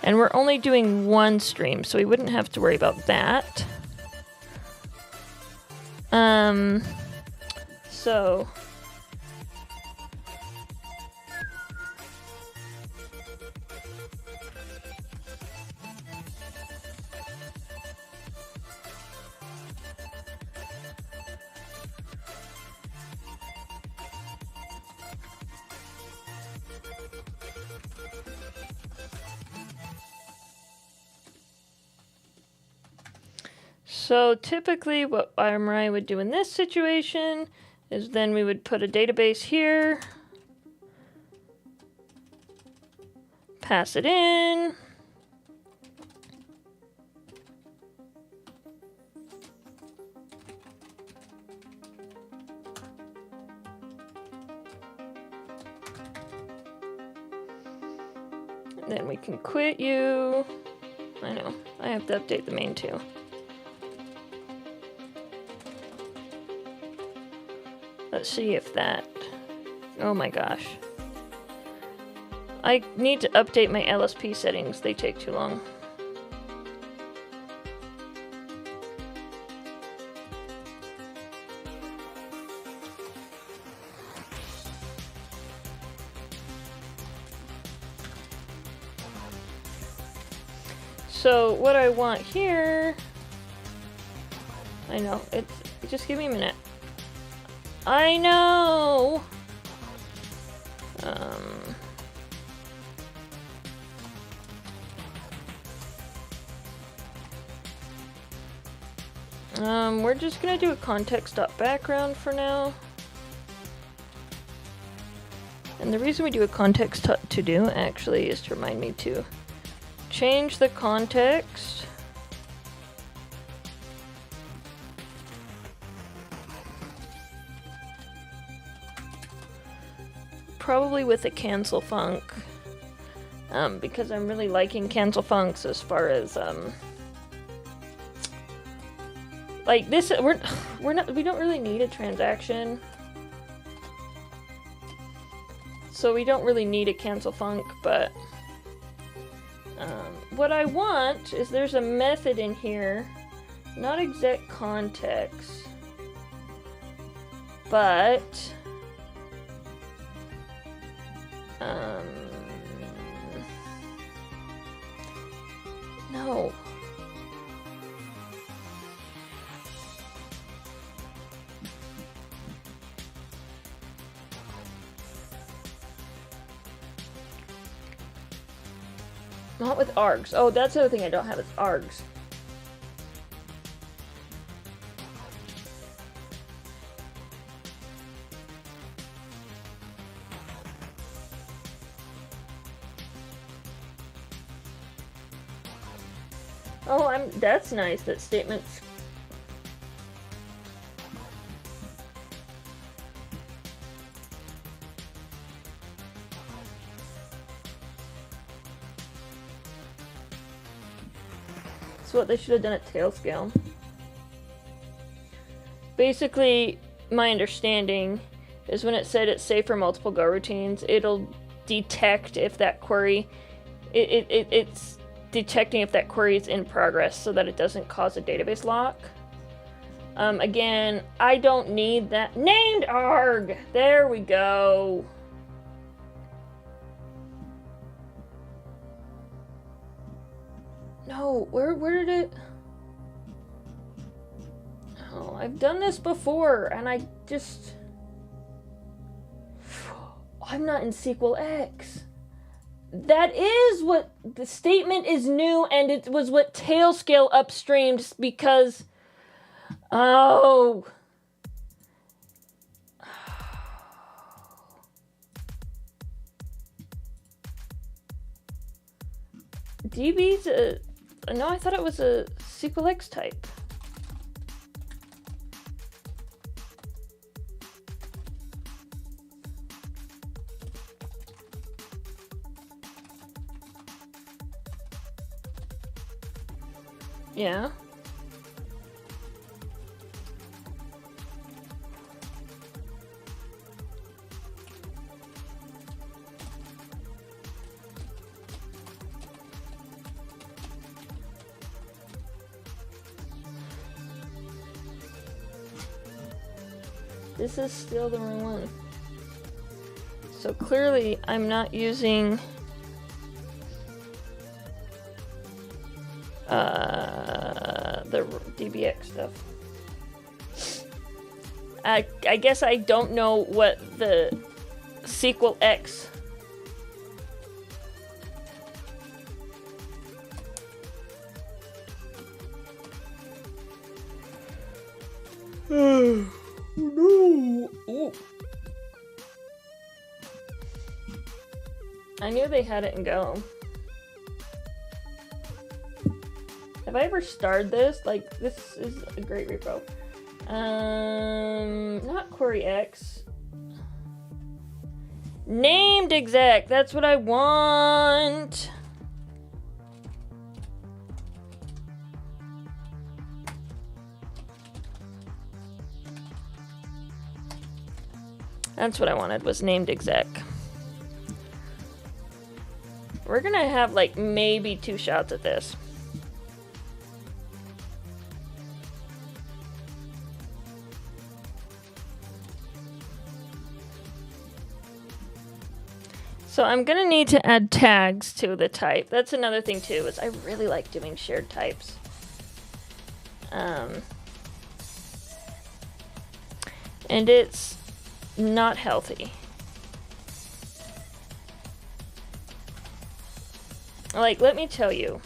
And we're only doing one stream, so we wouldn't have to worry about that. So... So typically what Mariah would do in this situation is then we would put a database here, pass it in, and then we can quit you. I know, I have to update the main too. Let's see if that... Oh my gosh. I need to update my LSP settings. They take too long. So what I want here... I know, it's... Just give me a minute. I know! We're just gonna do a context.background for now. And the reason we do a context.to-do actually is to remind me to change the context. Probably with a cancel func, because I'm really liking cancel funcs as far as like this. We don't really need a transaction, so we don't really need a cancel func. But what I want is there's a method in here, not exec context, but no. Not with args. Oh, that's the other thing I don't have is args. Oh, that's nice, that statements. That's what they should have done at tail scale. Basically, my understanding is when it said it's safe for multiple Go routines, it'll detect if that query, it's detecting if that query is in progress so that it doesn't cause a database lock. Again, I don't need that. Named arg! There we go. No, where did it? Oh, I've done this before, and I just... I'm not in SQL X. That is what the statement is new, and it was what Tailscale upstreamed because... Oh. DB's a... No, I thought it was a SQL X type. Yeah. This is still the wrong one. So clearly I'm not using the DBX stuff. I guess I don't know what the SQL X no. Ooh. I knew they had it in Go. Have I ever starred this? Like, this is a great repo. Not Query X. Named exec. That's what I want. That's what I wanted, was named exec. We're gonna have like maybe 2 shots at this. So I'm gonna need to add tags to the type. That's another thing too, is I really like doing shared types. And it's not healthy. Like, let me tell you.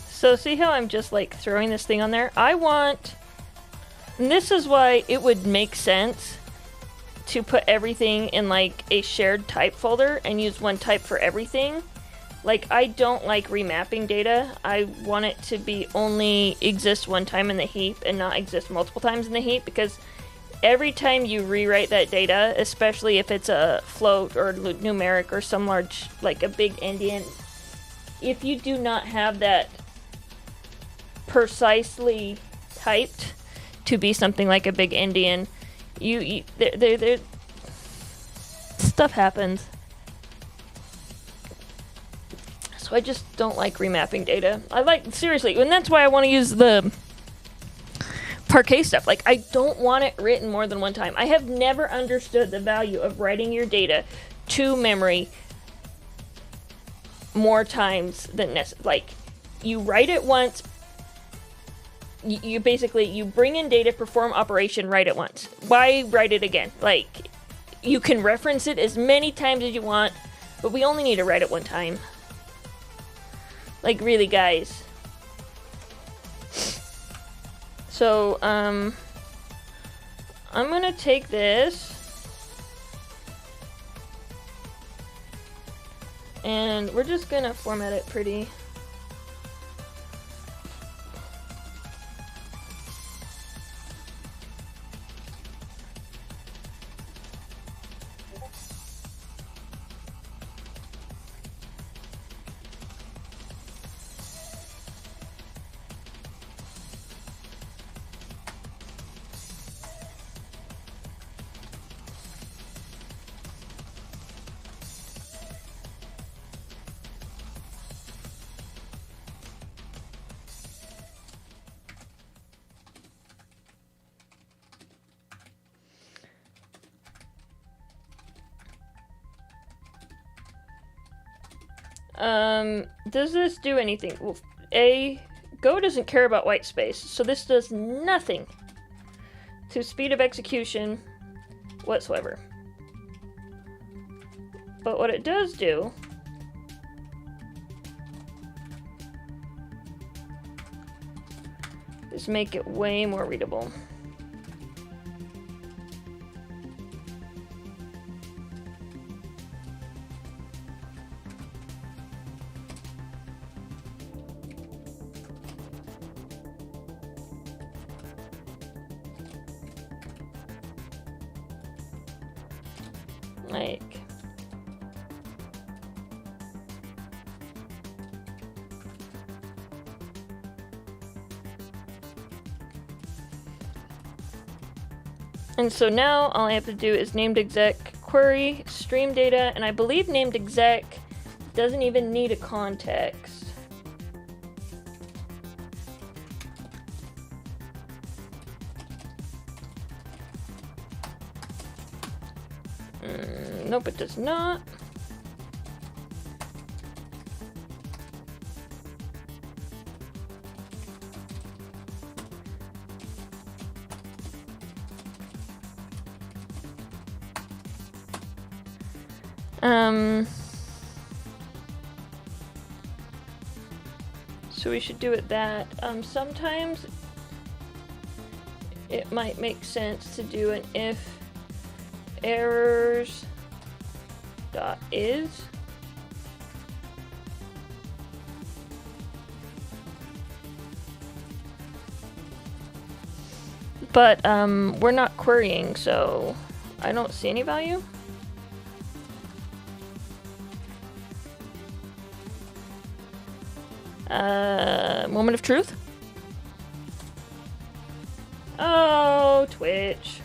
So see how I'm just like throwing this thing on there? I want, and this is why it would make sense to put everything in like a shared type folder and use one type for everything. Like, I don't like remapping data. I want it to be only exist one time in the heap and not exist multiple times in the heap, because every time you rewrite that data, especially if it's a float or numeric or some large, like a big endian, if you do not have that precisely typed to be something like a big endian, stuff happens. So I just don't like remapping data. I like, seriously, and that's why I want to use the Parquet stuff. Like, I don't want it written more than one time. I have never understood the value of writing your data to memory more times than necessary. Like, you write it once, you basically, you bring in data, perform operation, write it once. Why write it again? Like, you can reference it as many times as you want, but we only need to write it one time. Like, really, guys. So, I'm gonna take this, and we're just gonna format it pretty. Does this do anything? Well, Go doesn't care about white space, so this does nothing to speed of execution whatsoever. But what it does do is make it way more readable. Like, and so now all I have to do is named exec query stream data, and I believe named exec doesn't even need a context. Nope, it does not. So we should do it that. Sometimes it might make sense to do an if errors dot is. But we're not querying, so I don't see any value. Moment of truth. Oh, Twitch.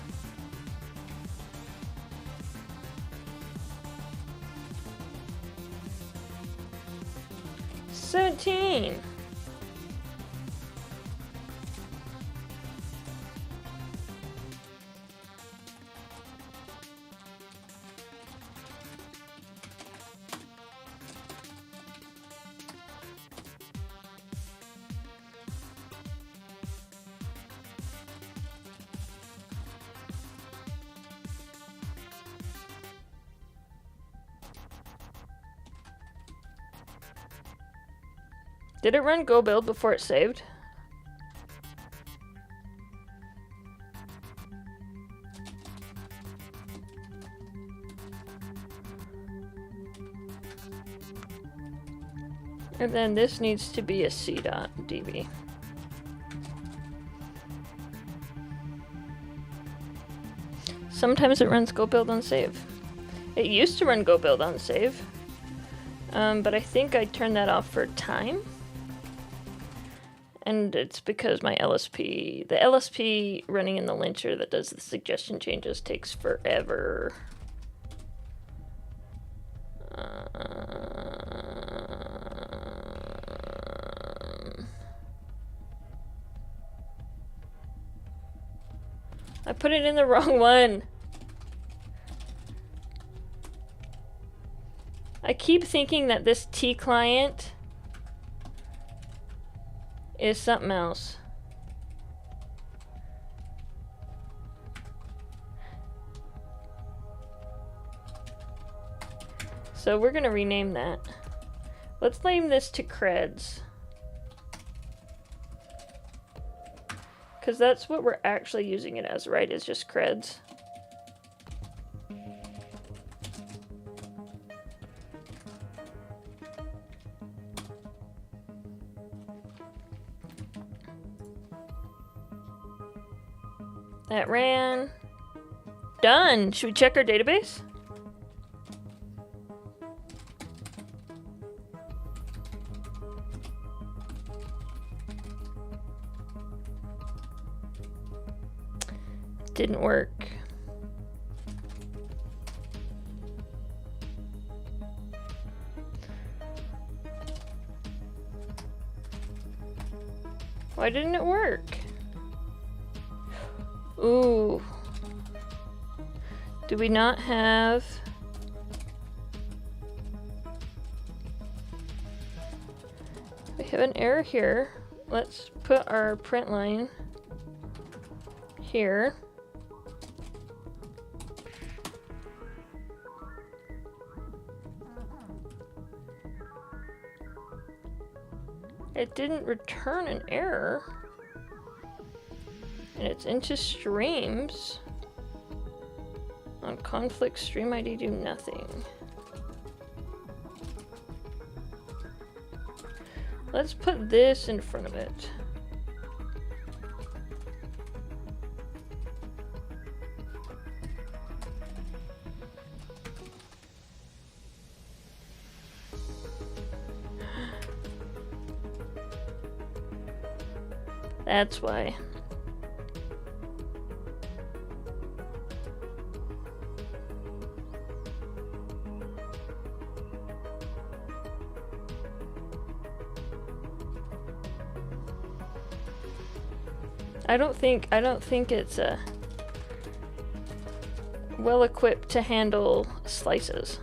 $17. Did it run go build before it saved? And then this needs to be a c.db. Sometimes it runs go build on save. It used to run go build on save, but I think I turned that off for time. And it's because my LSP, the LSP running in the lincher that does the suggestion changes takes forever. I put it in the wrong one. I keep thinking that this T client is something else. So we're gonna rename that. Let's name this to creds. Because that's what we're actually using it as, right? It's just creds. That ran. Done. Should we check our database? Didn't work. Why didn't it work? Ooh. Do we not have... We have an error here. Let's put our print line here. It didn't return an error. And it's into streams. On conflict stream ID do nothing. Let's put this in front of it. That's why. I don't think it's well equipped to handle slices.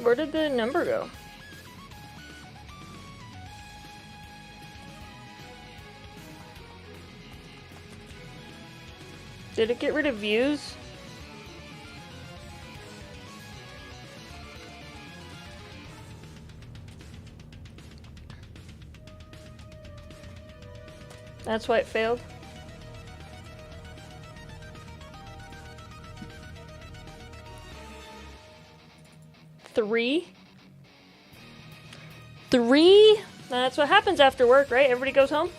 Where did the number go? Did it get rid of views? That's why it failed. Three? That's what happens after work, right? Everybody goes home?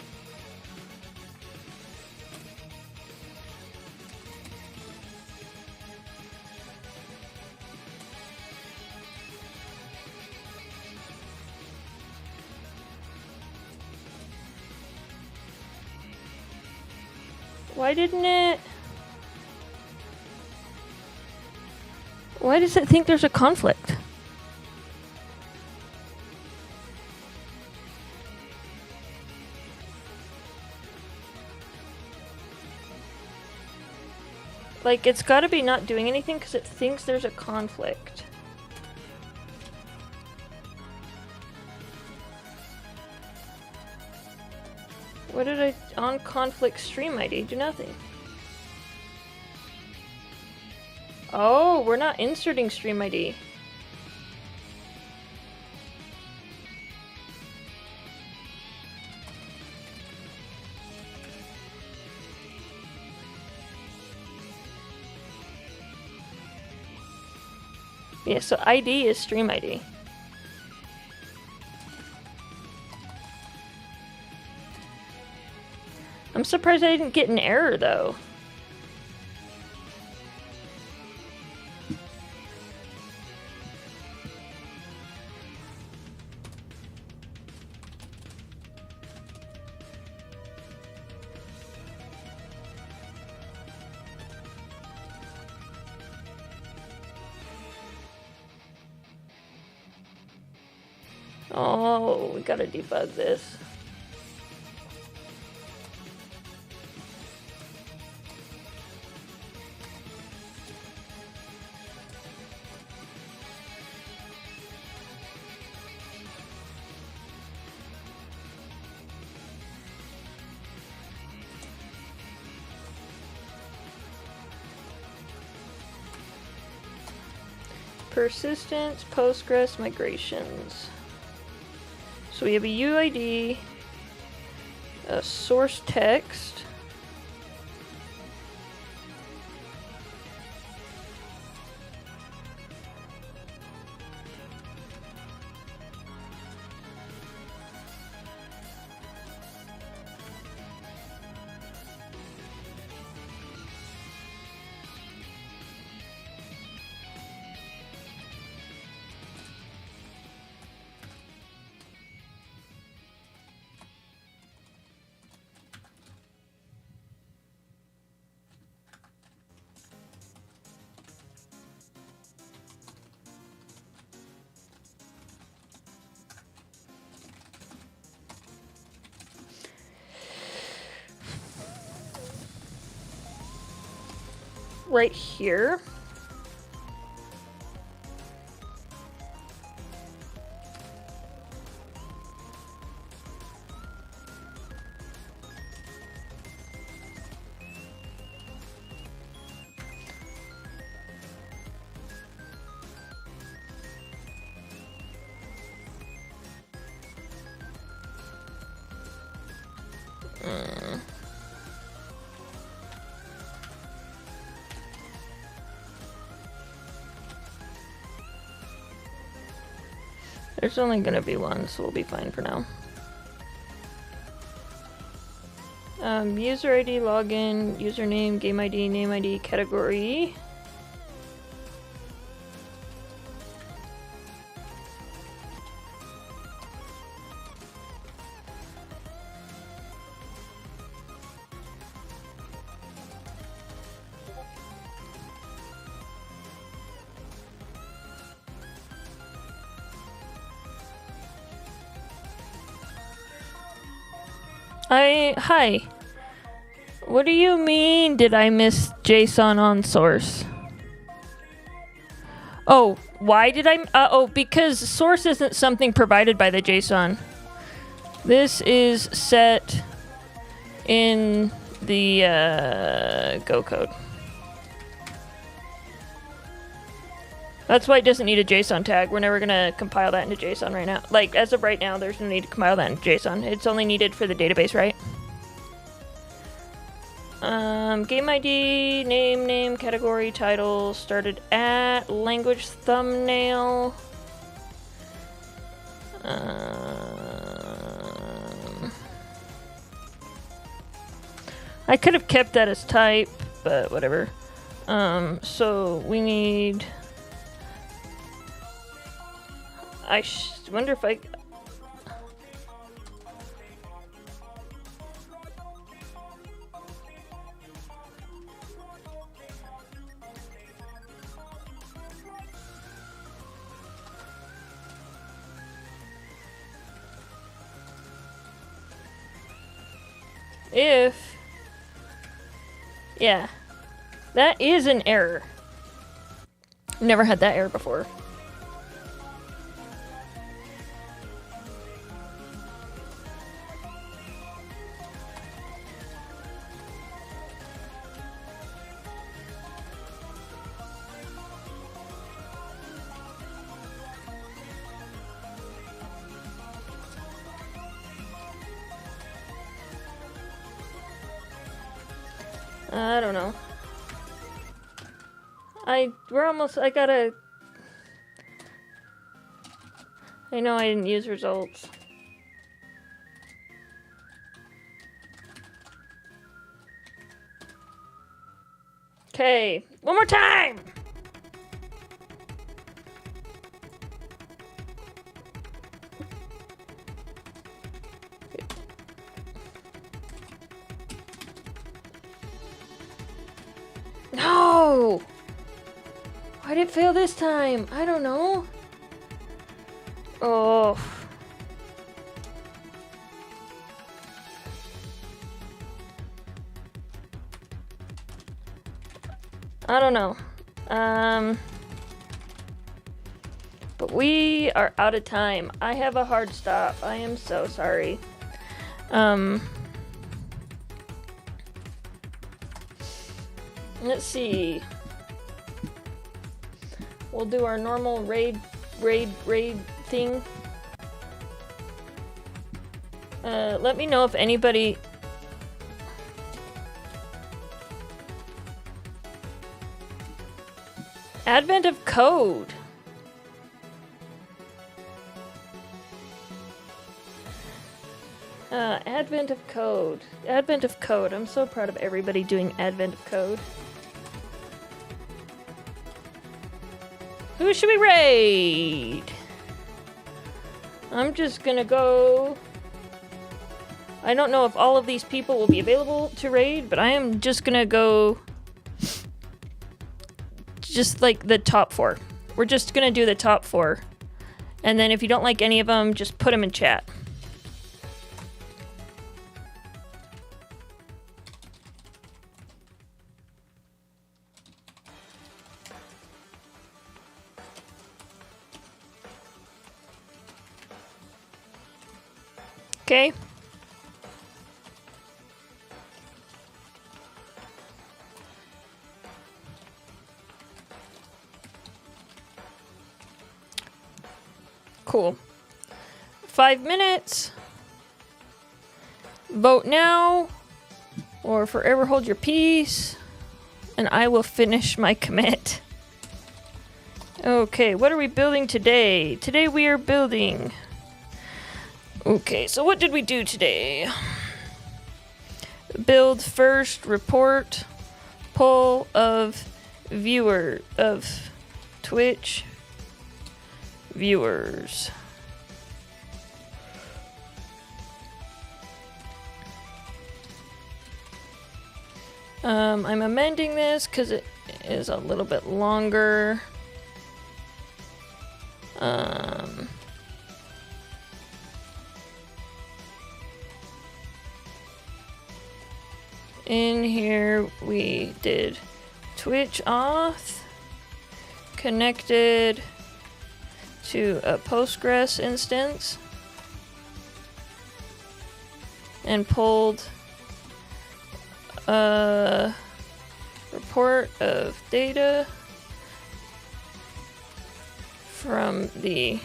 Why didn't it... Why does it think there's a conflict? Like, it's gotta be not doing anything because it thinks there's a conflict. What did I... On conflict stream ID, do nothing. Oh, we're not inserting stream ID. Yeah, so ID is stream ID. I'm surprised I didn't get an error though. Oh, we gotta debug this. Persistence, Postgres, migrations. So we have a UID, a source text, right here. There's only gonna be one, so we'll be fine for now. User ID, login, username, game ID, name ID, category. Hi. What do you mean, did I miss JSON on source? Oh, why did I? Oh, because source isn't something provided by the JSON. This is set in the Go code. That's why it doesn't need a JSON tag. We're never gonna compile that into JSON right now. Like, as of right now, there's no need to compile that into JSON. It's only needed for the database, right? Game ID, name, category, title, started at, language, thumbnail. I could have kept that as type, but whatever. So we need... I wonder if I... If... Yeah. That is an error. Never had that error before. I don't know. I know I didn't use results. Okay, one more time! No! Why did it fail this time? I don't know. Oh. I don't know. But we are out of time. I have a hard stop. I am so sorry. Let's see. We'll do our normal raid thing. Let me know if anybody... Advent of code. Advent of code. Advent of code. I'm so proud of everybody doing Advent of code. Who should we raid? I'm just gonna go... I don't know if all of these people will be available to raid, but I am just gonna go... just like the top 4. We're just gonna do the top 4. And then if you don't like any of them, just put them in chat. Okay. Cool. 5 minutes. Vote now or forever hold your peace, and I will finish my commit. Okay, what are we building today? Today we are building... Okay, so what did we do today? Build first, report, poll of viewer of Twitch viewers. I'm amending this because it is a little bit longer. In here we did Twitch auth, connected to a Postgres instance, and pulled a report of data from the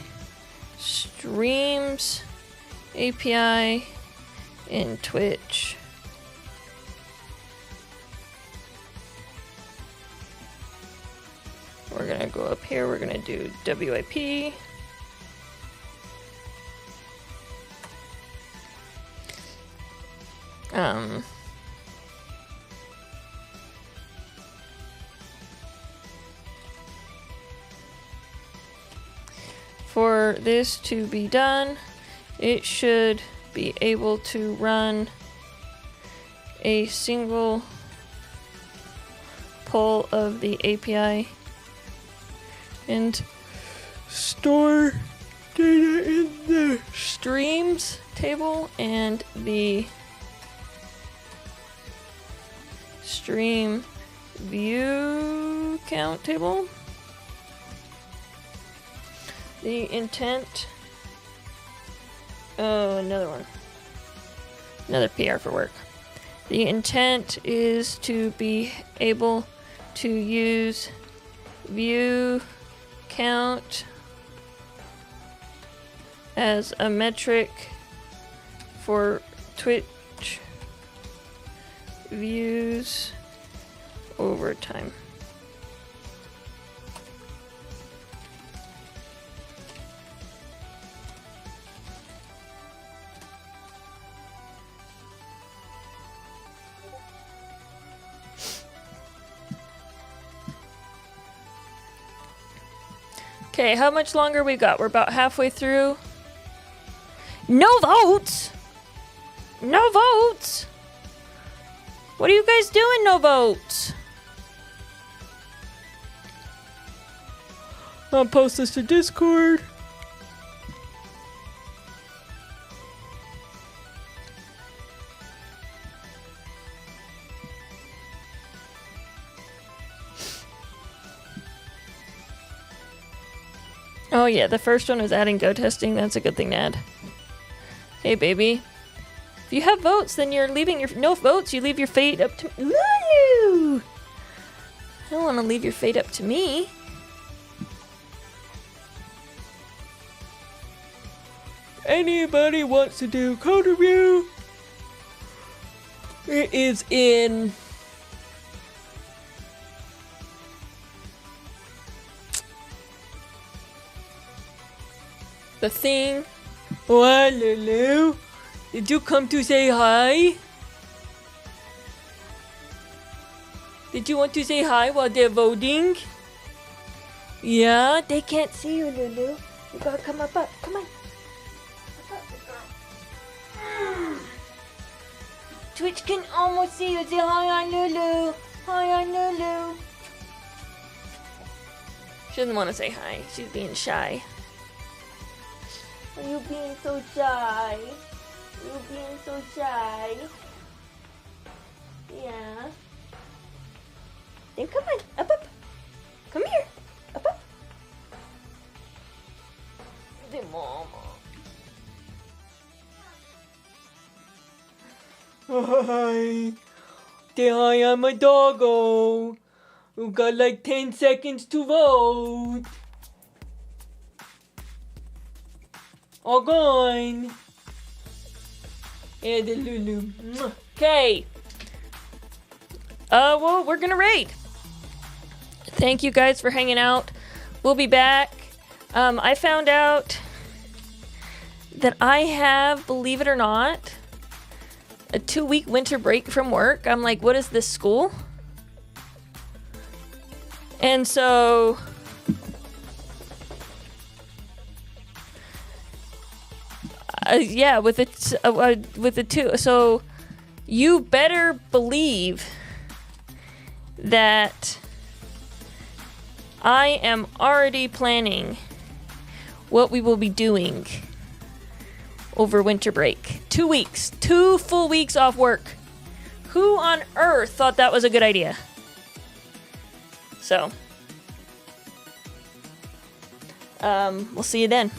streams API in Twitch. We're gonna go up here, we're gonna do WIP. For this to be done, it should be able to run a single pull of the API and store data in the streams table and the stream view count table. The intent... Oh, another one. Another PR for work. The intent is to be able to use view count as a metric for Twitch views overtime. Okay, how much longer we got? We're about halfway through. No votes! No votes! What are you guys doing, no votes? I'll post this to Discord. Oh yeah, the first one was adding Go testing. That's a good thing to add. Hey baby. If you have votes, then you're leaving your... No votes, you leave your fate up to... Lulu! I don't want to leave your fate up to me. Anybody wants to do code review? It is in... the thing. What, Lulu? Did you come to say hi? Did you want to say hi while they're voting? Yeah, they can't see you, Lulu. You gotta come up. Come on. Twitch can almost see you. Say hi on Lulu. Hi on Lulu. She doesn't want to say hi. She's being shy. Are you being so shy? You being so shy? Yeah. Then come on, up. Come here, up. The mama. Hi. Say hi, I'm a doggo. You got like 10 seconds to vote. All gone. And the Lulu. Okay. Well, we're gonna raid. Thank you guys for hanging out. We'll be back. I found out that I have, believe it or not, a 2-week winter break from work. I'm like, what is this, school? And so... yeah, with the two. So you better believe that I am already planning what we will be doing over winter break. 2 weeks, 2 full weeks off work. Who on earth thought that was a good idea? So, we'll see you then.